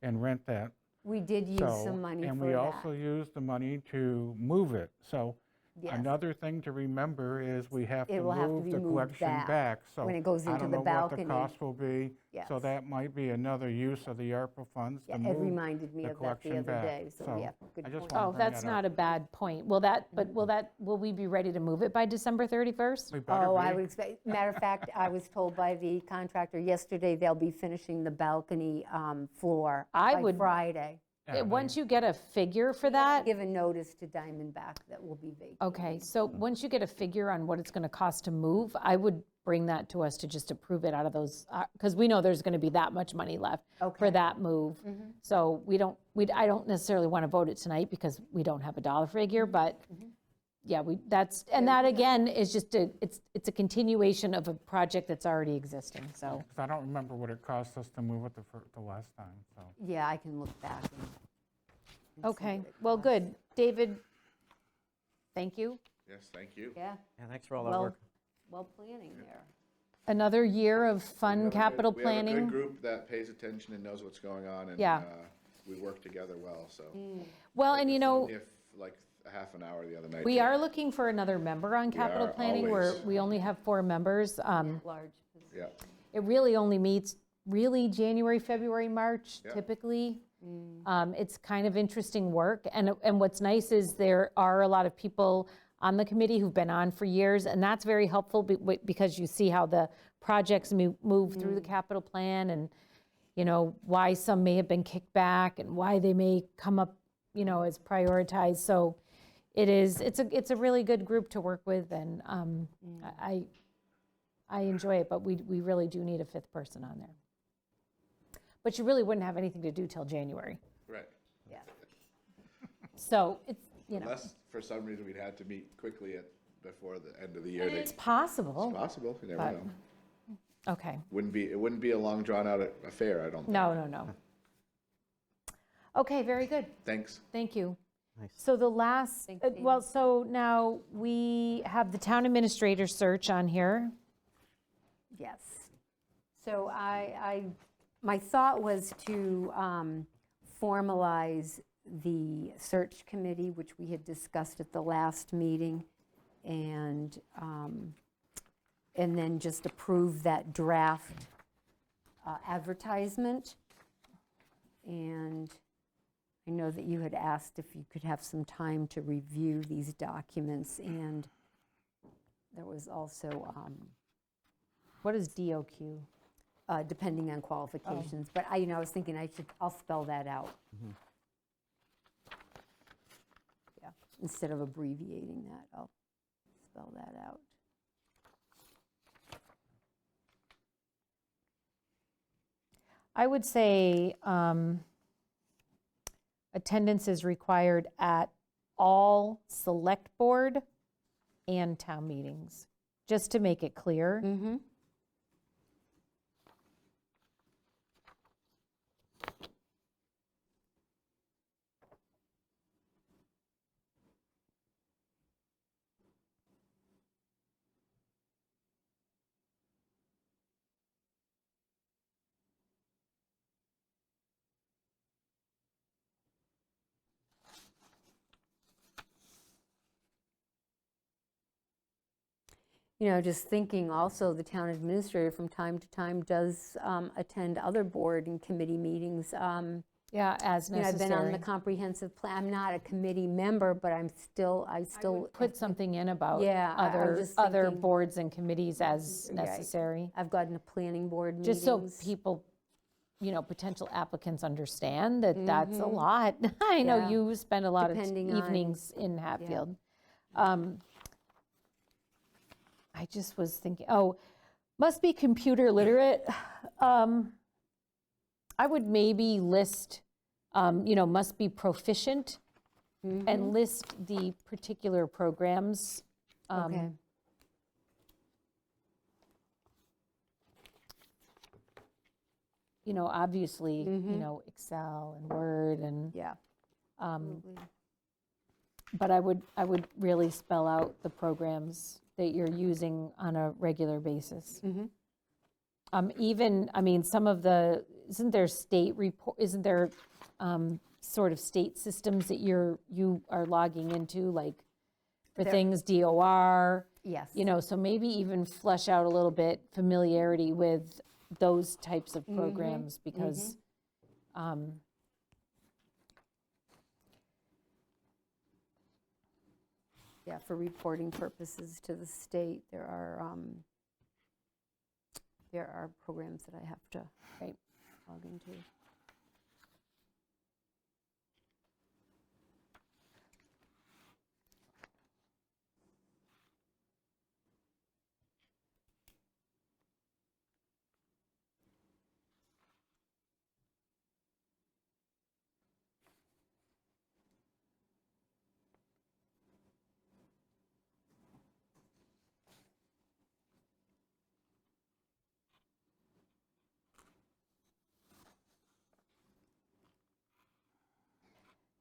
and rent that. We did use So, some money and for we that. also used the money to move it. So Yes. another thing to remember is we have It to will have to move be the moved collection back back. So when it goes I into don't the know what balcony. the cost will be. Yes. So that might be another use of the ARPA funds Yeah, to it move reminded me the of that the collection other back. day, so yeah, good I just point. wanna Oh, bring that's that up. not a bad point. Will we be ready to move it by December 31st? We better Oh, I be. would expect, matter of fact, I was told by the contractor yesterday, they'll be finishing the balcony floor I by would- Friday. Yeah, Once you get a figure for that, Give a notice to Diamondback that will be vacant. okay, so once you get a figure on what it's going to cost to move, I would bring that to us to just approve it out of those, because we know there's going to be that much money left for Okay. that move. So I don't necessarily want to vote it tonight because we don't have a dollar figure, but yeah, that again is just it's a continuation of a project that's already existing, so. 'Cause I don't remember what it cost us to move it the last time, so. Yeah, I can look back and see Okay, what it well, costs. good. David, thank you. Yes, thank you. Yeah, Yeah, thanks for all that well, work. well planning there. Another year of We fun have a good- capital We have a planning. good group that pays attention and knows what's going on, and Yeah. we work together well, so. Well, and you know, If, like, a half an hour the other night. we to- are looking for another member on capital are planning, where always. we only have 4 members. Large position. Yeah, It really only meets January, February, March Yeah. typically. It's kind of interesting work, and what's nice is there are a lot of people on the committee who've been on for years, and that's very helpful because you see how the projects move through the capital plan, and why some may have been kicked back and why they may come up as prioritized. So it's a really good group to work with, and I enjoy it, but we really do need a 5th person on there. But you really wouldn't have anything to do till January. right. Yeah. So it's, Unless, for some reason, we'd had to meet quickly before the end of the year. it's possible. It's possible, you never but- know. Okay, It wouldn't be a long, drawn-out affair, I don't think. no. Okay, very good. Thanks. Thank you. Nice. So the last, Thanks, Dana. well, so now we have the town administrator search on here. Yes. So my thought was to formalize the search committee, which we had discussed at the last meeting, and then just approve that draft advertisement. And I know that you had asked if you could have some time to review these documents, and there was also What is DOQ? depending on qualifications, but I was thinking I'll spell that out. Yeah, instead of abbreviating that, I'll spell that out. I would say attendance is required at all select board and town meetings, just to make it clear. Just thinking also, the town administrator from time to time does attend other board and committee meetings. Yeah, as I've been on necessary. the comprehensive plan, I'm not a committee member, but I still. Put something in about Yeah, I was just other thinking- boards and committees as Right. necessary. I've gotten to planning board meetings. Just so people, potential applicants understand that that's a lot. I know Yeah. you spend a lot of Depending on- evenings in Hatfield. I just was thinking, must be computer literate. I would maybe list, must be proficient and list the particular programs. Okay. Obviously, Excel and Word and, Yeah. but I would really spell out the programs that you're using on a regular basis. Even, some of the, isn't there sort of state systems that you are logging into, like for things, DOR? Yes. So maybe even flesh out a little bit familiarity with those types of programs, because Yeah, for reporting purposes to the state, there are programs that I have to log into.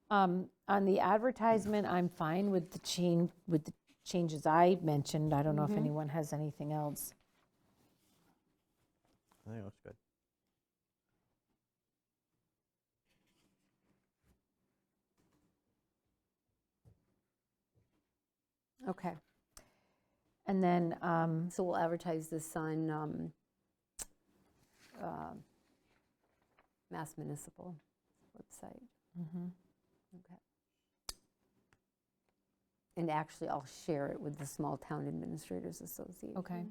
on the advertisement, I'm fine with the changes I mentioned. I don't know if anyone has anything else. I think it looks good. Okay. And then, So we'll advertise this on Mass Municipal website. Okay. And actually, I'll share it with the Small Town Administrators Association. okay.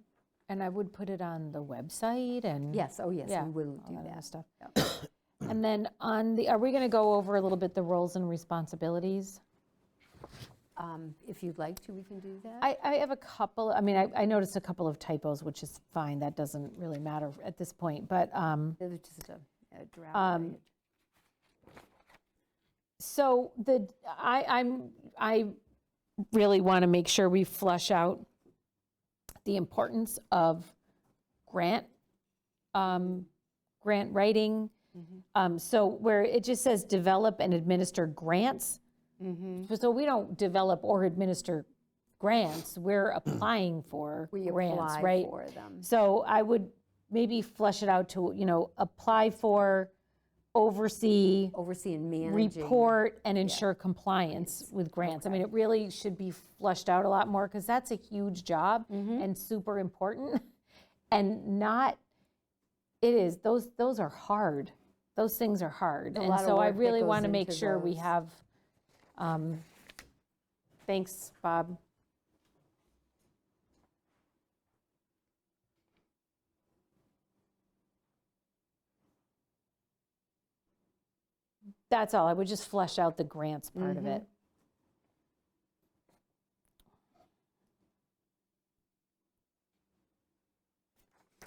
And I would put it on the website and. Yes, oh yes, Yeah, we will all do that other that. stuff. Yeah. And then are we going to go over a little bit the roles and responsibilities? If you'd like to, we can do that. I have a couple, I noticed a couple of typos, which is fine, that doesn't really matter at this point, but, It was just a draft. right? so I really want to make sure we flush out the importance of grant writing. So where it just says develop and administer grants, so we don't develop or administer grants, we're applying for We grants, apply right? for them. So I would maybe flesh it out to, apply for, oversee, Oversee and managing. report, and ensure compliance with grants. It really should be fleshed out a lot more, because that's a huge job and super important. And those are hard. Those things are hard. A And lot of so I work that really goes want to make into sure we those. have, thanks, Bob. That's all. I would just flesh out the grants part of it.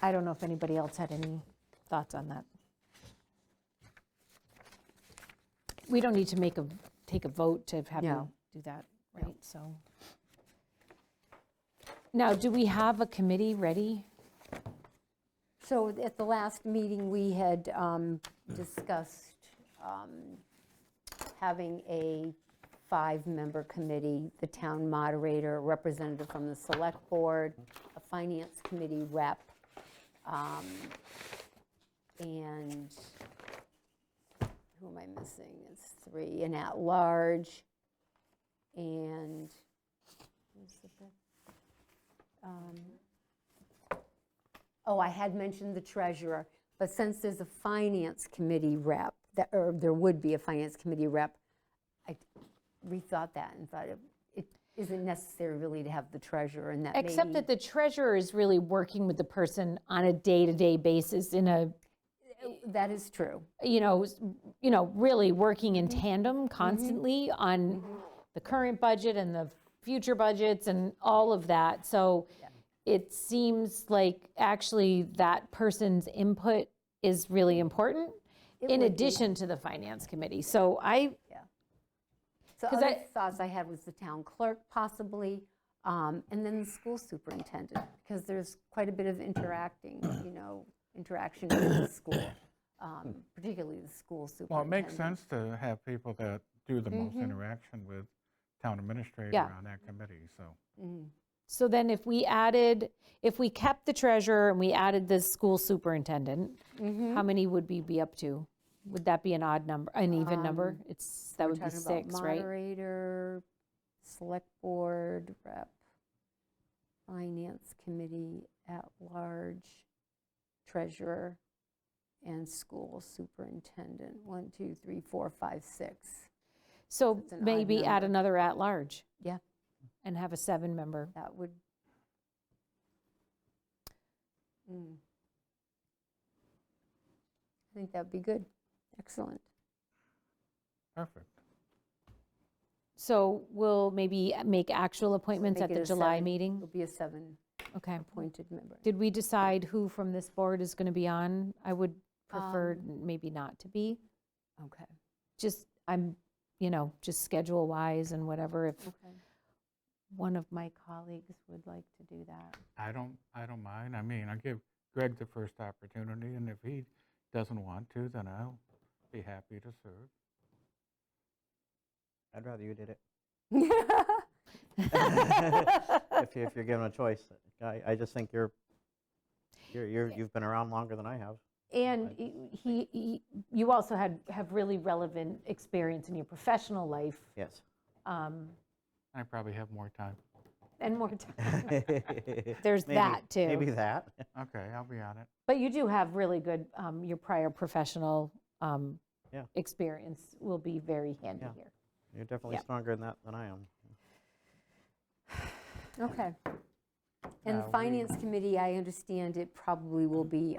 I don't know if anybody else had any thoughts on that. We don't need to take a vote to have you No. do that, right? So. Now, do we have a committee ready? So at the last meeting, we had discussed having a 5-member committee, the town moderator, a representative from the select board, a finance committee rep, and who am I missing? It's 3, an at-large, and who's the fifth? Oh, I had mentioned the treasurer, but since there's a finance committee rep, or there would be a finance committee rep, I rethought that and thought it isn't necessary really to have the treasurer, and that maybe. Except that the treasurer is really working with the person on a day-to-day basis in a, That is true. really working in tandem constantly on the current budget and the future budgets and all of that. So it seems like actually that person's input is really important in would be. addition to the finance committee. So So 'Cause other thoughts I had was the town clerk possibly, and then the school superintendent, because there's quite a bit of interaction with the school, particularly the school superintendent. Well, it makes sense to have people that do the most interaction with town administrator Yeah. on that committee, so. So then if we kept the treasurer and we added the school superintendent, how many would we be up to? Would that be an odd number, an even number? That would be Talking about 6, right? moderator, select board rep, finance committee at large, treasurer, and school superintendent. 1, 2, 3, 4, 5, 6. So It's an odd maybe add number. another at-large Yeah, and have a 7-member. that would. I think that would be good. Excellent. Perfect. So we'll maybe make actual appointments at Make it the a July 7. meeting? It'll be a 7 Okay. appointed member. Did we decide who from this board is going to be on? I would prefer maybe not to be. Okay. Just, just schedule-wise and whatever, if Okay. one of my colleagues would like to do that. I don't mind. I mean, I'll give Greg the first opportunity, and if he doesn't want to, then I'll be happy to serve. I'd rather you did it. If you're given a choice. I just think you've been around longer than I have. And you also have really relevant experience in your professional life. Yes. I probably have more time. And more time. There's Maybe- that, too. Maybe that. Okay, I'll be on it. But you do have really good, your prior professional Yeah. experience will be very handy Yeah. here. You're definitely Yeah. stronger in that than I am. Okay. And the Now, finance committee, I understand it probably will be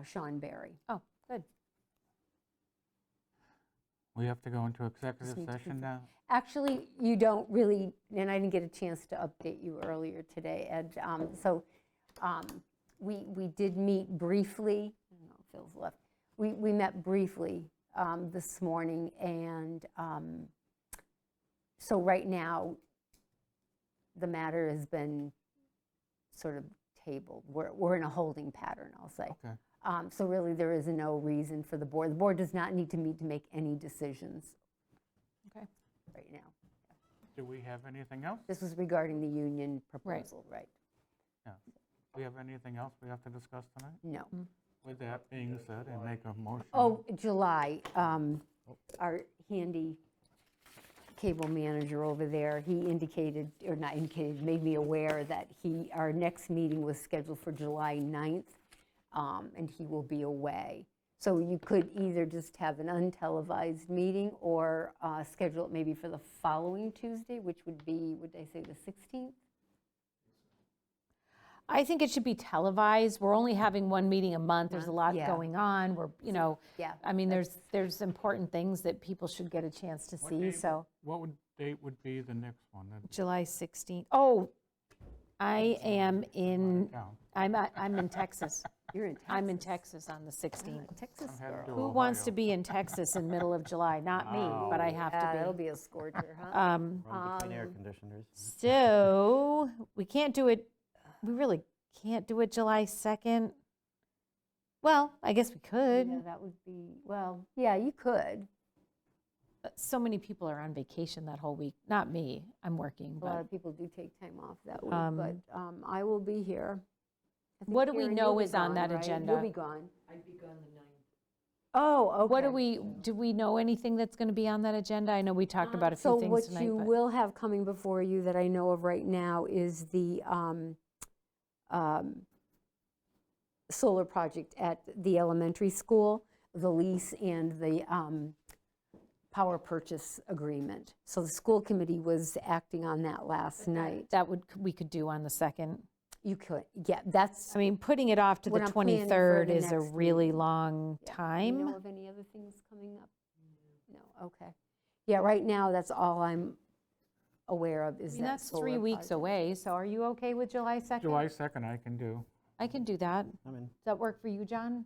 Sean Berry. Oh, good. We have to go into executive need to session now? Actually, you don't really, and I didn't get a chance to update you earlier today, Ed. We did meet briefly, I don't know if Phil's left. We met briefly this morning, and so right now, the matter has been sort of tabled. We're in a holding pattern, I'll say. Okay. So really, there is no reason for the board. The board does not need to meet to make any decisions Okay. right now. Do we have anything else? This was regarding the union proposal, right? Yeah. Do we have anything else we have to discuss tonight? No. With that being said, I make a motion. Oh, July, our handy cable manager over there, he indicated, or not indicated, made me aware that our next meeting was scheduled for July 9th, and he will be away. So you could either just have an untelevised meeting or schedule it maybe for the following Tuesday, which would be, would I say, the 16th? I think it should be televised. We're only having one meeting a month. There's a lot Yeah. going on. We're, Yeah. I mean, there's important things that people should get a chance to see, date so. What date would be the next one? July 16th. Oh, I am in, Town. I'm in Texas. You're in Texas. I'm in Texas on the 16th. Texas I'm headed girl. to Who wants Ohio. to be in Texas in middle of July? Not me, but I have Yeah, that'll to be. be a scorcher, huh? Run between air conditioners. So we can't do it, we really can't do it July 2nd. Well, I guess we could. Yeah, that would be, well, yeah, you could. But so many people are on vacation that whole week. Not me, I'm working, A lot but of people do take time off that week, but I will be here. I think, what do we Karen, know you'll be is on gone, that right? agenda? You'll be gone. I'd be gone the 9th. Oh, okay. what do we know anything that's going to be on that agenda? I know we talked about a few things So what tonight, you but will have coming before you that I know of right now is the solar project at the elementary school, the lease and the power purchase agreement. So the school committee was acting on that last night. we could do on the 2nd. You could, yeah, that's. I mean, putting it off to the What I'm planning for 23rd the is a next really meeting. long Yeah. Do you time. know of any other things coming up? No, okay. Yeah, right now, that's all I'm aware of I is mean, that that's solar 3 weeks project. away, so are you okay with July 2nd? July 2nd I can do. I can do that. I mean, Does that work for you, John?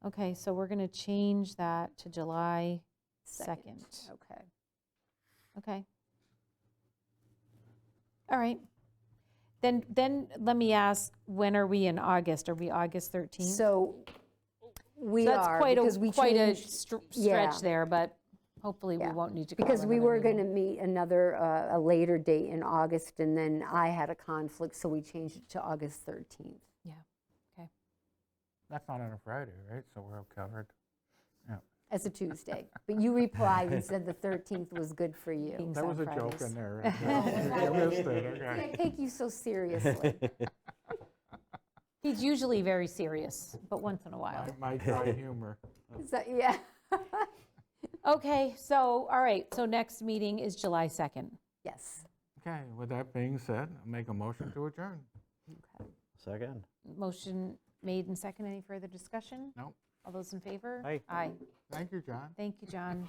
Okay, so we're going to change that to July 2nd. Okay. Okay. All right. Then let me ask, when are we in August? Are we August 13th? So we So that's are, quite because we quite a changed. stretch yeah. there, but hopefully we Yeah. won't need to call Because we another were going to meeting. meet another, a later date in August, and then I had a conflict, so we changed it to August 13th. Yeah, okay. That's not on a Friday, right? So we're covered. Yeah. As a Tuesday. But you replied and said the 13th was good for you. Meetings That on was a joke Fridays. in there. Right? You missed it, See, I okay. take you so seriously. He's usually very serious, but once in a while. My dry humor. Is that, yeah. Okay, so, all right, so next meeting is July 2nd. Yes. Okay, with that being said, I'll make a motion to adjourn. Okay. second. Motion made and second. Any further discussion? Nope. All those in favor? Aye. Aye. Thank you, John. Thank you, John.